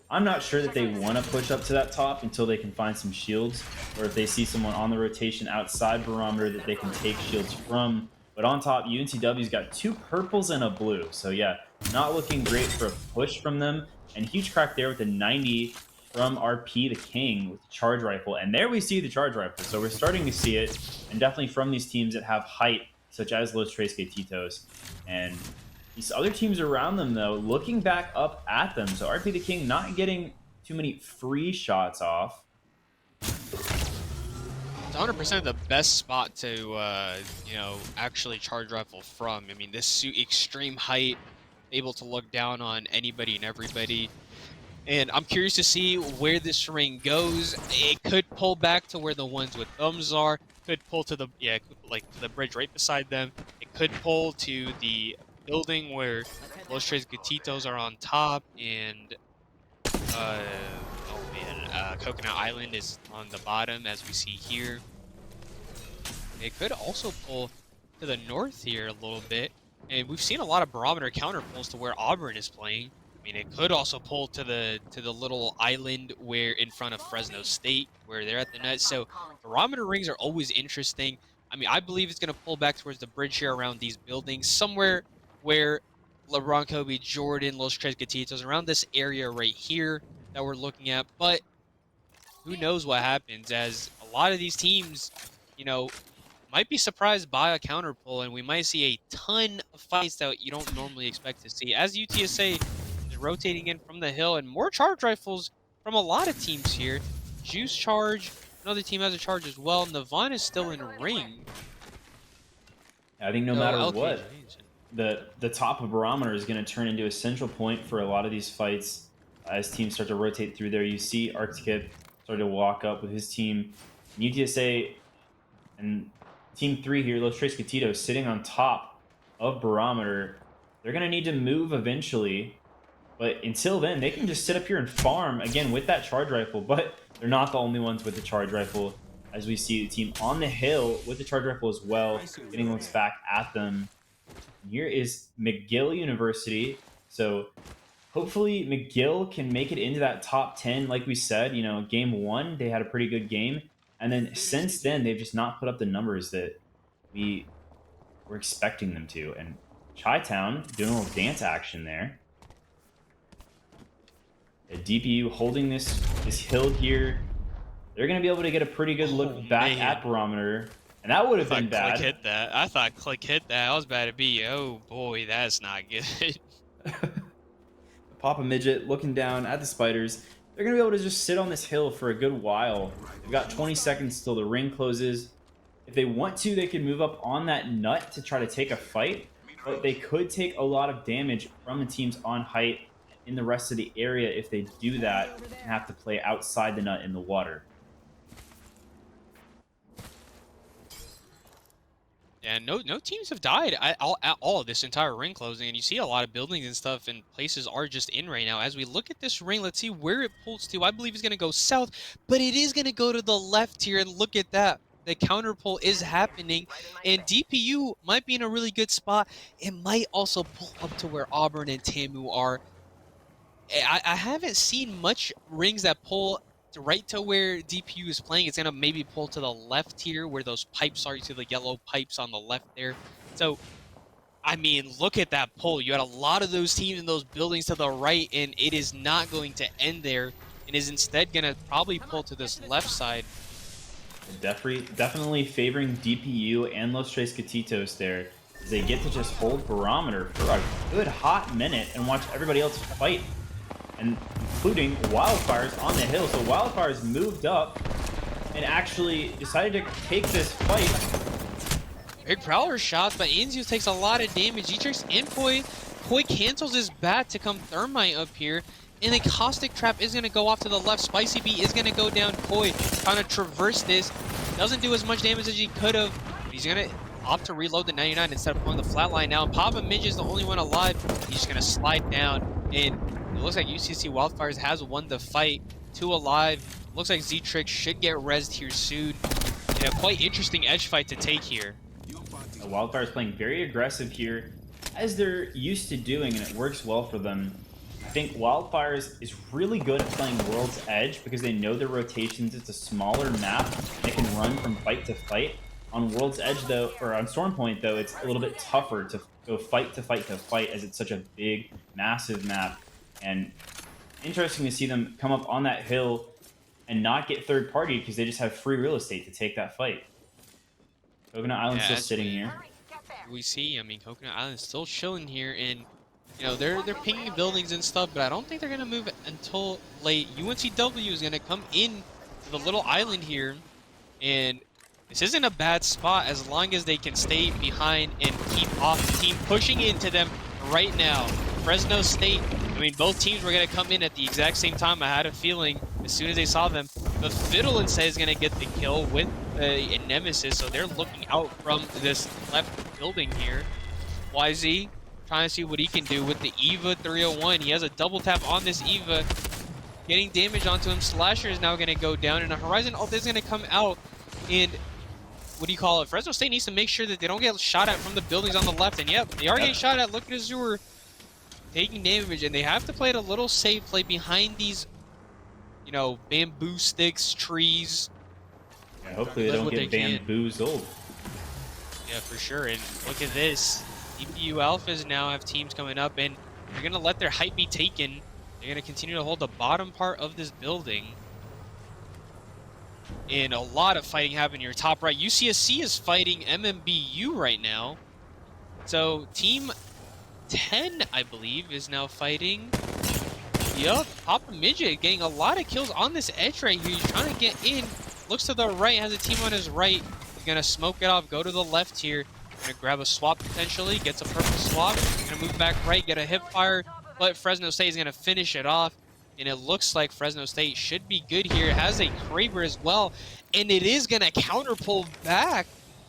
I'm not sure that they want to push up to that top until they can find some shields, or if they see someone on the rotation outside Barometer that they can take shields from. But on top, UNCW's got 2 purples and a blue. So yeah, not looking great for a push from them. And huge crack there with the 90 from RP the King with the charge rifle. And there we see the charge rifle. So we're starting to see it, and definitely from these teams that have height, such as Los Tres Gatitos. And these other teams around them, though, looking back up at them. So RP the King not getting too many free shots off. It's 100% the best spot to, you know, actually charge rifle from. I mean, this suit, extreme height, able to look down on anybody and everybody. And I'm curious to see where this ring goes. It could pull back to where the ones with thumbs are. Could pull to the like to the bridge right beside them. It could pull to the building where Los Tres Gatitos are on top, and uh oh man, Coconut Island is on the bottom as we see here. It could also pull to the north here a little bit, and we've seen a lot of barometer counter pulls to where Auburn is playing. I mean, it could also pull to the little island where in front of Fresno State, where they're at the net. So barometer rings are always interesting. I mean, I believe it's going to pull back towards the bridge here around these buildings, somewhere where LeBron, Kobe, Jordan, Los Tres Gatitos, around this area right here that we're looking at. But who knows what happens, as a lot of these teams, you know, might be surprised by a counter pull, and we might see a ton of fights that you don't normally expect to see. As UTSA is rotating in from the hill, and more charge rifles from a lot of teams here. Juice charge, another team has a charge as well. Navon is still in ring. I think no So matter LKJ what, the top of barometer is going to turn into a central point for a lot of these fights as teams start to rotate through there. You see Arctic start to walk up with his team. And UTSA and Team 3 here, Los Tres Gatitos, sitting on top of barometer. They're going to need to move eventually, but until then, they can just sit up here and farm, again, with that charge rifle. But they're not the only ones with the charge rifle, as we see the team on the hill with the charge rifle as well, getting looks back at them. And here is McGill University. So hopefully McGill can make it into that top 10. Like we said, you know, game 1, they had a pretty good game. And then since then, they've just not put up the numbers that we were expecting them to. And Chi-Town doing a little dance action there. A DPU holding this hill here. They're going to be able to get a pretty good look back at barometer. And that would have been bad. Click hit that. I thought Click hit that. I was bad to be. Oh boy, that's not good. Papa Midget looking down at the spiders. They're going to be able to just sit on this hill for a good while. They've got 20 seconds till the ring closes. If they want to, they can move up on that nut to try to take a fight. But they could take a lot of damage from the teams on height in the rest of the area if they do that and have to play outside the nut in the water. And no teams have died at all this entire ring closing, and you see a lot of buildings and stuff and places are just in right now. As we look at this ring, let's see where it pulls to. I believe it's going to go south, but it is going to go to the left here, and look at that. The counter pull is happening, and DPU might be in a really good spot. It might also pull up to where Auburn and TAMU are. I haven't seen much rings that pull right to where DPU is playing. It's going to maybe pull to the left here where those pipes are. You see the yellow pipes on the left there. So, I mean, look at that pull. You had a lot of those teams in those buildings to the right, and it is not going to end there. It is instead going to probably pull to this left side. Definitely favoring DPU and Los Tres Gatitos there, as they get to just hold barometer for a good hot minute and watch everybody else fight. And including Wildfires on the hill. So Wildfires moved up and actually decided to take this fight. Big Prowler shot, but Inzio takes a lot of damage. He tricks in Koi. Koi cancels his bat to come Thermite up here. And the Caustic Trap is going to go off to the left. Spicy Bee is going to go down. Koi trying to traverse this. Doesn't do as much damage as he could have. He's going to opt to reload the 99 instead of pulling the flatline now. Papa Midge is the only one alive. He's just going to slide down, and it looks like UCC Wildfires has won the fight. 2 alive. Looks like Z-Trix should get rezzed here soon. And a quite interesting edge fight to take here. Wildfires playing very aggressive here, as they're used to doing, and it works well for them. I think Wildfires is really good at playing World's Edge because they know their rotations. It's a smaller map. They can run from fight to fight. On World's Edge, though, or on Storm Point, though, it's a little bit tougher to go fight to fight to fight, as it's such a big, massive map. And interesting to see them come up on that hill and not get third party because they just have free real estate to take that fight. Coconut Island's still sitting here. We see, I mean, Coconut Island's still chilling here, and you know they're pinging buildings and stuff, but I don't think they're gonna move until late. UNCW is gonna come in to the little island here, and this isn't a bad spot as long as they can stay behind and keep off the team pushing into them right now. Fresno State I mean, both teams were going to come in at the exact same time. I had a feeling as soon as they saw them. But Fiddle instead is going to get the kill with a Nemesis, so they're looking out from this left building here. YZ trying to see what he can do with the Eva 301. He has a double tap on this Eva, getting damage onto him. Slasher is now going to go down, and a Horizon ult is going to come out. And what do you call it? Fresno State needs to make sure that they don't get shot at from the buildings on the left. And yep, they are getting shot at. Look at Azure taking damage, and they have to play it a little safe, play behind these, you know, bamboo sticks, trees. Yeah, hopefully they don't get bamboozled. Yeah, for sure. And look at this. DPU Alphas now have teams coming up, and they're going to let their height be taken. They're going to continue to hold the bottom part of this building. And a lot of fighting happening here. Top right, UCSC is fighting MMBU right now. So team 10, I believe, is now fighting. Yup, Papa Midget getting a lot of kills on this edge right here. He's trying to get in. Looks to the right, has a team on his right. He's going to smoke it off, go to the left here. Going to grab a swap potentially, gets a purple swap. Going to move back right, get a hip fire. But Fresno State is going to finish it off. And it looks like Fresno State should be good here. It has a Kraber as well. And it is going to counter pull back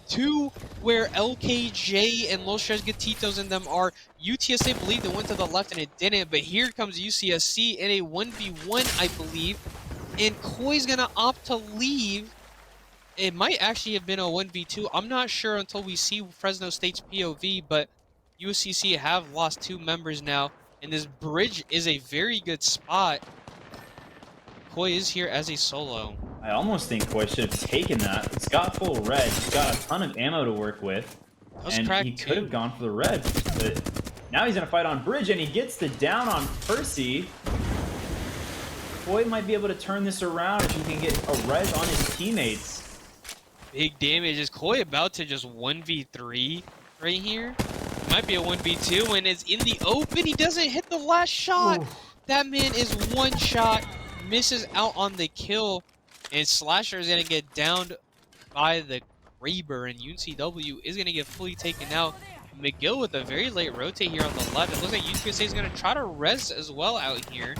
to where LKJ and Los Tres Gatitos and them are. UTSA believed it went to the left and it didn't. But here comes UCSC in a 1v1, I believe. And Koi's going to opt to leave. It might actually have been a 1v2. I'm not sure until we see Fresno State's POV. But UCC have lost 2 members now. And this bridge is a very good spot. Koi is here as a solo. I almost think Koi should have taken that. It's got full red. He's got a ton of ammo to work with. And he could have gone for the red. But now he's going to fight on bridge, and he gets the down on Percy. Koi might be able to turn this around if he can get a res on his teammates. Big damage. Is Koi about to just 1v3 right here? Might be a 1v2 and is in the open. He doesn't hit the last shot. Ooh. That man is one shot, misses out on the kill, and Slasher is going to get downed by the Kraber, and UNCW is going to get fully taken out. McGill with a very late rotate here on the left. It looks like UTSA is going to try to res as well out here.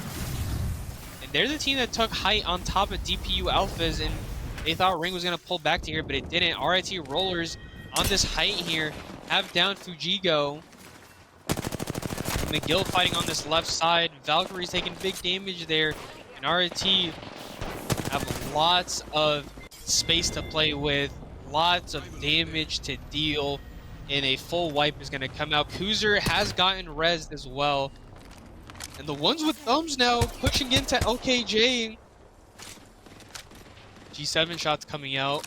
And they're the team that took height on top of DPU Alphas, and they thought Ring was going to pull back to here, but it didn't. RIT Rollers on this height here have down Fujigo. McGill fighting on this left side. Valkyrie's taking big damage there. And RIT have lots of space to play with. Lots of damage to deal. And a full wipe is going to come out. Kuzer has gotten rezzed as well. And the ones with thumbs now pushing into LKJ. G7 shots coming out.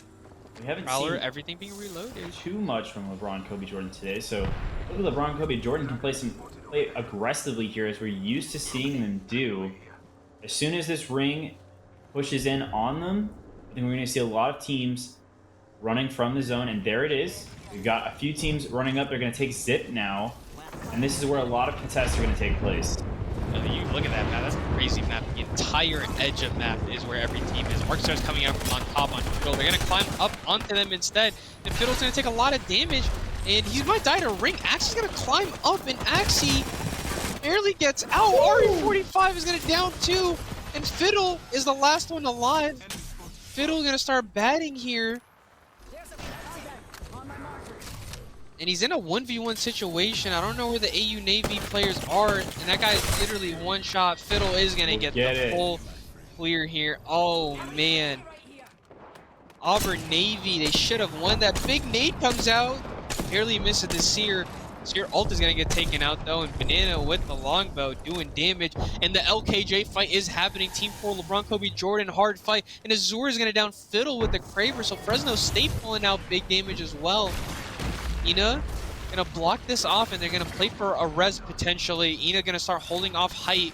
We haven't Prowler, seen everything being reloaded. Too much from LeBron Kobe Jordan today. So look at LeBron Kobe Jordan can play aggressively here as we're used to seeing them do. As soon as this ring pushes in on them, I think we're going to see a lot of teams running from the zone, and there it is. We've got a few teams running up. They're going to take zip now, and this is where a lot of contests are going to take place. You look at that map. That's a crazy map. The entire edge of map is where every team is. Arcstar's coming out from on top on Fiddle. They're going to climb up onto them instead. And Fiddle's going to take a lot of damage. And he might die to Ring. Axie's going to climb up. And Axie barely gets out. RE45 is going to down too. And Fiddle is the last one alive. Fiddle's going to start batting here. And he's in a 1v1 situation. I don't know where the AU Navy players are. And that guy's literally one shot. Fiddle is going to get the full clear here. Oh, man. Auburn Navy, they should have won that. Big nade comes out. Barely misses the Seer. Seer ult is going to get taken out, though. And Banana with the longbow doing damage. And the LKJ fight is happening. Team 4, LeBron Kobe Jordan, hard fight. And Azure is going to down Fiddle with the Kraber. So Fresno State pulling out big damage as well. Ina gonna block this off, and they're gonna play for a res potentially. Ina gonna start holding off height.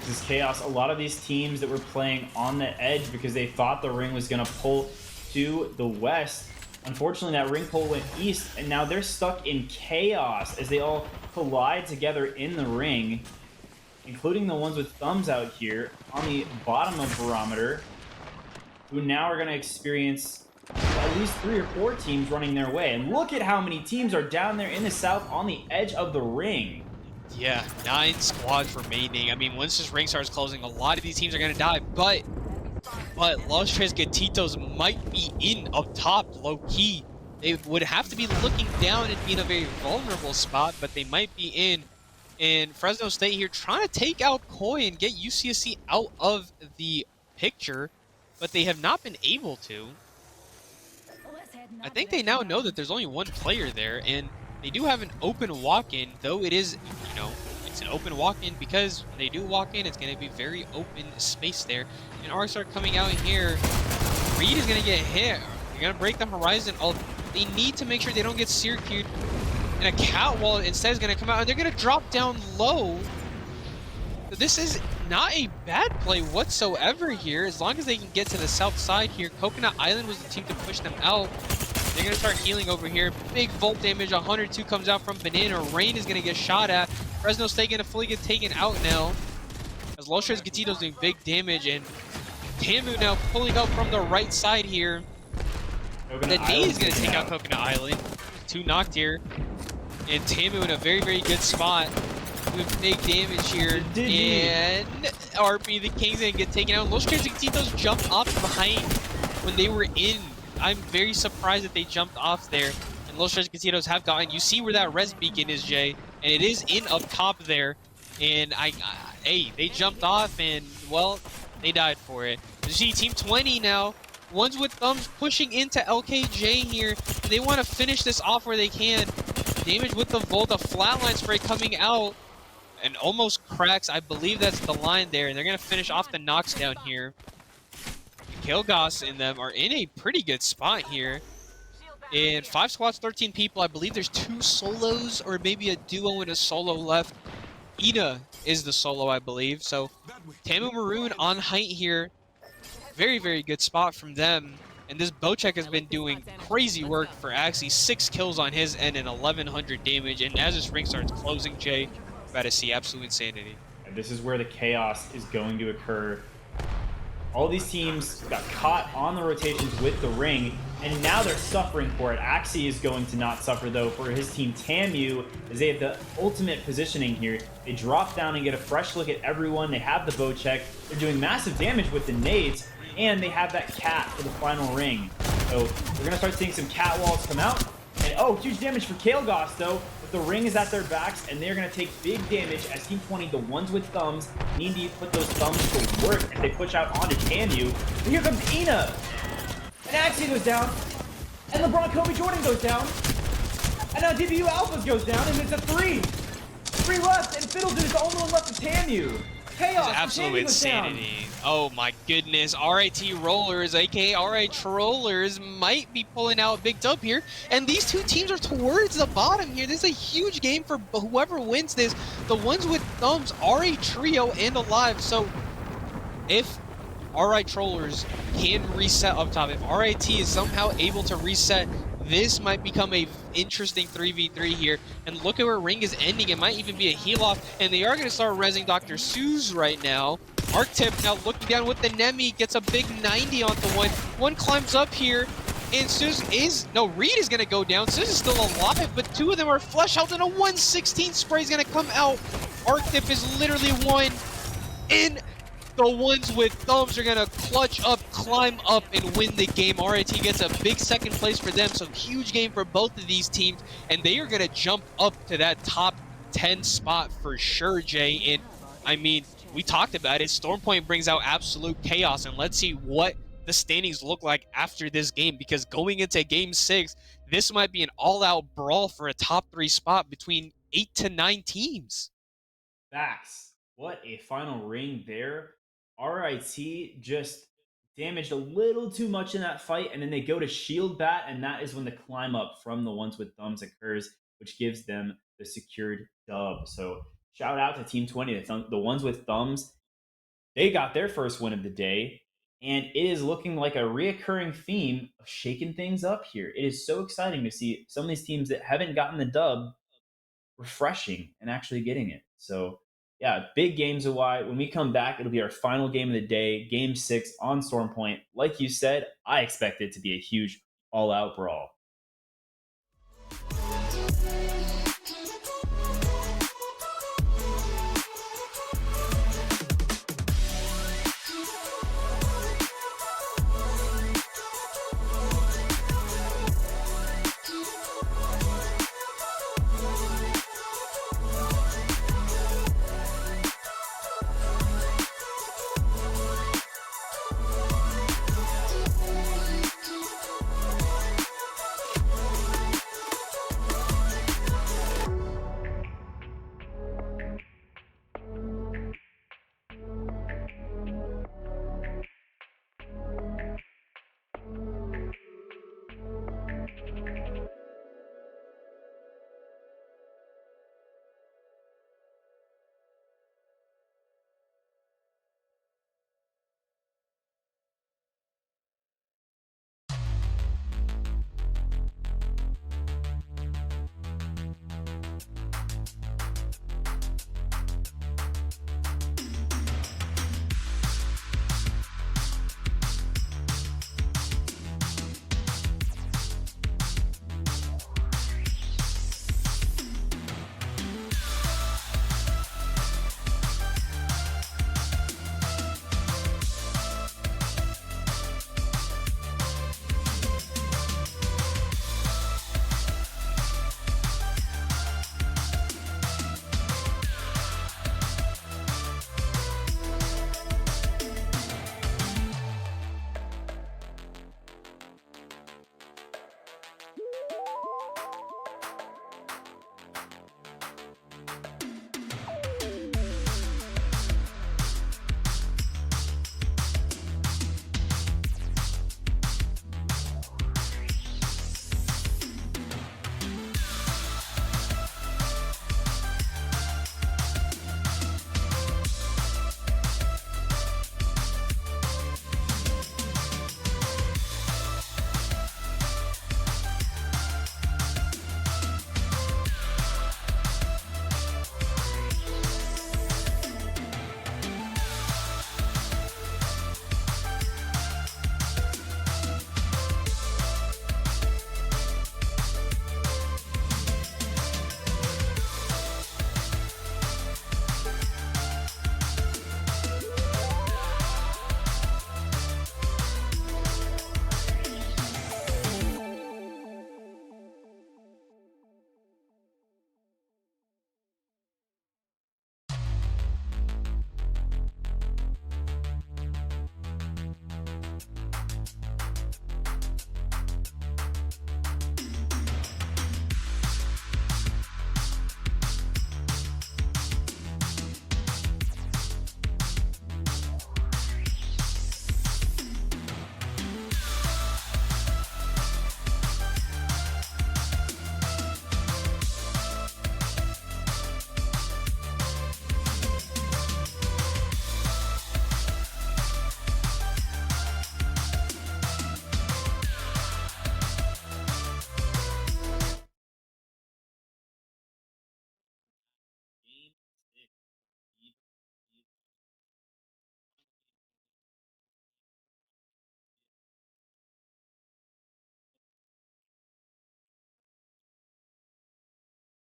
This is chaos. A lot of these teams that were playing on the edge because they thought the ring was gonna pull to the west. Unfortunately, that ring pull went east, and now they're stuck in chaos as they all collide together in the ring, including the ones with thumbs out here on the bottom of Barometer, who now are gonna experience at least 3 or 4 teams running their way. And look at how many teams are down there in the south on the edge of the ring. Yeah, 9 squads remaining. I mean, once this ring starts closing, a lot of these teams are gonna die, but Los Tres Gatitos might be in up top, low key. They would have to be looking down and be in a very vulnerable spot, but they might be in. And Fresno State here trying to take out Koi and get UCSC out of the picture, but they have not been able to. I think they now know that there's only one player there, and they do have an open walk-in, though it is, it's an open walk-in because when they do walk in, it's going to be very open space there. And Arcs are coming out here. Reed is going to get hit. They're going to break the horizon. They need to make sure they don't get Syracuse. And a catwall instead is going to come out, and they're going to drop down low. So this is not a bad play whatsoever here, as long as they can get to the south side here. Coconut Island was the team to push them out. They're going to start healing over here. Big volt damage, 102 comes out from Banana. Rain is going to get shot at. Fresno State going to fully get taken out now, as Los Tres Gatitos doing big damage, and Tamu now pulling up from the right side here. The nade is going to take out Coconut Island. 2 knocked here, and Tamu in a very, very good spot. Doing big damage here, and RP the Kings gonna get taken out. Los Tres Gatitos jumped off behind when they were in. I'm very surprised that they jumped off there, and Los Tres Gatitos have gotten. You see where that res beacon is, Jay, and it is in up top there. And hey, they jumped off, and well, they died for it. You see Team 20 now. Ones with thumbs pushing into LKJ here. And they want to finish this off where they can. Damage with the Volt, a flatline spray coming out. And almost cracks. I believe that's the line there. And they're going to finish off the knocks down here. Kilgoss and them are in a pretty good spot here. And 5 squads, 13 people. I believe there's 2 solos or maybe a duo and a solo left. Ina is the solo, I believe. So Tamu Maroon on height here. Very, very good spot from them. And this Bocek has been doing crazy work for Axie. 6 kills on his end and 1100 damage. And as this ring starts closing, Jay, about to see absolute insanity. And this is where the chaos is going to occur. All these teams got caught on the rotations with the ring, and now they're suffering for it. Axie is going to not suffer, though, for his team Tamu, as they have the ultimate positioning here. They drop down and get a fresh look at everyone. They have the bow check. They're doing massive damage with the nades, and they have that cat for the final ring. So we're going to start seeing some cat walls come out. And oh, huge damage for Kilgoss, though. But the ring is at their backs, and they're going to take big damage as Team 20, the ones with thumbs, need to put those thumbs to work as they push out onto Tamu. And here comes Ina. And Axie goes down. And LeBron Kobe Jordan goes down. And now DBU Alphas goes down, and it's a 3. 3 left, and Fiddleton is the only one left to Tamu. Chaos. Absolute insanity. Oh my goodness. RIT Rollers, aka RI Trollers, might be pulling out a big dub here. And these 2 teams are towards the bottom here. This is a huge game for whoever wins this. The ones with thumbs are a trio and alive. So if RI Trollers can reset up top, if RIT is somehow able to reset, this might become a interesting 3v3 here. And look at where Ring is ending. It might even be a heal off. And they are going to start rezzing Dr. Seuss right now. Arctip now looking down with the Nemi. Gets a big 90 onto one. One climbs up here. And Seuss is... No, Reed is going to go down. Seuss is still alive. But 2 of them are flesh health. And a 116 spray is going to come out. Arctip is literally one in... The ones with thumbs are going to clutch up, climb up, and win the game. RIT gets a big second place for them, so huge game for both of these teams, and they are going to jump up to that top 10 spot for sure, Jay. And, I mean, we talked about it. Stormpoint brings out absolute chaos, and let's see what the standings look like after this game, because going into Game 6, this might be an all-out brawl for a top 3 spot between 8 to 9 teams. Facts. What a final ring there. RIT just damaged a little too much in that fight, and then they go to shield bat, and that is when the climb up from the ones with thumbs occurs, which gives them the secured dub. So shout out to Team 20, the ones with thumbs. They got their first win of the day, and it is looking like a reoccurring theme of shaking things up here. It is so exciting to see some of these teams that haven't gotten the dub refreshing and actually getting it. So yeah, big games of why. When we come back, it'll be our final game of the day, Game 6 on Stormpoint. Like you said, I expect it to be a huge all-out brawl.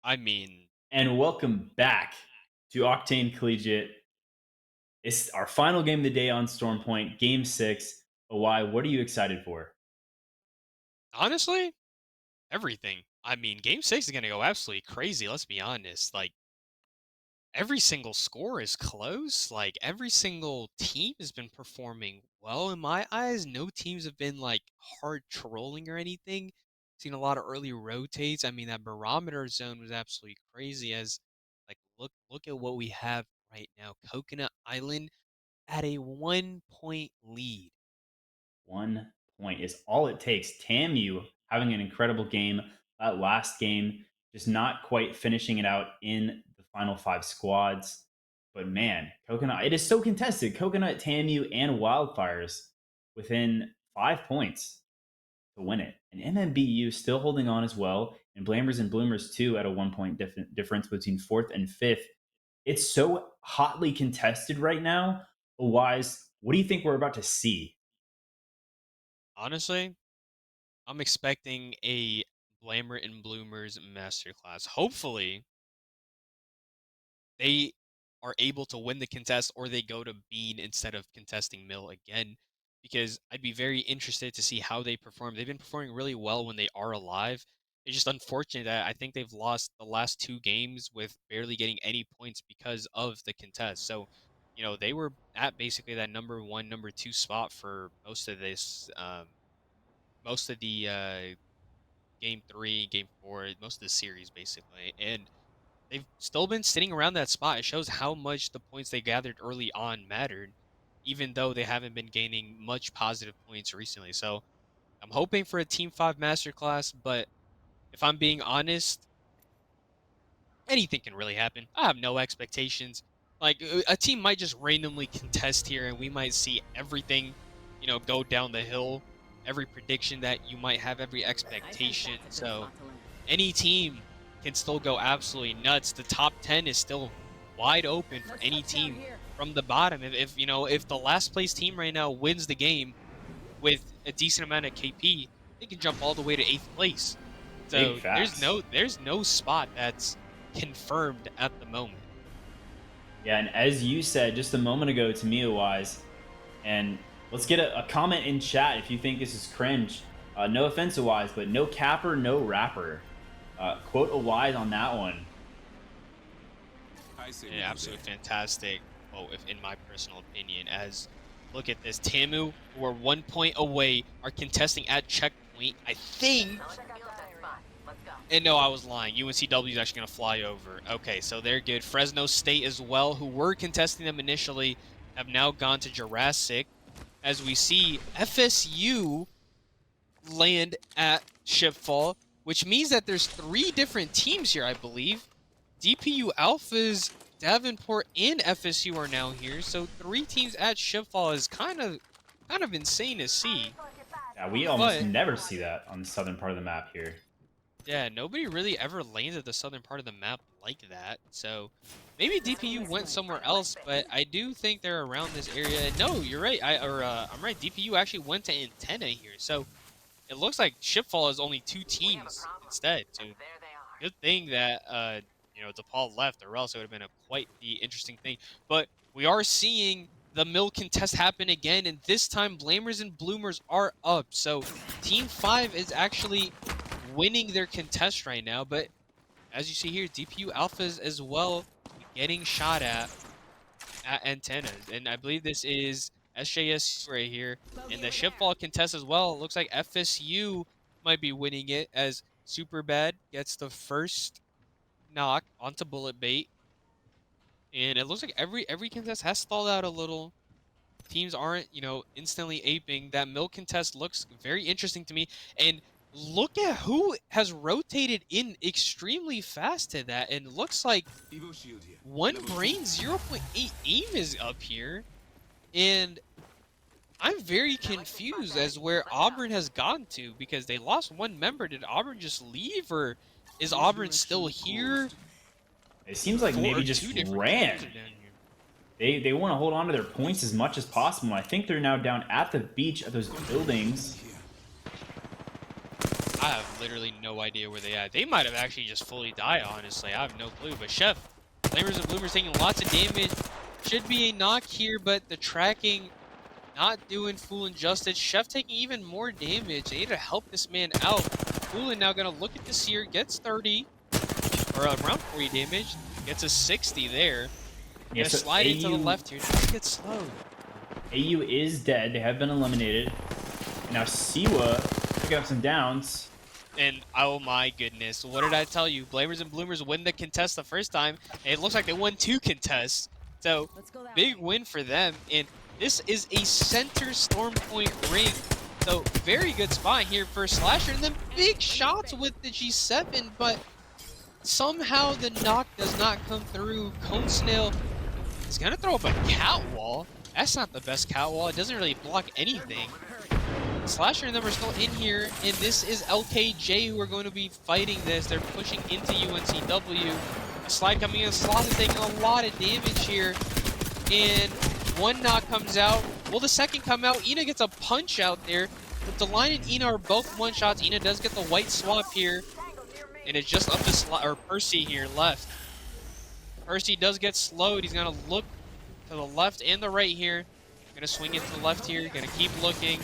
I mean, And welcome back to Octane Collegiate. It's our final game of the day on Storm Point, Game 6. Why? What are you excited for? honestly, everything. I mean, game 6 is going to go absolutely crazy, let's be honest. Like, every single score is close. Like, every single team has been performing well in my eyes. No teams have been, like, hard trolling or anything. Seen a lot of early rotates. I mean, that barometer zone was absolutely crazy as, like, look at what we have right now. Coconut Island at a 1-point lead. 1 point is all it takes. TAMU having an incredible game. That last game, just not quite finishing it out in the final 5 squads. But man, Coconut, it is so contested. Coconut, TAMU, and Wildfires within 5 points to win it. And MMBU still holding on as well. And Blammers and Bloomers too at a 1 point difference between fourth and fifth. It's so hotly contested right now. Wise, what do you think we're about to see? Honestly, I'm expecting a Blammer and Bloomers masterclass. Hopefully, they are able to win the contest or they go to Bean instead of contesting Mill again because I'd be very interested to see how they perform. They've been performing really well when they are alive. It's just unfortunate that I think they've lost the last 2 games with barely getting any points because of the contest. So, they were at basically that number 1, number 2 spot for most of this most of the game 3, game 4, most of the series basically. And they've still been sitting around that spot. It shows how much the points they gathered early on mattered, even though they haven't been gaining much positive points recently. So I'm hoping for a Team 5 masterclass, but if I'm being honest, anything can really happen. I have no expectations. Like, a team might just randomly contest here, and we might see everything, go down the hill. Every prediction that you might have, every I think expectation. that's a good So spot to land. any team can still go absolutely nuts. The top 10 is still wide open for Let's any touch down team here. from the bottom. If the last place team right now wins the game with a decent amount of KP, they can jump all the way to 8th place. Big So facts. there's no spot that's confirmed at the moment. Yeah, and as you said just a moment ago to Mia Wise, and let's get a comment in chat if you think this is cringe. No offense to Wise, but no capper, no rapper. Quote a Wise on that one. I say we Yeah, do absolutely that. fantastic. Well, if in my personal opinion, as look at this, Tamu, who are 1 point away, are contesting at checkpoint. I think. And no, I was lying. UNCW is actually going to fly over. Okay, so they're good. Fresno State as well, who were contesting them initially, have now gone to Jurassic. As we see FSU land at Shipfall, which means that there's 3 different teams here, I believe. DPU Alphas, Davenport, and FSU are now here. So 3 teams at Shipfall is kind of insane to see. Yeah, we almost But never see that on the southern part of the map here. yeah, nobody really ever lands at the southern part of the map like that. So maybe DPU went somewhere else, but I do think they're around this area. No, you're right. I'm right. DPU actually went to Antenna here. So it looks like Shipfall is only 2 teams instead. So good thing that DePaul left, or else it would have been quite the interesting thing. But we are seeing the mill contest happen again, and this time Blamers and Bloomers are up. So Team 5 is actually winning their contest right now, but as you see here, DPU Alphas as well getting shot at antennas. And I believe this is SJS right here. And the Shipfall contest as well. It looks like FSU might be winning it as Superbad gets the first knock onto Bullet Bait. And it looks like every contest has stalled out a little. Teams aren't, instantly aping. That mill contest looks very interesting to me. And look at who has rotated in extremely fast to that. And looks like Evo shield here. One Level Brain 2. 0.8 aim is up here. And I'm very confused as where Auburn has gone to because they lost 1 member. Did Auburn just leave, or is This Auburn still direction here? calls to me. It seems like 4 maybe or just 2 different ran. teams are down here. They want to hold on to their points as much as possible. I think they're now down at the beach at those buildings. Here. I have literally no idea where they at. They might have actually just fully died, honestly. I have no clue. But Chef, Flamers and Bloomers taking lots of damage. Should be a knock here, but the tracking not doing Foolin justice. Chef taking even more damage. They need to help this man out. Foolin now going to look at the Seer, gets 30, or around 40 damage. Gets a 60 there. Yeah, Gonna so slide into the AU left here. Just get slowed. AU is dead. They have been eliminated. And now Siwa picking up some downs. And oh my goodness, what did I tell you? Blamers and Bloomers win the contest the first time, and it looks like they won 2 contests. So, Let's go that big way. win for them. And this is a center storm point ring. So, very good spot here for Slasher. And then big shots with the G7, but somehow the knock does not come through. Cone Snail is going to throw up a cat wall. That's not the best cat wall. It doesn't really block anything. Slasher and them are still in here, and this is LKJ who are going to be fighting this. They're pushing into UNCW. A slide coming in. Sloth is taking a lot of damage here, and one knock comes out. Will the second come out? Ina gets a punch out there. But Deline and Ina are both one-shots. Ina does get the white swap here, and it's just up to Percy here left. Percy does get slowed. He's going to look to the left and the right here. Going to swing it to the left here. Going to keep looking.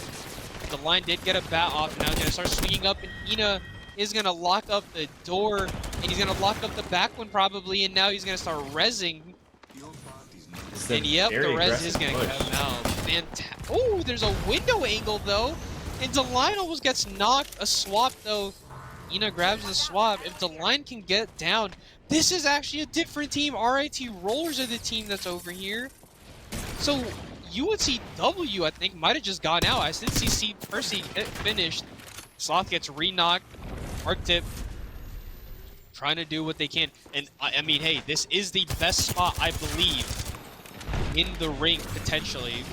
The line did get a bat off. Now he's going to start swinging up, and Ina is going to lock up the door, and he's going to lock up the back one probably, and now he's going to start rezzing. And yep, the res is going to come out. Fantastic. Oh, there's a window angle though, and Deline almost gets knocked. A swap though. Ina grabs the swap. If Deline can get down, this is actually a different team. RIT Rollers are the team that's over here. So UNCW, I think, might have just gone out. I didn't see Percy get finished. Sloth gets re-knocked. Arctip trying to do what they can. And, I mean, hey, this is the best spot, I believe, in the ring, potentially.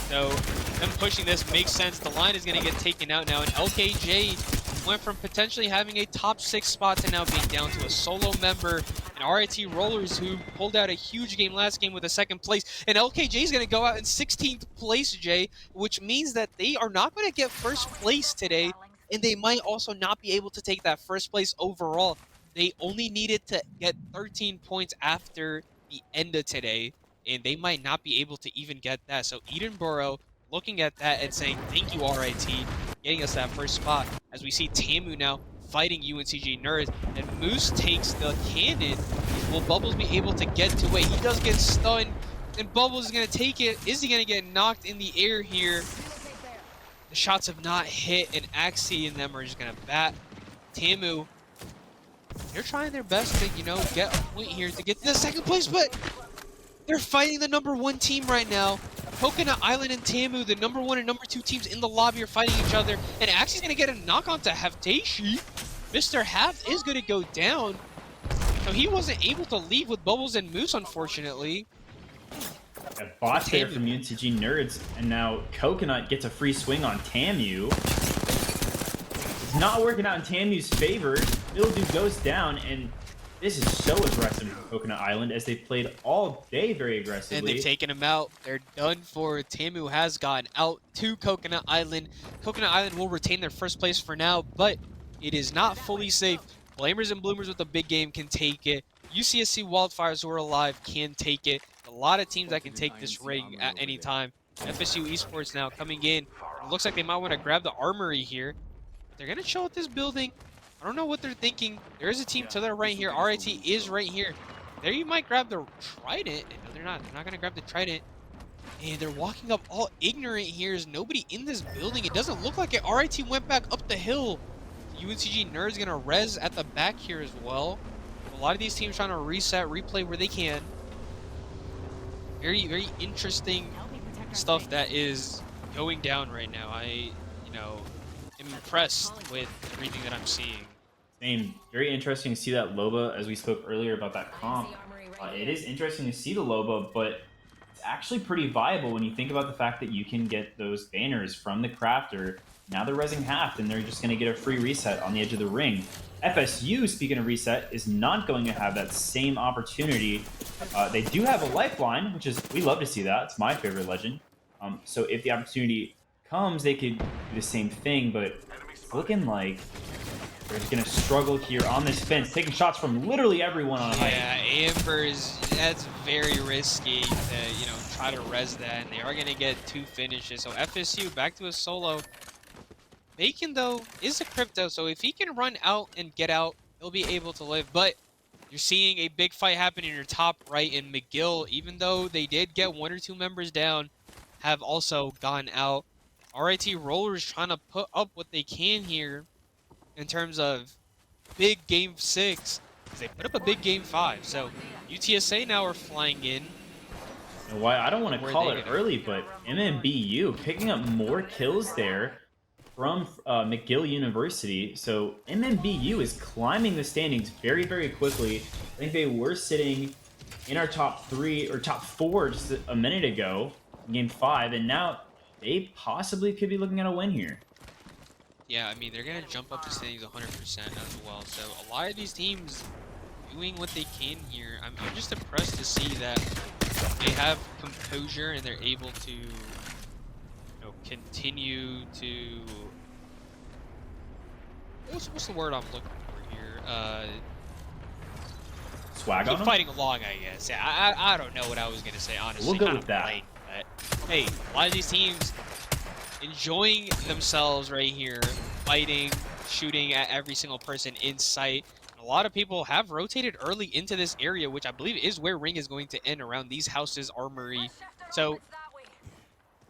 So, them pushing this makes sense. The line is going to get taken out now. And LKJ went from potentially having a top 6 spot to now being down to a solo member. And RIT Rollers, who pulled out a huge game last game with a 2nd place. And LKJ is going to go out in 16th place, Jay, which means that they are not going to get 1st place today. And they might also not be able to take that 1st place overall. They only needed to get 13 points after the end of today. And they might not be able to even get that. So Edenborough looking at that and saying, thank you, RIT, getting us that 1st spot. As we see Tamu now fighting UNCG Nerds, and Moose takes the cannon. Will Bubbles be able to get to it? He does get stunned, and Bubbles is going to take it. Is he going to get knocked in the air here? The shots have not hit, and Axie and them are just going to bat. Tamu, they're trying their best to, you know, get a point here to get to the 2nd place, but they're fighting the #1 team right now. Coconut Island and Tamu, the #1 and #2 teams in the lobby, are fighting each other. And Axie's going to get a knock on to Hafteishi. Mr. Haft is going to go down. So he wasn't able to leave with Bubbles and Moose, unfortunately. A bot there from UNCG Nerds, and now Coconut gets a free swing on Tamu. It's not working out in Tamu's favor. Mildew goes down, and this is so aggressive for Coconut Island, as they played all day very aggressively. And they've taken him out. They're done for. Tamu has gotten out to Coconut Island. Coconut Island will retain their 1st place for now, but it is not fully safe. Blamers and Bloomers with the big game can take it. UCSC Wildfires, who are alive, can take it. A lot of teams that can take this ring at any time. FSU Esports now coming in. It looks like they might want to grab the armory here. They're going to chill at this building. I don't know what they're thinking. There is a team to their right here. RIT is right here. There you might grab the Trident. No, they're not. They're not going to grab the Trident. And they're walking up all ignorant here. There's nobody in this building. It doesn't look like it. RIT went back up the hill. UNCG Nerds going to res at the back here as well. A lot of these teams trying to reset, replay where they can. Very, very interesting stuff that is going down right now. I, you know, am impressed with everything that I'm seeing. Same. Very interesting to see that Loba, as we spoke earlier about that comp. It is interesting to see the Loba, but it's actually pretty viable when you think about the fact that you can get those banners from the crafter. Now they're resing half, and they're just going to get a free reset on the edge of the ring. FSU, speaking of reset, is not going to have that same opportunity. They do have a lifeline, which is, we love to see that. It's my favorite legend. So if the opportunity comes, they could do the same thing, but it's looking like they're going to struggle here on this fence, taking shots from literally everyone on height. Yeah, Amber's, that's very risky to, try to res that, and they are going to get 2 finishes. So FSU back to a solo. Bacon, though, is a crypto, so if he can run out and get out, he'll be able to live. But you're seeing a big fight happen in your top right, and McGill, even though they did get 1 or 2 members down, have also gone out. RIT Rollers trying to put up what they can here in terms of big game 6. They put up a big game 5. So UTSA now are flying in. And why I don't want to Where call they it gonna- early, but MMBU picking up more kills there from McGill University. So MMBU is climbing the standings very, very quickly. I think they were sitting in our top 3 or top 4 just a minute ago in game 5, and now they possibly could be looking at a win here. Yeah, I mean, they're going to jump up the standings 100% as well. So a lot of these teams doing what they can here. I'm just impressed to see that they have composure and they're able to, continue to... What's the word I'm looking for here? Swag on Keep them? fighting along, I guess. Yeah, I don't know what I was going to say, honestly. We'll go Kinda with that. blank, but, hey, a lot of these teams enjoying themselves right here, fighting, shooting at every single person in sight. And a lot of people have rotated early into this area, which I believe is where Ring is going to end, around these houses, Armory. So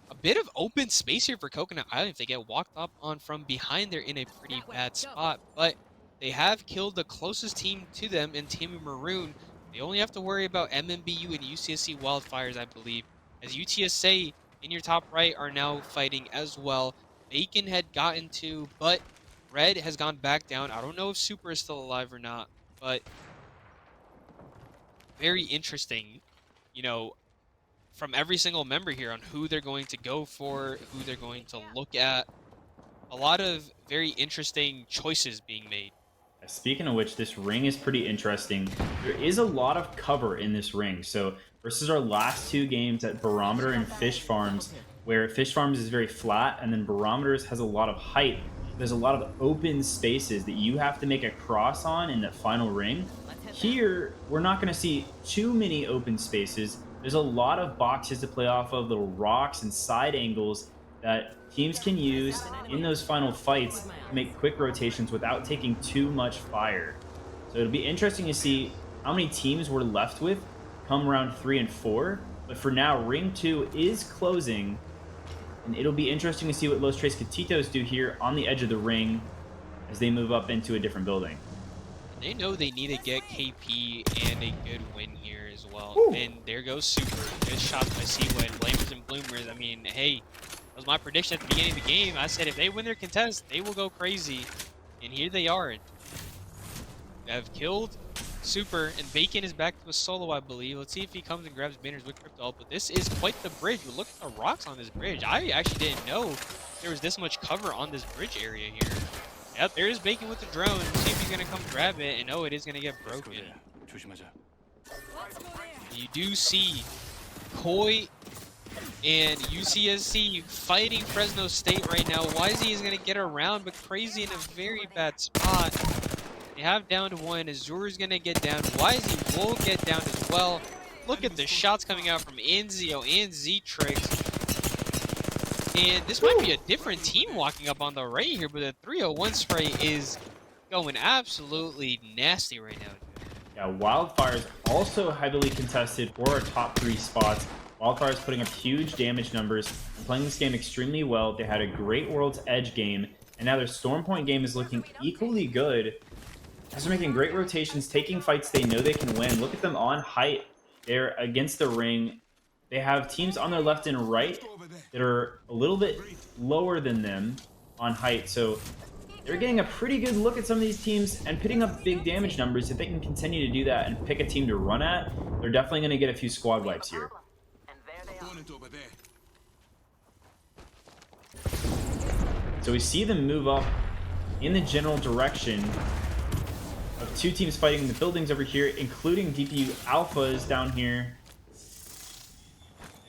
a bit of open space here for Coconut Island. If they get walked up on from behind, they're in a pretty bad spot. But they have killed the closest team to them in Team Maroon. They only have to worry about MMBU and UCSC Wildfires, I believe, as UTSA in your top right are now fighting as well. Bacon had gotten to, but Red has gone back down. I don't know if Super is still alive or not, but very interesting, from every single member here on who they're going to go for, who they're going to look at. A lot of very interesting choices being made. Speaking of which, this ring is pretty interesting. There is a lot of cover in this ring. So versus our last 2 games at Barometer and Fish Farms, where Fish Farms is very flat and then Barometers has a lot of height. There's a lot of open spaces that you have to make a cross on in that final ring. Here, we're not going to see too many open spaces. There's a lot of boxes to play off of, little rocks and side angles that teams can use in those final fights to make quick rotations without taking too much fire. So it'll be interesting to see how many teams we're left with come round 3 and 4. But for now, Ring 2 is closing, and it'll be interesting to see what Los Tres Catitos do here on the edge of the ring as they move up into a different building. They know they need to get KP and a good win here as well. Woo. And there goes Super. Good shot by Seawin. Blamers and Bloomers. I mean, hey, that was my prediction at the beginning of the game. I said if they win their contest, they will go crazy. And here they are. They have killed Super, and Bacon is back to a solo, I believe. Let's see if he comes and grabs banners with Crypto. But this is quite the bridge. But look at the rocks on this bridge. I actually didn't know there was this much cover on this bridge area here. Yep, there's Bacon with the drone. Let's see if he's going to come grab it. And no, it is going to get broken. You do see Koi and UCSC fighting Fresno State right now. YZ is going to get around, but Crazy in a very bad spot. They have down to 1. Azur is going to get down. YZ will get down as well. Look at the shots coming out from Anzio and Z-Trix. And this might be a different team walking up on the right here, but the 301 spray is going absolutely nasty right now. Yeah, Wildfire's also heavily contested for our top 3 spots. Wildfire's putting up huge damage numbers and playing this game extremely well. They had a great World's Edge game, and now their Storm Point game is looking equally good. As they're making great rotations, taking fights they know they can win. Look at them on height. They're against the ring. They have teams on their left and right that are a little bit lower than them on height. So they're getting a pretty good look at some of these teams and putting up big damage numbers. If they can continue to do that and pick a team to run at, they're definitely going to get a few squad wipes here. So we see them move up in the general direction of 2 teams fighting in the buildings over here, including DPU Alphas down here.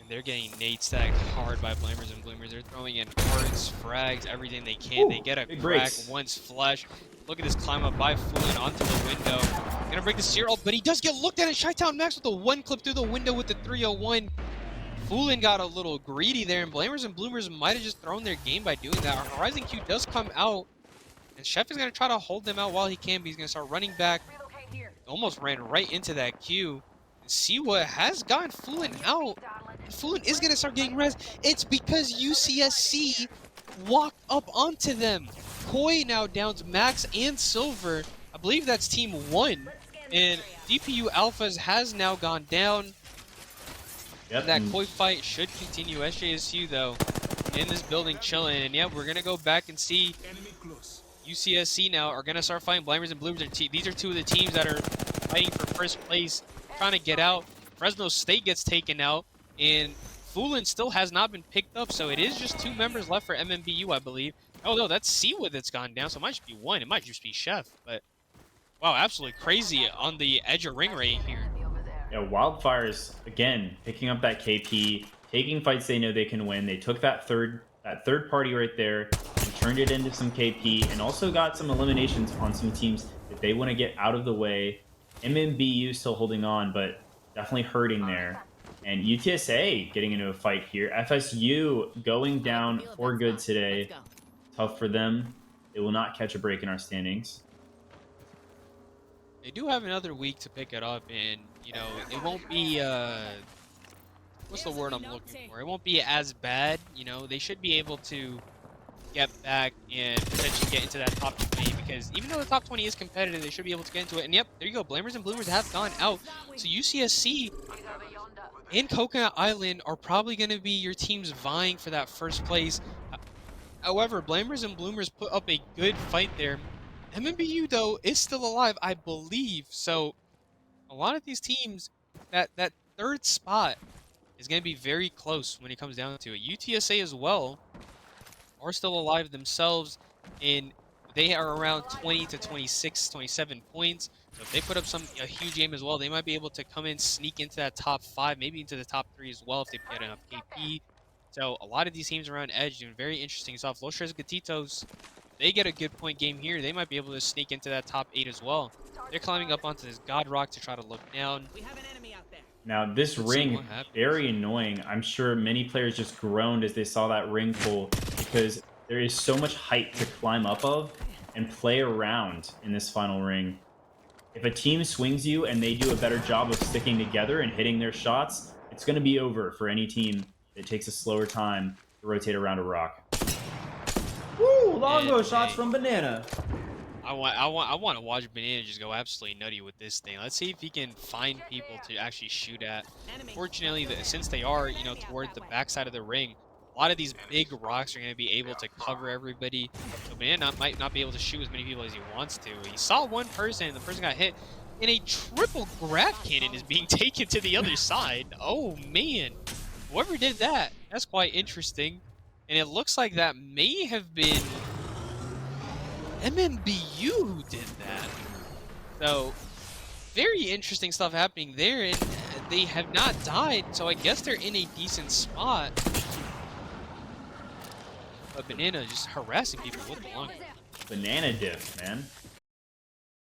And they're getting nade stacked hard by Blamers and Bloomers. They're throwing in hearts, frags, everything they can. They get a big crack breaks. once flush. Look at this climb up by Fulin onto the window. Gonna break the serial, but he does get looked at. Chi-Town Max with the one clip through the window with the 301. Fulin got a little greedy there, and Blamers and Bloomers might have just thrown their game by doing that. Our Horizon Q does come out, and Chef is gonna try to hold them out while he can, but he's gonna start running back. Almost ran right into that Q. And see what has gotten Fulin out. Fulin is gonna start getting res. It's because UCSC walked up onto them. Koi now downs Max and Silver. I believe that's team 1. And DPU Alphas has now gone down. Yep. And that Koi fight should continue. SJSU though in this building chilling. And yeah, we're gonna go back and see Enemy close. UCSC now are gonna start fighting Blamers and Bloomers. These are two of the teams that are fighting for first place, trying to get out. Fresno State gets taken out, and Fulin still has not been picked up, so it is just 2 members left for MMBU, I believe. Oh no, that's Seawood that's gone down, so it might just be 1. It might just be Chef, but wow, absolutely crazy on the edge of ring rate here. Yeah, Wildfires again picking up that KP, taking fights they know they can win. They took that third party right there and turned it into some KP, and also got some eliminations on some teams that they want to get out of the way. MMBU still holding on, but definitely hurting there. And UTSA getting into a fight here. FSU going down for good today. Tough for them. They will not catch a break in our standings. They do have another week to pick it up, and you know it won't be what's the word I'm looking for? It won't be as bad. You know, they should be able to get back and potentially get into that top 20, because even though the top 20 is competitive, they should be able to get into it. And yep, there you go. Blamers and Bloomers have gone out. So UCSC and Coconut Island are probably going to be your teams vying for that first place. However, Blamers and Bloomers put up a good fight there. MMBU, though, is still alive, I believe. So a lot of these teams, that third spot is going to be very close when it comes down to it. UTSA as well are still alive themselves, and they are around 20 to 26, 27 points. So if they put up a huge game as well, they might be able to come in, sneak into that top 5, maybe into the top 3 as well if they put enough KP. So a lot of these teams around Edge doing very interesting stuff. Los Tres Gatitos, they get a good point game here. They might be able to sneak into that top 8 as well. They're climbing up onto this God Rock to try to look down. We have an enemy out there. Now this Let's see ring, what happens. very annoying. I'm sure many players just groaned as they saw that ring pull, because there is so much height to climb up of and play around in this final ring. If a team swings you and they do a better job of sticking together and hitting their shots, it's going to be over for any team that takes a slower time to rotate around a rock. Woo! Longbow And shots they- from Banana. I want to watch Banana just go absolutely nutty with this thing. Let's see if he can find people to actually shoot at. Fortunately, since they are, you know, toward the backside of the ring, a lot of these big rocks are going to be able to cover everybody. So Banana might not be able to shoot as many people as he wants to. He saw one person, and the person got hit, and a triple grab cannon is being taken to the other side. Oh, man. Whoever did that, that's quite interesting. And it looks like that may have been MMBU who did that. So, very interesting stuff happening there, and they have not died, so I guess they're in a decent spot. But Banana just harassing people with the long. Banana diff, man.